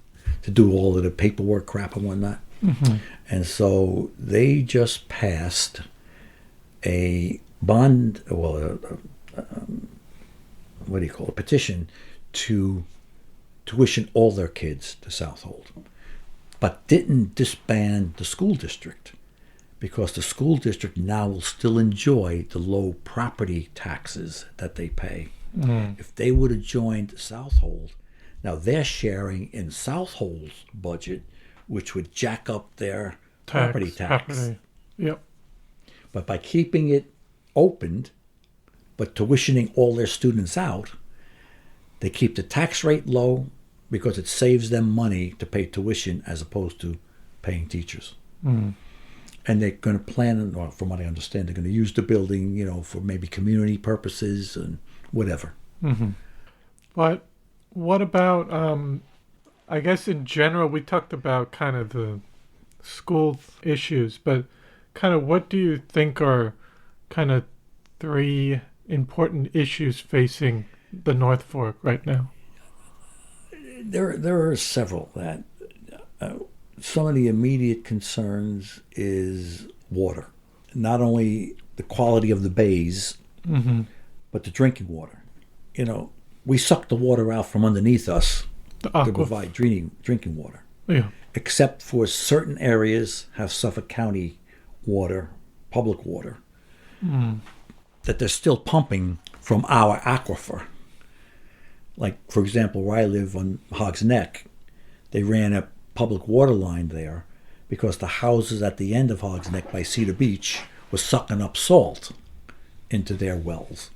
to do all of the paperwork crap and whatnot. And so they just passed a bond, a petition to tuition all their kids to Southold, but didn't disband the school district, because the school district now will still enjoy the low property taxes that they pay. If they would have joined Southold, now they're sharing in Southold's budget, which would jack up their property tax. Yep. But by keeping it opened, but tuitioning all their students out, they keep the tax rate low because it saves them money to pay tuition as opposed to paying teachers. And they're going to plan, or from what I understand, they're going to use the building, for maybe community purposes and whatever. But what about, I guess in general, we talked about kind of the school issues, but kind of what do you think are kind of 3 important issues facing the North Fork right now? There are several that some of the immediate concerns is water. Not only the quality of the bays, but the drinking water. We suck the water out from underneath us to provide drinking water. Yeah. Except for certain areas have Suffolk County water, public water, that they're still pumping from our aquifer. Like, for example, where I live on Hog's Neck, they ran a public water line there because the houses at the end of Hog's Neck by Cedar Beach were sucking up salt into their wells.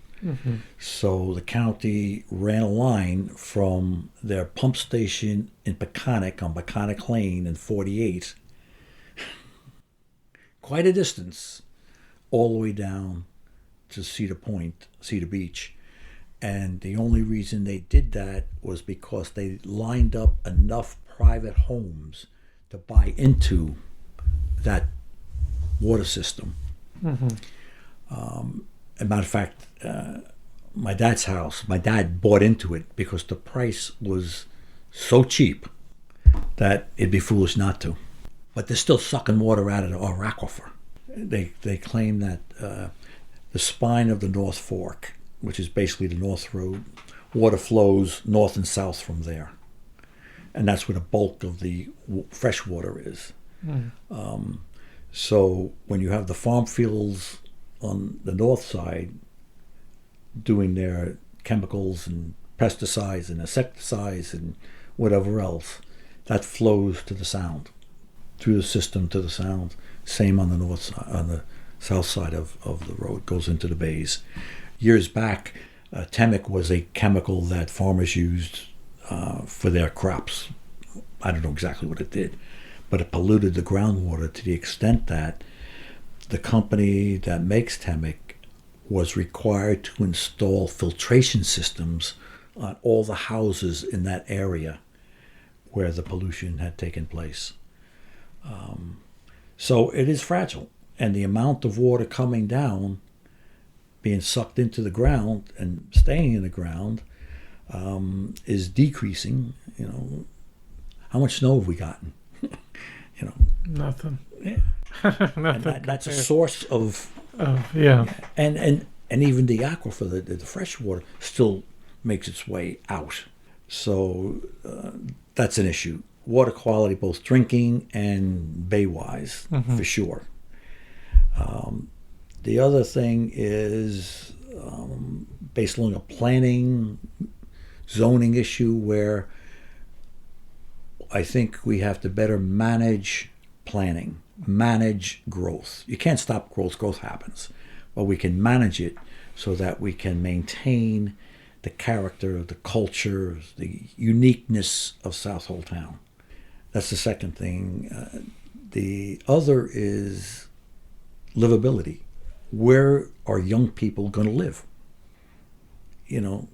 So the county ran a line from their pump station in Peconic on Peconic Lane in 48, quite a distance, all the way down to Cedar Beach. And the only reason they did that was because they lined up enough private homes to buy into that water system. As a matter of fact, my dad's house, my dad bought into it because the price was so cheap that it'd be foolish not to. But they're still sucking water out of our aquifer. They claim that the spine of the North Fork, which is basically the North Road, water flows north and south from there. And that's where the bulk of the fresh water is. So when you have the farm fields on the north side doing their chemicals and pesticides and insecticides and whatever else, that flows to the Sound, through the system to the Sound. Same on the north side, on the south side of the road, goes into the bays. Years back, Temic was a chemical that farmers used for their crops, I don't know exactly what it did, but it polluted the groundwater to the extent that the company that makes Temic was required to install filtration systems on all the houses in that area where the pollution had taken place. So it is fragile, and the amount of water coming down, being sucked into the ground and staying in the ground, is decreasing. How much snow have we gotten? Nothing. Yeah. Nothing. That's a source of yeah. and even the aquifer, the fresh water, still makes its way out. So that's an issue. Water quality, both drinking and bay-wise, for sure. The other thing is based on a planning, zoning issue where I think we have to better manage planning, manage growth. You can't stop growth. Growth happens. But we can manage it so that we can maintain the character, the culture, the uniqueness of Southold Town. That's the second thing. The other is livability. Where are young people going to live? A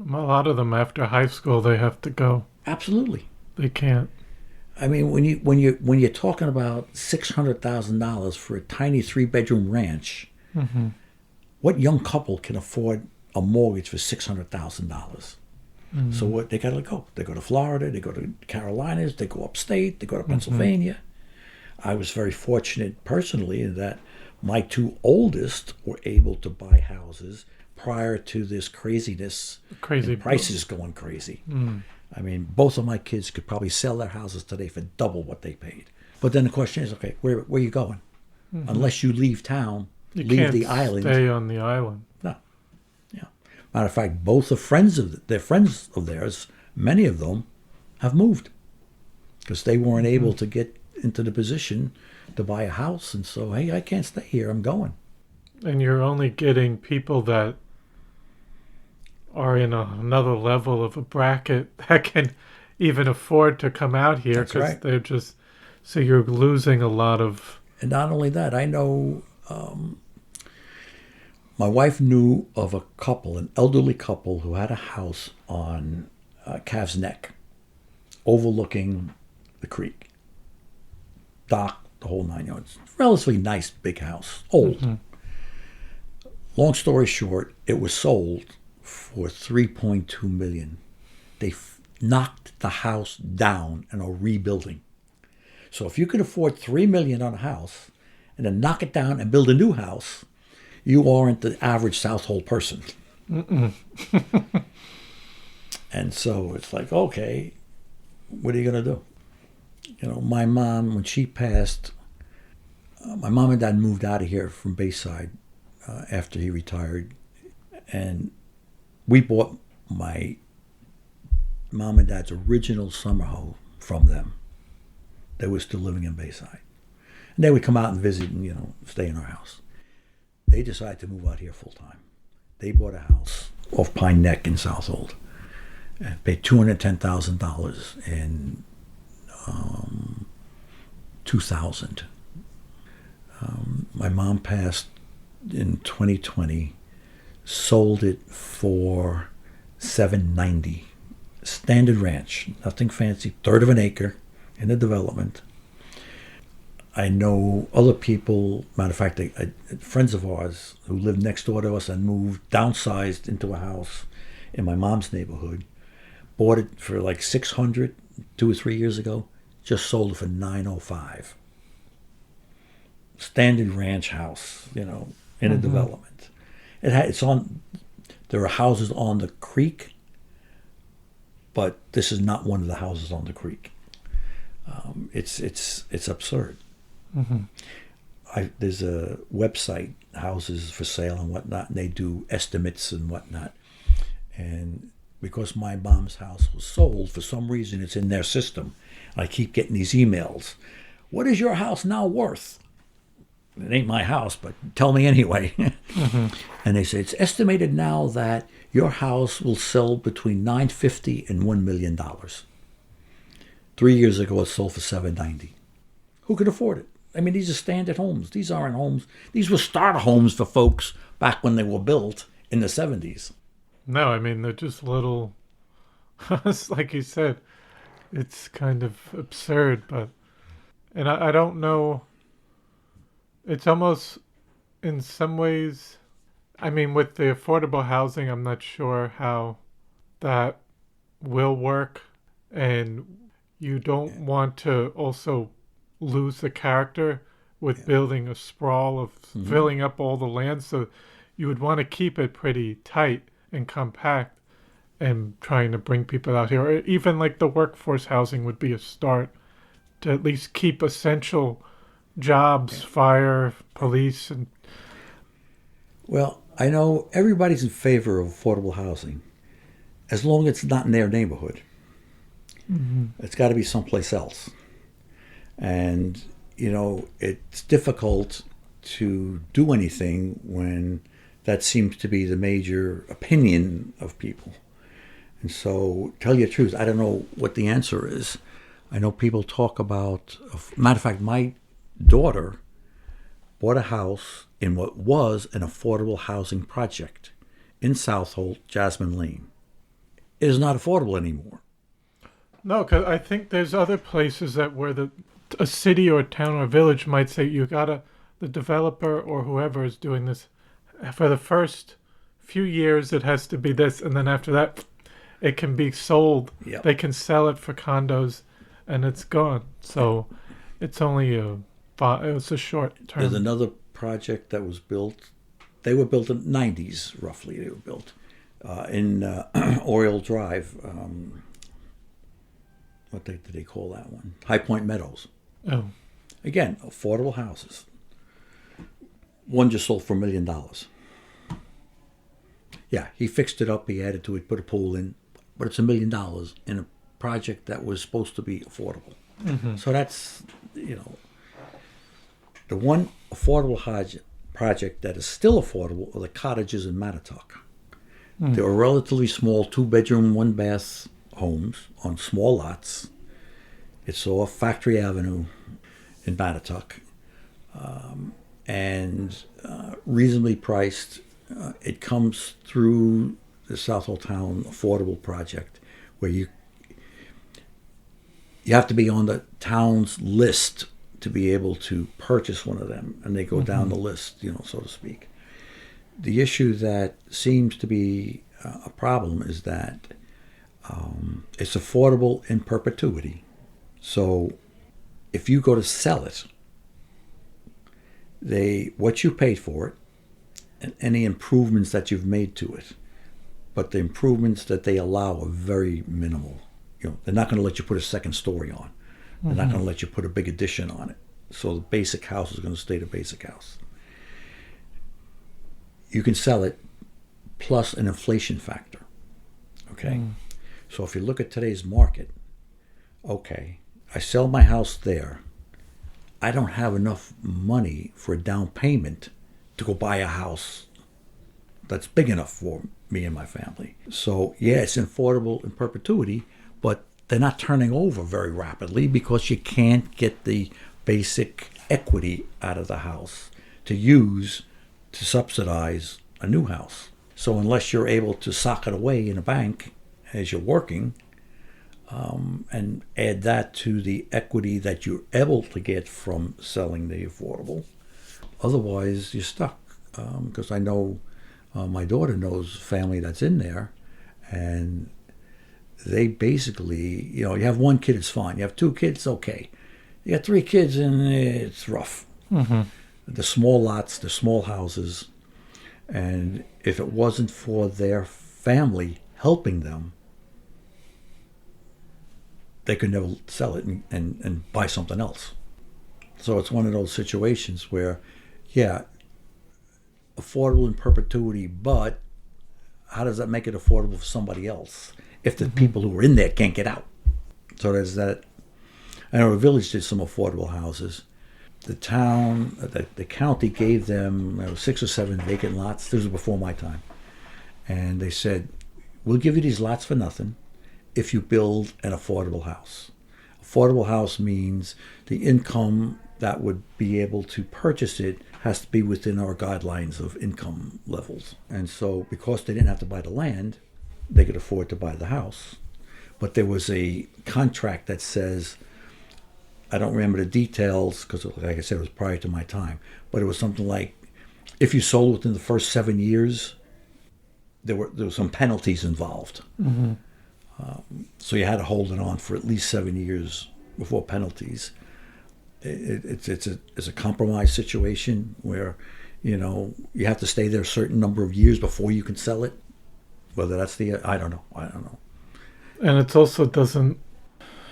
lot of them after high school, they have to go. Absolutely. They can't. I mean, when you're talking about $600,000 for a tiny 3-bedroom ranch, what young couple can afford a mortgage for $600,000? So what they gotta go? They go to Florida, they go to Carolinas, they go upstate, they go to Pennsylvania. I was very fortunate personally in that my two oldest were able to buy houses prior to this craziness, Crazy and prices going crazy. I mean, both of my kids could probably sell their houses today for double what they paid. But then the question is, okay, where are you going? Unless you leave town, You leave can't the island. stay on the island. No. Yeah. Matter of fact, both are friends of theirs. Many of them have moved because they weren't able to get into the position to buy a house, and so hey, I can't stay here. I'm going. And you're only getting people that are in another level of a bracket that can even afford to come out here That's because right. they're just. So you're losing a lot of. And not only that, I know my wife knew of a couple, an elderly couple, who had a house on Calves Neck, overlooking the creek, dock, the whole 9 yards. Relatively nice, big house, old. Long story short, it was sold for $3.2 million. They knocked the house down and are rebuilding. So if you could afford $3 million on a house and then knock it down and build a new house, you aren't the average Southold person. And so it's like, okay, what are you going to do? My mom, when she passed, my mom and dad moved out of here from Bayside after he retired. And we bought my mom and dad's original summer home from them. They were still living in Bayside. And they would come out and visit and, stay in our house. They decided to move out here full time. They bought a house off Pine Neck in Southold and paid $210,000 in 2000. My mom passed in 2020, sold it for $790. Standard ranch, nothing fancy, third of an acre in the development. I know other people, matter of fact, friends of ours who lived next door to us and moved, downsized into a house in my mom's neighborhood, bought it for like $600 2 or 3 years ago, just sold it for $905. Standard ranch house, in a development. It's on. There are houses on the creek, but this is not one of the houses on the creek. It's absurd. There's a website, houses for sale and whatnot, and they do estimates and whatnot. And because my mom's house was sold, for some reason it's in their system. I keep getting these emails. What is your house now worth? It ain't my house, but tell me anyway. And they say, it's estimated now that your house will sell between $950 and $1 million. 3 years ago, it sold for $790. Who could afford it? I mean, these are standard homes. These aren't homes. These were starter homes for folks back when they were built in the 70s. No, I mean, they're just little, it's like you said, it's kind of absurd, but, and I don't know, it's almost, in some ways, I mean, with the affordable housing, I'm not sure how that will work, and you don't want to also lose the character with building a sprawl of filling up all the land, so you would want to keep it pretty tight and compact and trying to bring people out here. Or even like the workforce housing would be a start to at least keep essential jobs, fire, police, and Well, I know everybody's in favor of affordable housing as long as it's not in their neighborhood. It's got to be someplace else. And, it's difficult to do anything when that seems to be the major opinion of people. And so, tell you the truth, I don't know what the answer is. I know people talk about, matter of fact, my daughter bought a house in what was an affordable housing project in Southold, Jasmine Lane. It is not affordable anymore. no, because I think there's other places that where a city or a town or village might say the developer or whoever is doing this, for the first few years it has to be this, and then after that it can be sold. Yep. They can sell it for condos, and it's gone. So it's only it's a short term. There's another project that was built. They were built in the 90s, roughly. They were built in Oriole Drive. What did they call that one? High Point Meadows. Oh, Again, affordable houses. One just sold for $1 million. Yeah, he fixed it up. He added to it, put a pool in, but it's $1 million in a project that was supposed to be affordable. So that's, the one affordable project that is still affordable are the cottages in Mattatuck. They were relatively small, 2-bedroom, 1-bath homes on small lots. It's off Factory Avenue in Mattatuck, and reasonably priced. It comes through the Southold Town Affordable Project, where you have to be on the town's list to be able to purchase one of them, and they go down the list, so to speak. The issue that seems to be a problem is that it's affordable in perpetuity. So if you go to sell it, what you paid for it, and any improvements that you've made to it, but the improvements that they allow are very minimal. They're not going to let you put a second story on. They're not going to let you put a big addition on it. So the basic house is going to stay the basic house. You can sell it plus an inflation factor. Okay? So if you look at today's market, okay, I sell my house there. I don't have enough money for a down payment to go buy a house that's big enough for me and my family. So yeah, it's affordable in perpetuity, but they're not turning over very rapidly because you can't get the basic equity out of the house to use to subsidize a new house. So unless you're able to sock it away in a bank as you're working, and add that to the equity that you're able to get from selling the affordable, otherwise you're stuck. Because I know my daughter knows a family that's in there, and they basically, you have one kid, it's fine. You have 2 kids, okay. You got 3 kids, and it's rough. The small lots, the small houses, and if it wasn't for their family helping them, they could never sell it and buy something else. So it's one of those situations where, yeah, affordable in perpetuity, but how does that make it affordable for somebody else if the people who are in there can't get out? So there's that. I know the village did some affordable houses. The town, the county gave them 6 or 7 vacant lots. This was before my time. And they said, we'll give you these lots for nothing if you build an affordable house. Affordable house means the income that would be able to purchase it has to be within our guidelines of income levels. And so because they didn't have to buy the land, they could afford to buy the house. But there was a contract that says, I don't remember the details because, like I said, it was prior to my time, but it was something like if you sold within the first 7 years, there were some penalties involved. Mm-hmm. So you had to hold it on for at least 7 years before penalties. It's a compromise situation where, you have to stay there a certain number of years before you can sell it. Whether that's I don't know. And it also doesn't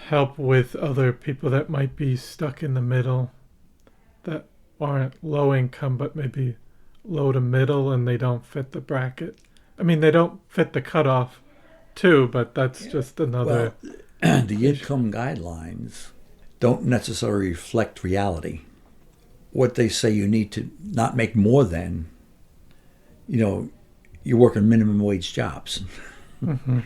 help with other people that might be stuck in the middle that aren't low income but maybe low to middle and they don't fit the bracket. I mean, they don't fit the cutoff too, but that's just another... Well, the income guidelines don't necessarily reflect reality. What they say you need to not make more than, you're working minimum wage jobs. Mm-hmm.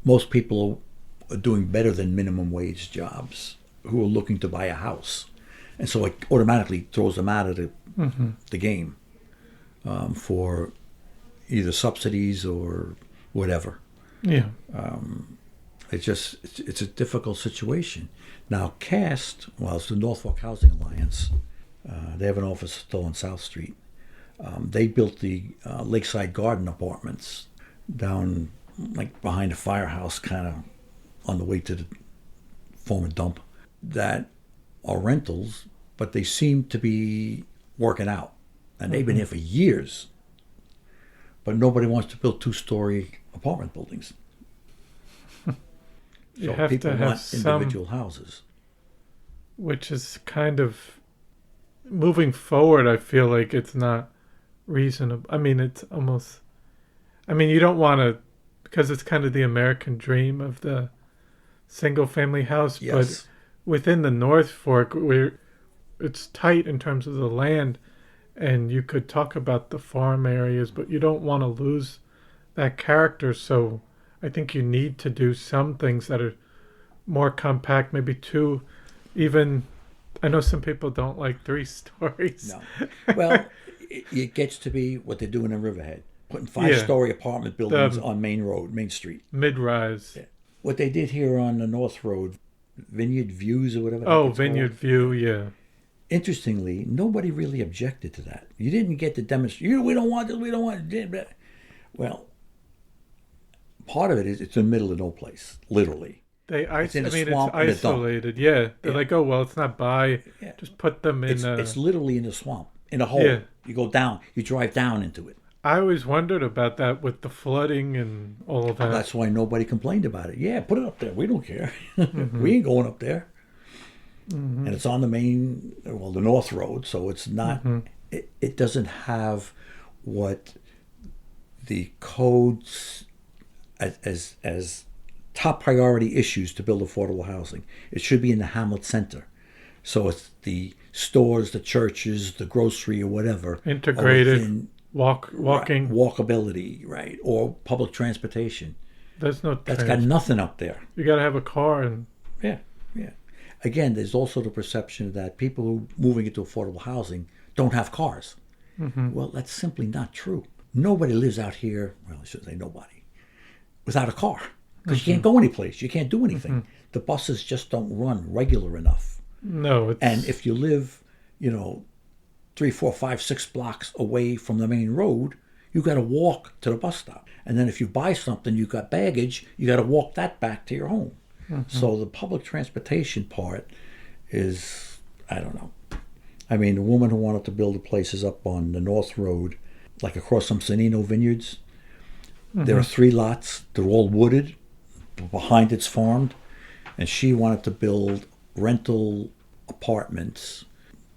Most people are doing better than minimum wage jobs who are looking to buy a house. And so it automatically throws them out of the game for either subsidies or whatever. Yeah. It's a difficult situation. Now, CAST, it's the Norfolk Housing Alliance. They have an office still on South Street. They built the Lakeside Garden apartments down like behind the firehouse, kind of on the way to the former dump, that are rentals, but they seem to be working out. And they've been here for years. But nobody wants to build 2-story apartment buildings. You So have people to have want individual houses. Which is kind of moving forward. I feel like it's not reasonable. I mean, it's almost. I mean, you don't want to, because it's kind of the American dream of the single-family house. Yes. But within the North Fork, it's tight in terms of the land, and you could talk about the farm areas, but you don't want to lose that character. So I think you need to do some things that are more compact, maybe 2, even. I know some people don't like 3 stories. No. Well, it gets to be what they're doing in Riverhead, putting 5-story apartment buildings on Main Street. Mid-rise. Yeah. What they did here on the North Road, Vineyard Views or whatever. Oh, Vineyard View, yeah. Interestingly, nobody really objected to that. You didn't get the demonstration. We don't want this, we don't want it. Well, part of it is it's in the middle of no place, literally. It's isolated. Yeah. They're like, oh, well, it's not by. Yeah. Just put them in. It's literally in the swamp, in a hole. Yeah. You go down, you drive down into it. I always wondered about that with the flooding and all of that. That's why nobody complained about it. Yeah, put it up there. We don't care. Mm-hmm. We ain't going up there. Mm-hmm. And it's on the the North Road, so it's not, it doesn't have what the codes as top priority issues to build affordable housing. It should be in the hamlet center. So it's the stores, the churches, the grocery or whatever. Integrated, walking. Walkability, right, or public transportation. That's got nothing up there. You got to have a car and... Yeah. Again, there's also the perception that people who are moving into affordable housing don't have cars. Mm-hmm. Well, that's simply not true. Nobody lives out here, well, I shouldn't say nobody, without a car. Because you can't go anyplace. You can't do anything. Mm-hmm. The buses just don't run regular enough. No. And if you live, 3, 4, 5, 6 blocks away from the main road, you got to walk to the bus stop. And then if you buy something, you got baggage, you got to walk that back to your home. Mm-hmm. So the public transportation part is, I don't know. I mean, the woman who wanted to build the places up on the North Road, like across some Sonino vineyards, there are 3 lots. They're all wooded. Behind it's farmed. And she wanted to build rental apartments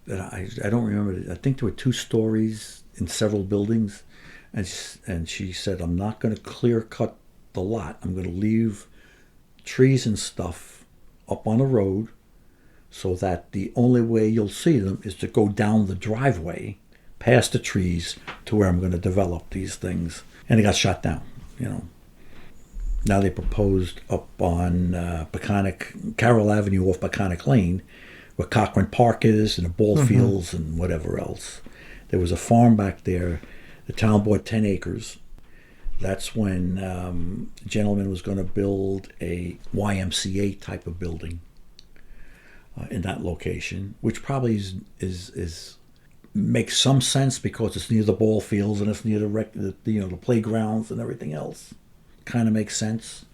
that I don't remember. I think there were 2 stories in several buildings. And she said, I'm not going to clear cut the lot. I'm going to leave trees and stuff up on the road so that the only way you'll see them is to go down the driveway past the trees to where I'm going to develop these things. And it got shot down, Now they proposed up on Carroll Avenue off Peconic Lane, where Cochrane Park is and the ball fields and whatever else. There was a farm back there. The town bought 10 acres. That's when the gentleman was going to build a YMCA type of building in that location, which probably is makes some sense because it's near the ball fields and it's near the playgrounds and everything else. Kind of makes sense,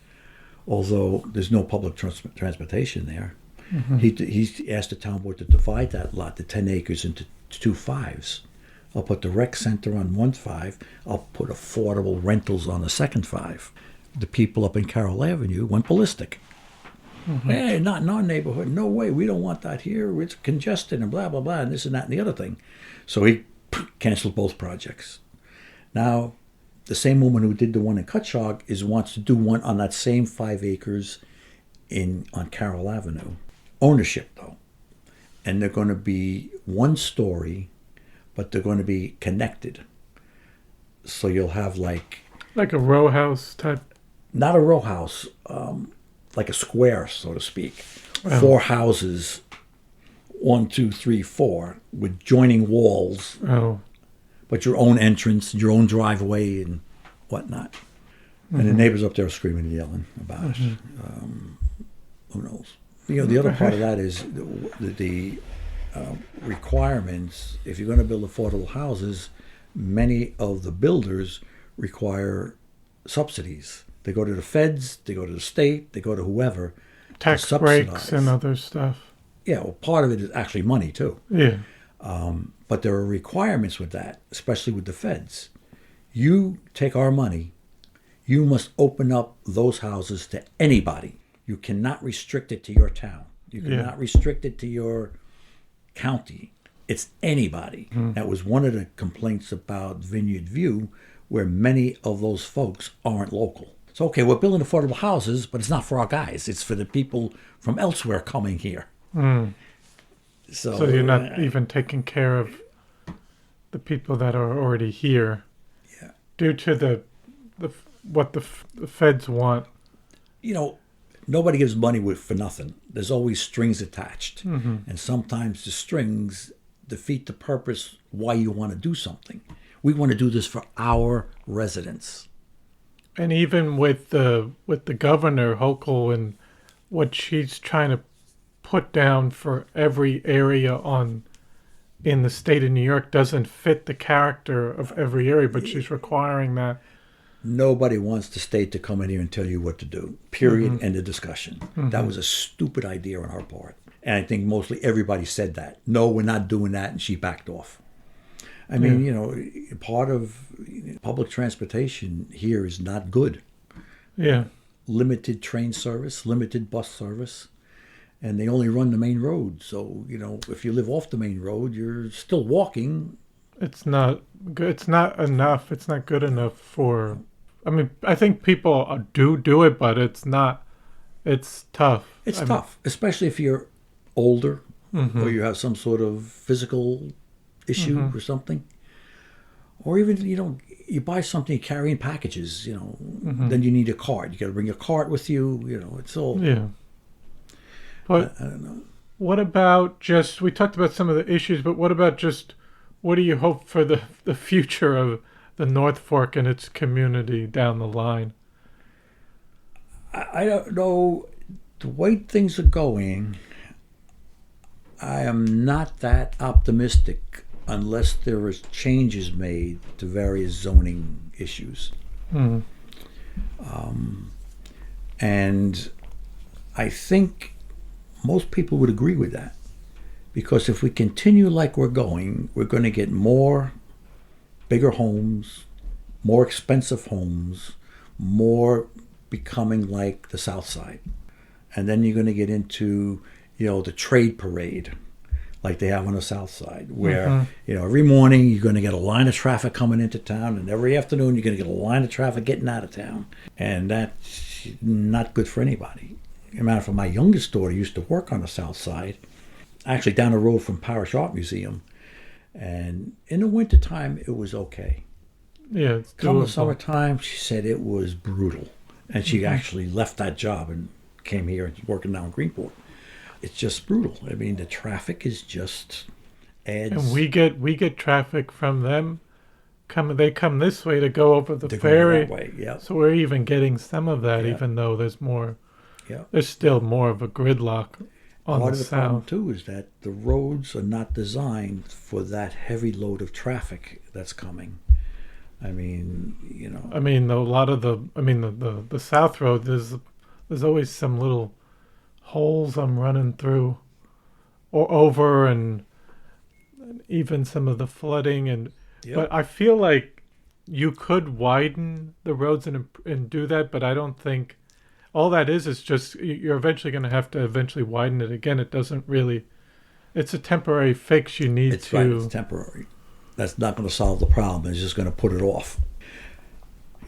although there's no public transportation there. He asked the town board to divide that lot, the 10 acres, into 2 5s. I'll put the rec center on 1 5. I'll put affordable rentals on the second 5. The people up in Carroll Avenue went ballistic. Hey, not in our neighborhood. No way. We don't want that here. It's congested and blah, blah, blah, and this and that and the other thing. So he canceled both projects. Now, the same woman who did the one in Cutchogue wants to do one on that same 5 acres on Carroll Avenue. Ownership, though. And they're going to be 1 story, but they're going to be connected. So you'll have like a row house type? Not a row house, like a square, so to speak. Oh. 4 houses, 1, 2, 3, 4, with joining walls. Oh. But your own entrance, your own driveway, and whatnot. And the neighbors up there are screaming and yelling about it. Who knows? The other part of that is the requirements. If you're going to build affordable houses, many of the builders require subsidies. They go to the feds, they go to the state, they go to whoever. Tax breaks and other stuff. Yeah, well, part of it is actually money, too. Yeah. But there are requirements with that, especially with the feds. You take our money, you must open up those houses to anybody. You cannot restrict it to your town. You cannot restrict it to your county. It's anybody. That was one of the complaints about Vineyard View, where many of those folks aren't local. So, okay, we're building affordable houses, but it's not for our guys. It's for the people from elsewhere coming here. So you're not even taking care of the people that are already here. Yeah. Due to what the feds want. Nobody gives money for nothing. There's always strings attached. And sometimes the strings defeat the purpose why you want to do something. We want to do this for our residents. And even with the governor, Hochul, and what she's trying to put down for every area in the state of New York doesn't fit the character of every area, but she's requiring that. Nobody wants the state to come in here and tell you what to do. Period. End of discussion. That was a stupid idea on our part. And I think mostly everybody said that. No, we're not doing that, and she backed off. I mean, part of public transportation here is not good. Yeah. Limited train service, limited bus service. And they only run the main road. So, if you live off the main road, you're still walking. It's not good. It's not enough. It's not good enough for... I mean, I think people do it, but it's not... It's tough. It's tough, especially if you're older or you have some sort of physical issue or something. Or even, you buy something, you're carrying packages, then you need a cart. You got to bring your cart with you. It's all... Yeah. But I don't know. What about we talked about some of the issues, but what about what do you hope for the future of the North Fork and its community down the line? I don't know. The way things are going, I am not that optimistic unless there is changes made to various zoning issues. And I think most people would agree with that. Because if we continue like we're going to get more bigger homes, more expensive homes, more becoming like the South Side. And then you're going to get into, the trade parade like they have on the South Side, where, every morning you're going to get a line of traffic coming into town, and every afternoon you're going to get a line of traffic getting out of town. And that's not good for anybody. As a matter of fact, my youngest daughter used to work on the South Side, actually down the road from Parish Art Museum. And in the wintertime, it was okay. Yeah, it's Come the doable. summertime, she said it was brutal. And she actually left that job and came here and working now in Greenport. It's just brutal. I mean, the traffic is just adds And we get traffic from them. They come this way to go over the to go ferry. that way. Yeah, So we're even getting some of that, Yeah. even though yeah. there's still more of a gridlock on Part the of the problem south. too is that the roads are not designed for that heavy load of traffic that's coming. I mean, I mean, a lot of the South Road, there's always some little holes I'm running through or over, and even some of the flooding. But I feel like you could widen the roads and do that, but I don't think all that is just you're eventually going to have to eventually widen it again. It doesn't really. It's a temporary fix. You need it's right. to. It's temporary. That's not going to solve the problem. It's just going to put it off.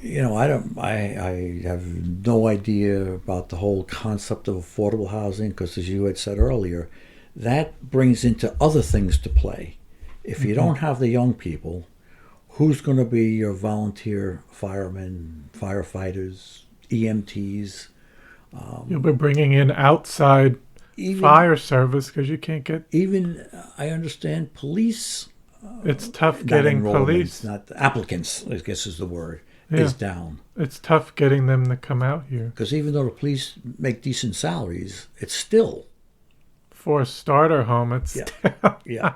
I don't. I have no idea about the whole concept of affordable housing because, as you had said earlier, that brings into other things to play. If you don't have the young people, who's going to be your volunteer firemen, firefighters, EMTs? You'll be bringing in outside fire service because you can't get. Even I understand police. It's tough Not getting enrollments, police. not applicants, I guess is the word, Yeah. is down. It's tough getting them to come out here Because even though the police make decent salaries, it's still for a starter home. It's yeah.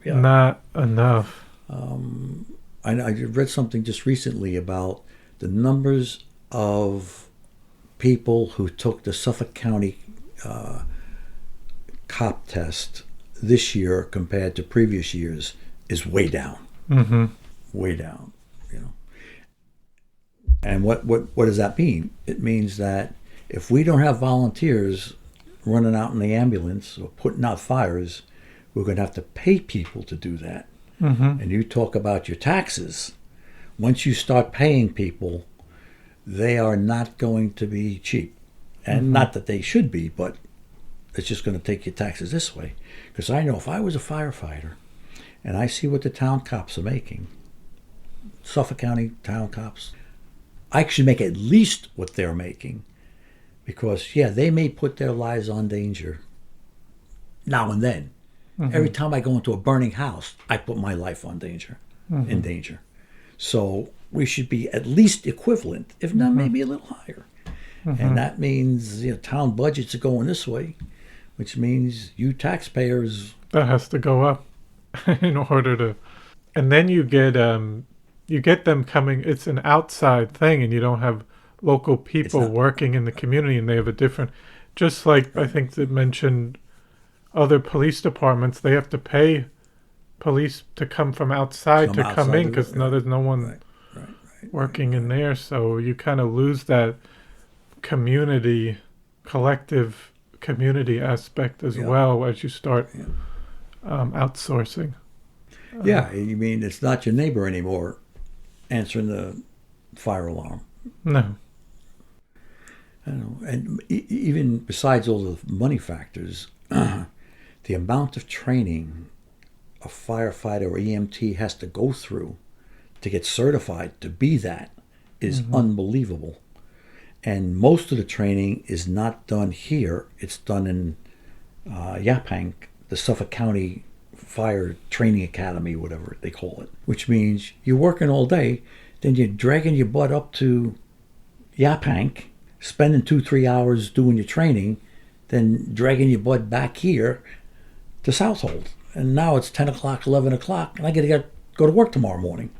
not enough. I read something just recently about the numbers of people who took the Suffolk County cop test this year compared to previous years is way down. Mm-hmm. Way down. And what does that mean? It means that if we don't have volunteers running out in the ambulance or putting out fires, we're going to have to pay people to do that. Mm-hmm. And you talk about your taxes. Once you start paying people, they are not going to be cheap. And not that they should be, but it's just going to take your taxes this way. Because I know if I was a firefighter and I see what the town cops are making, Suffolk County town cops, I should make at least what they're making. Because, they may put their lives on danger now and then. Mm-hmm. Every time I go into a burning house, I put my life in danger. So we should be at least equivalent, if not maybe a little higher. Mm-hmm. And that means town budgets are going this way, which means you taxpayers... That has to go up in order to... And then you get them coming... It's an outside thing, and you don't have local people working in the community, and they have a different... Just like I think they mentioned other police departments, they have to pay police to come from outside to come in because there's no one working in there. So you kind of lose that collective community aspect as well as you start outsourcing. You mean it's not your neighbor anymore answering the fire alarm. No. I don't know. And even besides all the money factors, the amount of training a firefighter or EMT has to go through to get certified to be that is unbelievable. And most of the training is not done here. It's done in Yaphank, the Suffolk County Fire Training Academy, whatever they call it, which means you're working all day, then you're dragging your butt up to Yaphank, spending 2-3 hours doing your training, then dragging your butt back here to Southold. And now it's 10 o'clock, 11 o'clock, and I got to go to work tomorrow morning.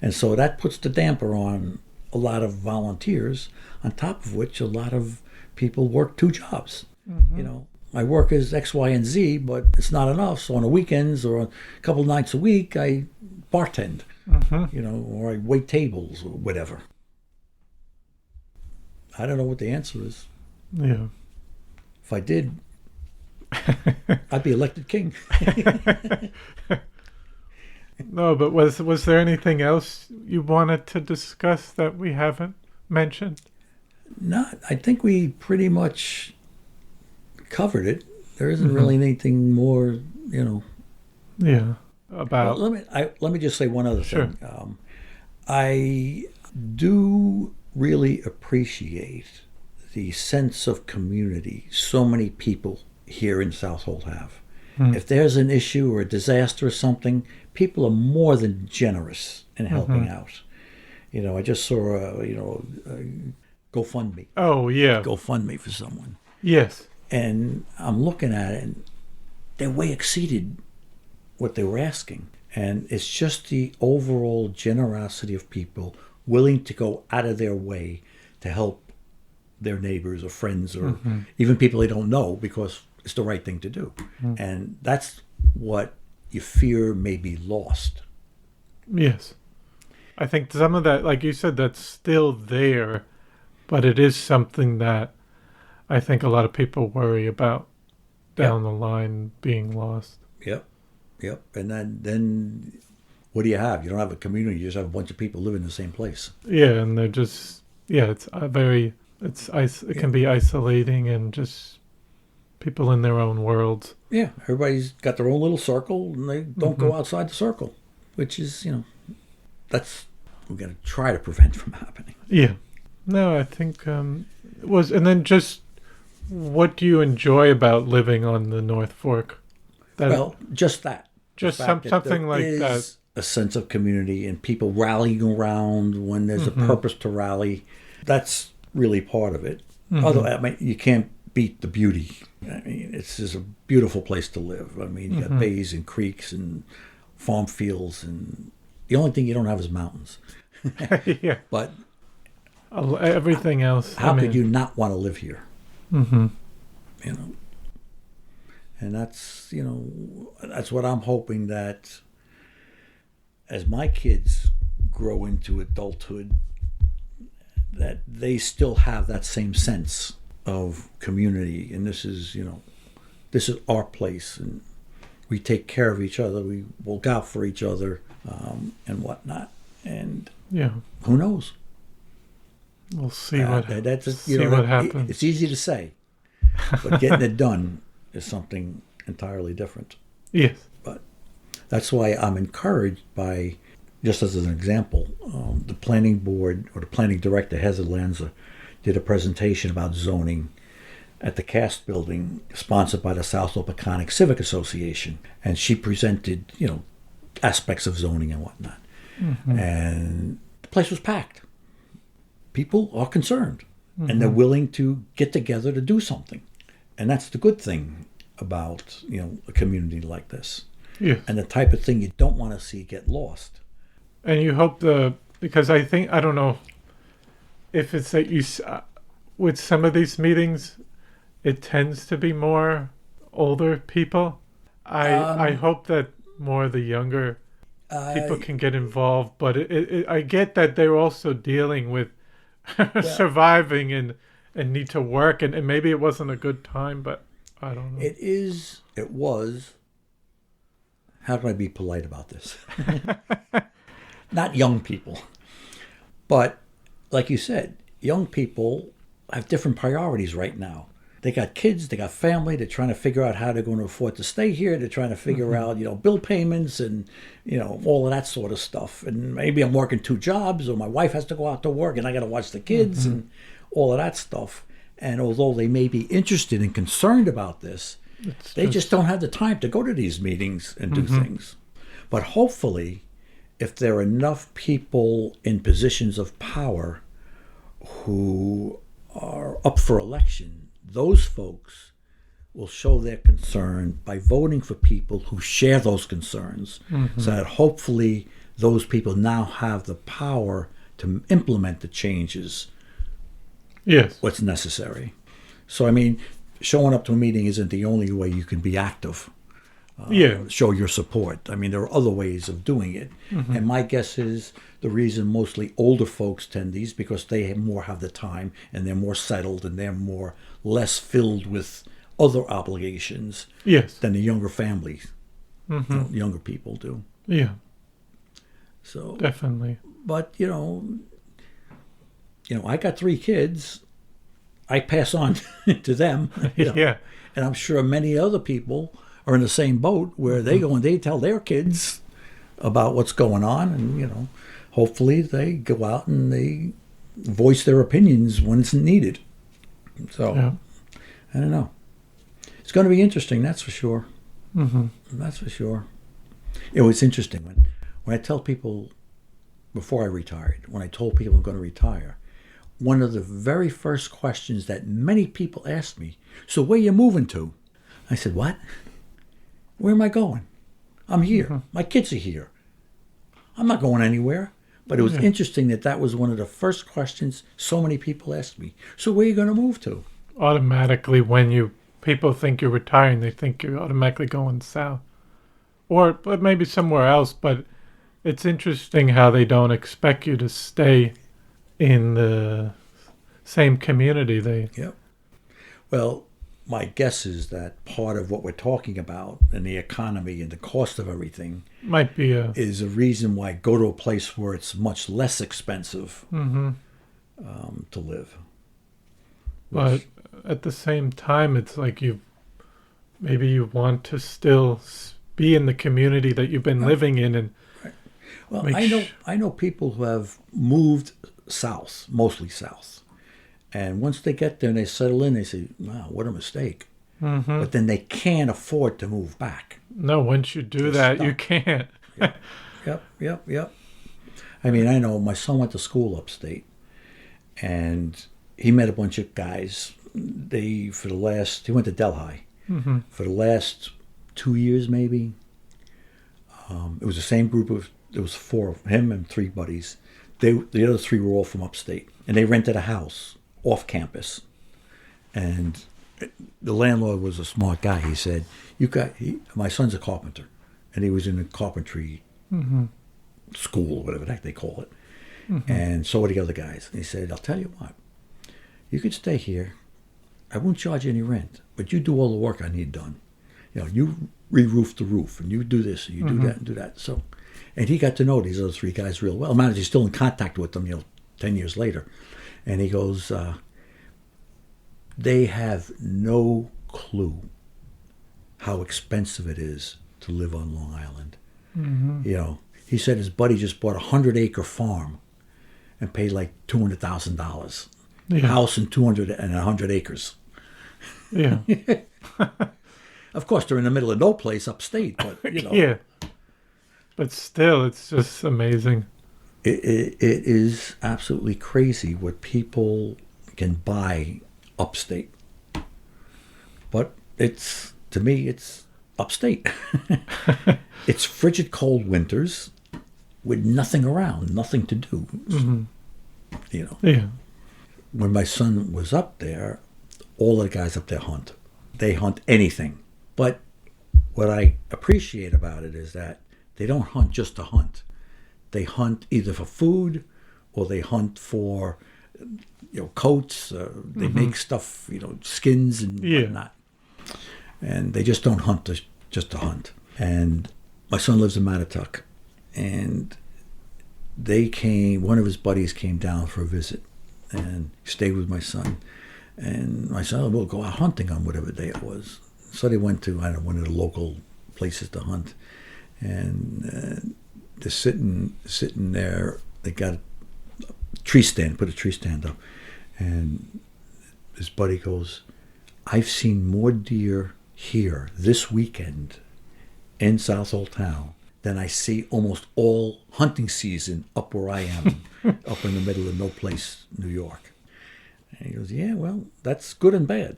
And so that puts the damper on a lot of volunteers, on top of which a lot of people work 2 jobs. My work is X, Y, and Z, but it's not enough. So on the weekends or a couple of nights a week, I bartend, or I wait tables or whatever. I don't know what the answer is. Yeah. If I did, I'd be elected king. No, but was there anything else you wanted to discuss that we haven't mentioned? Not. I think we pretty much covered it. There isn't really anything more, Yeah. About. Well, let me just say one other Sure. thing. I do really appreciate the sense of community so many people here in Southold have. If there's an issue or a disaster or something, people are more than generous in helping out. I just saw a GoFundMe. Oh, yeah. GoFundMe for someone. Yes. And I'm looking at it, and they way exceeded what they were asking. And it's just the overall generosity of people willing to go out of their way to help their neighbors or friends or even people they don't know, because it's the right thing to do. And that's what you fear may be lost. Yes. I think some of that, like you said, that's still there, but it is something that I think a lot of people worry about down the line being lost. Yep. And then what do you have? You don't have a community. You just have a bunch of people living in the same place. Yeah, and they're just, it can be isolating and just people in their own worlds. Yeah, everybody's got their own little circle, and they don't go outside the circle, which is, that's we're going to try to prevent from happening. Yeah. No, I think and then just what do you enjoy about living on the North Fork? Just that. Just something like that. A sense of community and people rallying around when there's a purpose to rally. That's really part of it. Although, you can't beat the beauty. It's just a beautiful place to live. You got bays and creeks and farm fields, and the only thing you don't have is mountains. Yeah. But everything else. How could you not want to live here? And that's, that's what I'm hoping, that as my kids grow into adulthood, that they still have that same sense of community. And this is our place, and we take care of each other. We look out for each other, and whatnot. And who knows? We'll see what happens. It's easy to say, but getting it done is something entirely different. Yes. But that's why I'm encouraged by, just as an example, the planning board, or the planning director, Heather Lanza, did a presentation about zoning at the Cast building, sponsored by the Southold Peconic Civic Association. And she presented, aspects of zoning and whatnot. And the place was packed. People are concerned, and they're willing to get together to do something. And that's the good thing about, a community like this. Yeah. And the type of thing you don't want to see get lost. And you hope because I don't know if it's that with some of these meetings, it tends to be more older people. I hope that more of the younger people can get involved, but I get that they're also dealing with surviving and need to work, and maybe it wasn't a good time, but I don't know. It was. How do I be polite about this? Not young people, but like you said, young people have different priorities right now. They got kids, they got family, they're trying to figure out how they're going to afford to stay here. They're trying to figure out, bill payments and, all of that sort of stuff. And maybe I'm working 2 jobs, or my wife has to go out to work and I got to watch the kids and all of that stuff. And although they may be interested and concerned about this, they just don't have the time to go to these meetings and do things. But hopefully, if there are enough people in positions of power who are up for election, those folks will show their concern by voting for people who share those concerns, so that hopefully those people now have the power to implement the changes, what's necessary. So, showing up to a meeting isn't the only way you can be active. Show your support. There are other ways of doing it. And my guess is the reason mostly older folks attend these, because they have the time, and they're more settled, and they're less filled with other obligations than the younger families, younger people do. Yeah. So definitely. But I got 3 kids. I pass on to them. Yeah. And I'm sure many other people are in the same boat, where they go and they tell their kids about what's going on, and hopefully they go out and they voice their opinions when it's needed. So, Yeah. I don't know. It's going to be interesting, that's for sure. Mm-hmm. That's for sure. It's interesting when I tell people before I retired, when I told people I'm going to retire, one of the very first questions that many people asked me, so where you moving to? I said, what? Where am I going? I'm here. Mm-hmm. My kids are here. I'm not going anywhere. But it was interesting that was one of the first questions so many people asked me. So where are you going to move to? Automatically, when people think you're retiring, they think you're automatically going south. Or maybe somewhere else, but it's interesting how they don't expect you to stay in the same community. Yep. Well, my guess is that part of what we're talking about and the economy and the cost of everything might be is a reason why go to a place where it's much less expensive to live. But at the same time, it's like maybe you want to still be in the community that you've been living in, and well, I know people who have moved south, mostly south, and once they get there and they settle in, they say, "Wow, what a mistake!" Mm-hmm. But then they can't afford to move back. No, once you do that, you can't. Yep. I mean, I know my son went to school upstate, and he met a bunch of guys. He went to Delhi. Mm-hmm. For the last 2 years, maybe. It was the same group there was 4 of him and 3 buddies. The other 3 were all from upstate, and they rented a house off campus. And the landlord was a smart guy. He said, my son's a carpenter, and he was in a carpentry school, whatever the heck they call it. Mm-hmm. And so were the other guys. And he said, I'll tell you what, you could stay here. I won't charge you any rent, but you do all the work I need done. You re-roof the roof, and you do this, and you do that, and do that. So, and he got to know these other 3 guys real well. He's still in contact with them, 10 years later. And he goes, they have no clue how expensive it is to live on Long Island. Mm-hmm. He said his buddy just bought a 100-acre farm and paid like $200,000. House and 100 acres. Yeah. Of course, they're in the middle of no place upstate, but Yeah. But still, it's just amazing. It is absolutely crazy what people can buy upstate. But to me, it's upstate. It's frigid cold winters with nothing around, nothing to do. Mm-hmm. Yeah. When my son was up there, all the guys up there hunt. They hunt anything. But what I appreciate about it is that they don't hunt just to hunt. They hunt either for food or they hunt for coats. They make stuff, skins and whatnot. And they just don't hunt just to hunt. And my son lives in Mattatuck. And one of his buddies came down for a visit and stayed with my son. And my son, we'll go out hunting on whatever day it was. So they went to, one of the local places to hunt. And they're sitting there. They got a tree stand, put a tree stand up. And his buddy goes, I've seen more deer here this weekend in Southold town than I see almost all hunting season up where I am, up in the middle of no place, New York. And he goes, yeah, well, that's good and bad.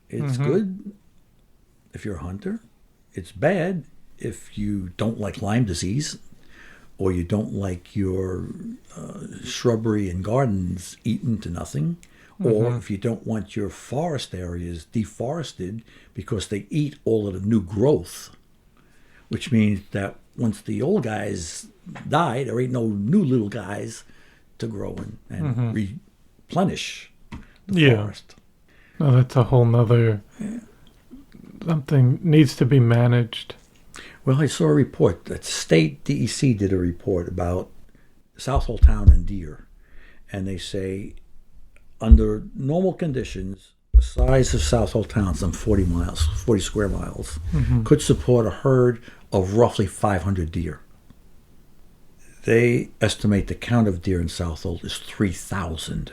It's good if you're a hunter. It's bad if you don't like Lyme disease or you don't like your shrubbery and gardens eaten to nothing, or if you don't want your forest areas deforested because they eat all of the new growth, which means that once the old guys die, there ain't no new little guys to grow and replenish the forest. No, that's a whole nother... Something needs to be managed. Well, I saw a report that state DEC did a report about Southold town and deer. And they say under normal conditions, the size of Southold town, some 40 square miles, could support a herd of roughly 500 deer. they estimate the count of deer in Southold is 3,000.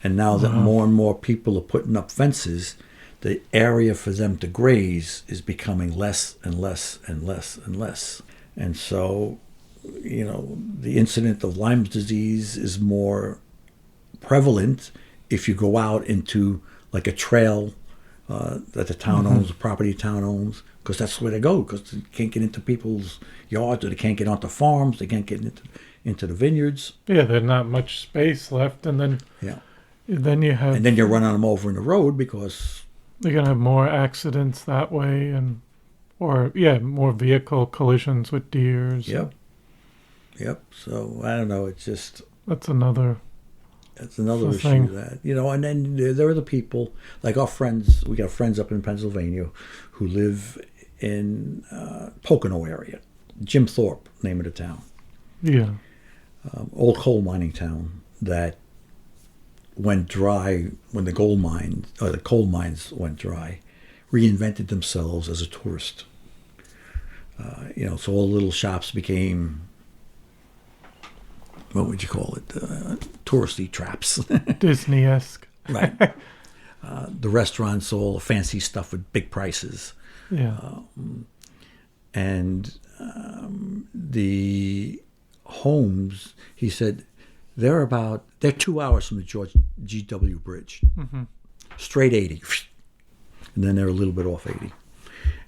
And now that more and more people are putting up fences, the area for them to graze is becoming less and less and less and less. And so, the incident of Lyme's disease is more prevalent if you go out into like a trail that the town owns, the property town owns, because that's where they go, because they can't get into people's yards, or they can't get onto farms, they can't get into the vineyards. Yeah, there's not much space left, and then you have... And then you're running them over in the road because... You're going to have more accidents that way, or more vehicle collisions with deers. Yep. So, I don't know, it's just... That's another issue thing. That, and then there are the people, like our friends, we got friends up in Pennsylvania who live in Pocono area. Jim Thorpe, name of the town. Yeah. Old coal mining town that went dry when the coal mines went dry, reinvented themselves as a tourist. So all the little shops became, what would you call it? Touristy traps. Disney-esque. Right. The restaurants, all the fancy stuff with big prices. Yeah. And the homes, he said, they're 2 hours from the George G.W. Bridge. Mm-hmm. Straight 80. And then they're a little bit off 80.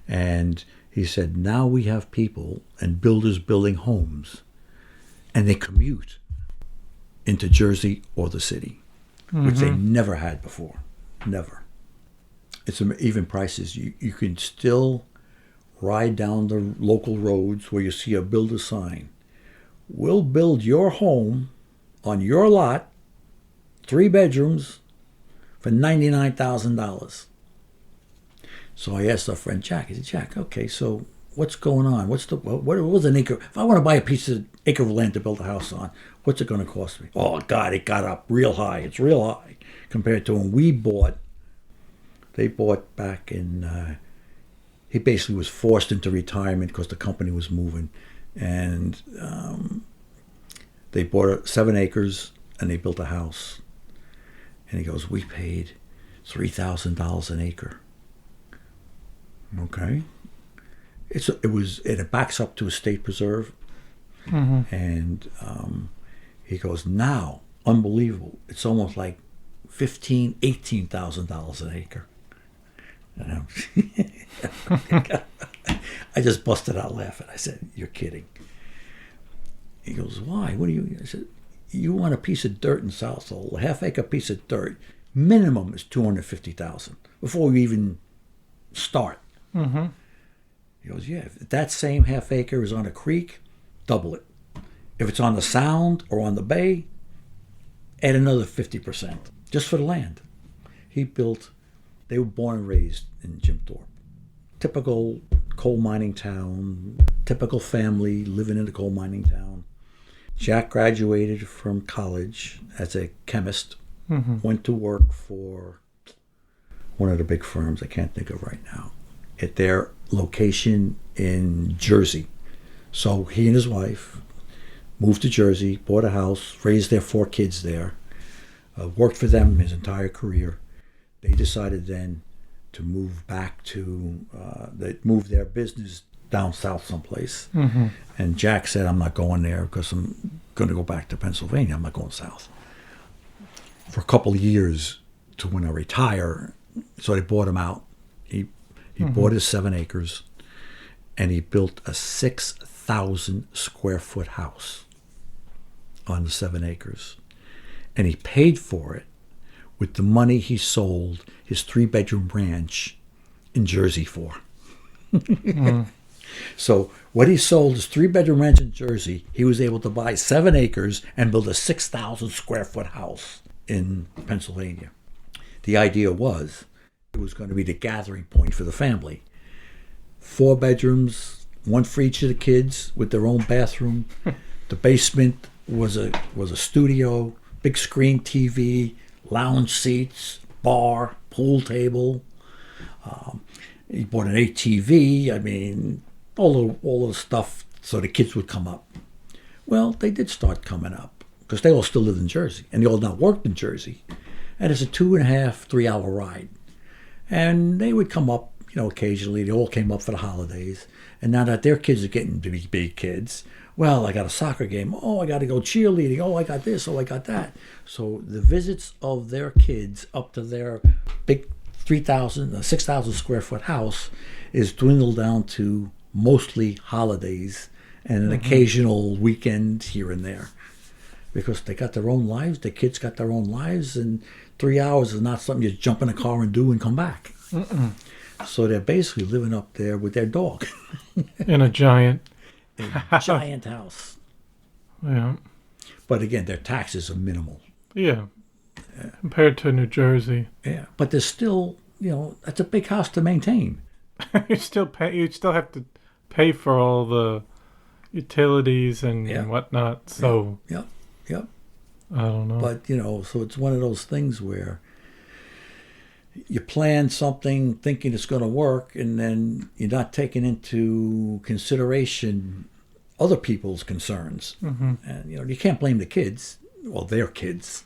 And he said, now we have people and builders building homes, and they commute into Jersey or the city, which they never had before. Never. It's even prices. You can still ride down the local roads where you see a builder sign. We'll build your home on your lot, 3 bedrooms, for $99,000. So I asked our friend Jack. He said, Jack, okay, so what's going on? What was an acre? If I want to buy a piece of acre of land to build a house on, what's it going to cost me? Oh, God, it got up real high. It's real high compared to when we bought. They bought back in, he basically was forced into retirement because the company was moving. And they bought 7 acres and they built a house. And he goes, we paid $3,000 an acre. Okay. It backs up to a state preserve. Mm-hmm. And he goes, now, unbelievable. It's almost like $18,000 an acre. And I just busted out laughing. I said, you're kidding. He goes, why? What do you? I said, you want a piece of dirt in Southold, a half-acre piece of dirt, minimum is $250,000 before you even start. Mm-hmm. He goes, yeah, if that same half acre is on a creek, double it. If it's on the sound or on the bay, add another 50% just for the land. They were born and raised in Jim Thorpe. Typical coal mining town, typical family living in a coal mining town. Jack graduated from college as a chemist, went to work for one of the big firms I can't think of right now, at their location in Jersey. So he and his wife moved to Jersey, bought a house, raised their 4 kids there, worked for them his entire career. They decided then to move back to, they moved their business down south someplace. Mm-hmm. And Jack said, I'm not going there because I'm going to go back to Pennsylvania. I'm not going south. For a couple of years to when I retire, so they bought him out. He bought his 7 acres, and he built a 6,000 square foot house on the 7 acres. And he paid for it with the money he sold his 3-bedroom ranch in Jersey for. So what he sold his 3-bedroom ranch in Jersey, he was able to buy 7 acres and build a 6,000 square foot house in Pennsylvania. The idea was it was going to be the gathering point for the family. 4 bedrooms, 1 for each of the kids with their own bathroom. The basement was a studio, big screen TV, lounge seats, bar, pool table. He bought an ATV. I mean, all the stuff So the kids would come up. Well, they did start coming up because they all still lived in Jersey and they all now worked in Jersey. And it's a 2.5, 3 hour ride. And they would come up, occasionally. They all came up for the holidays. And now that their kids are getting to be big kids, well, I got a soccer game. Oh, I got to go cheerleading. Oh, I got this. Oh, I got that. So the visits of their kids up to their big 6,000 square foot house is dwindled down to mostly holidays and an occasional weekend here and there. Because they got their own lives, the kids got their own lives, and 3 hours is not something you jump in a car and do and come back. So they're basically living up there with their dog. In a giant house. Yeah. But again, their taxes are minimal. Yeah. Compared to New Jersey. Yeah. But there's still, that's a big house to maintain. You still have to pay for all the utilities and whatnot. So Yep. I don't know. But, so it's one of those things where you plan something thinking it's going to work, and then you're not taking into consideration other people's concerns. And, you can't blame the kids. Well, their kids.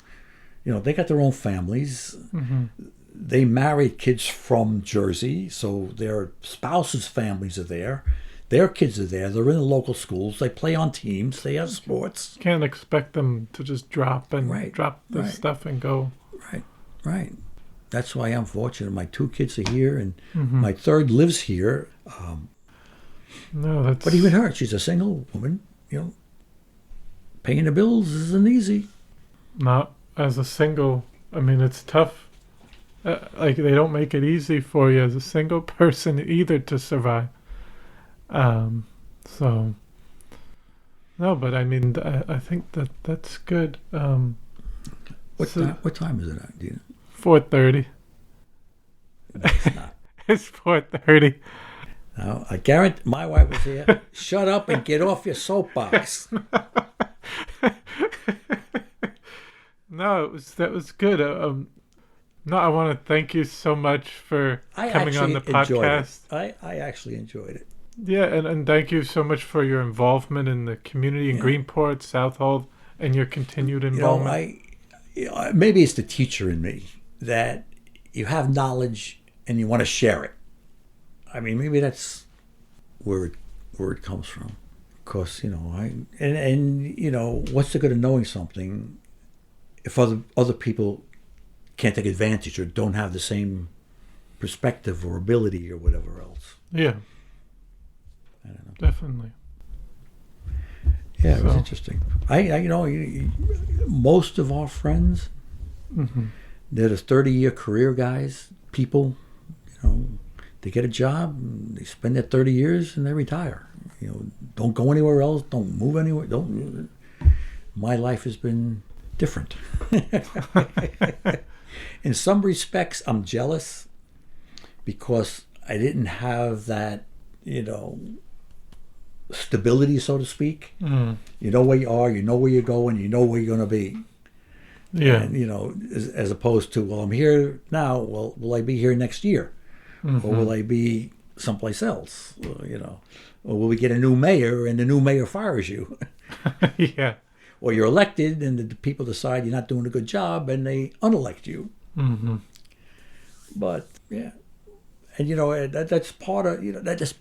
They got their own families. They married kids from Jersey, so their spouses' families are there. Their kids are there. They're in the local schools. They play on teams. They have sports. Can't expect them to just drop the stuff and go. Right. That's why I'm fortunate. My 2 kids are here, and my third lives here. But even her, she's a single woman. Paying the bills isn't easy. Not as a single. I mean, it's tough. They don't make it easy for you as a single person either to survive. So no, but I mean, I think that's good. What time is it at, Dina? 4:30. It's not. It's 4:30. Now, I guarantee my wife was here. Shut up and get off your soapbox. No, that was good. No, I want to thank you so much for coming on the podcast. I actually enjoyed it. Yeah, and thank you so much for your involvement in the community in Greenport, Southold, and your continued involvement. Maybe it's the teacher in me that you have knowledge and you want to share it. I mean, maybe that's where it comes from. Because, what's the good of knowing something if other people can't take advantage or don't have the same perspective or ability or whatever else? Yeah. I don't know. Definitely. Yeah, it was interesting. Most of our friends, they're the 30-year career guys, people, they get a job, they spend their 30 years and they retire. Don't go anywhere else, don't move anywhere. My life has been different. In some respects, I'm jealous because I didn't have that, stability, so to speak. You know where you are, you know where you're going, you know where you're going to be. Yeah. And, as opposed to, well, I'm here now, well, will I be here next year? Or will I be someplace else? Or will we get a new mayor and the new mayor fires you? Yeah. Or you're elected and the people decide you're not doing a good job and they unelect you. But, yeah. And, that's part of, that's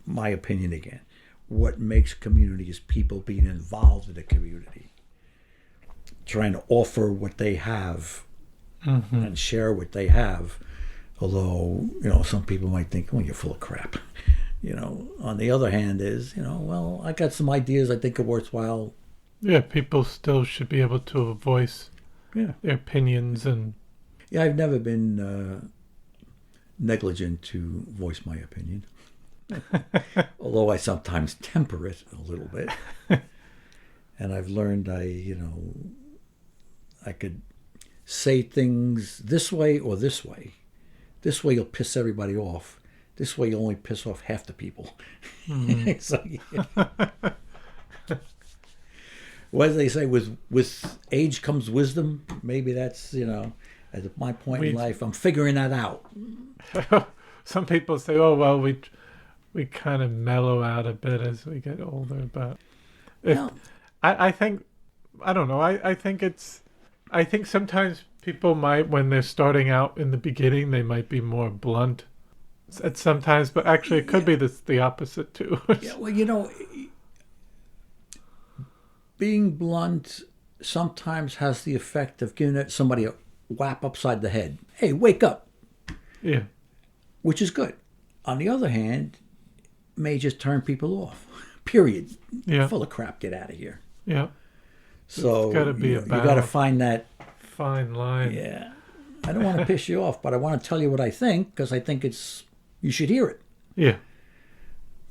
my opinion again. What makes community is people being involved in the community, trying to offer what they have and share what they have. Although, some people might think, well, you're full of crap. On the other hand is, well, I got some ideas I think are worthwhile. Yeah, people still should be able to voice their opinions. And yeah, I've never been negligent to voice my opinion. Although I sometimes temper it a little bit. And I've learned I could say things this way or this way. This way you'll piss everybody off. This way you'll only piss off half the people. So, what do they say? With age comes wisdom. Maybe that's, at my point in life, I'm figuring that out. Some people say, oh, well, we kind of mellow out a bit as we get older. But if Yeah. I think, I don't know. I think sometimes people might, when they're starting out in the beginning, they might be more blunt at sometimes, but actually it could be the opposite too. Yeah, well, being blunt sometimes has the effect of giving somebody a whap upside the head. Hey, wake up, Yeah. which is good. On the other hand, may just turn people off. Period. Yeah. Full of crap. Get out of here. Yeah. So It's gotta be you a got to balance. find that. Fine line. Yeah. I don't want to piss you off, but I want to tell you what I think because I think you should hear it. Yeah.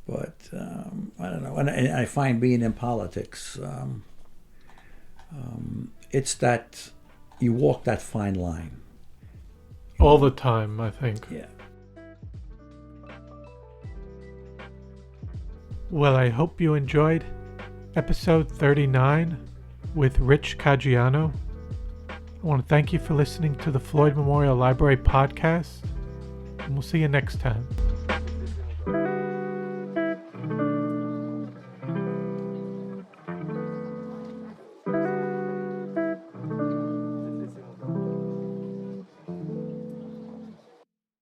But I don't know. And I find being in politics, it's that you walk that fine line. All the time, I think. Yeah. Well, I hope you enjoyed episode 39 with Rich Caggiano. I want to thank you for listening to the Floyd Memorial Library podcast, and we'll see you next time.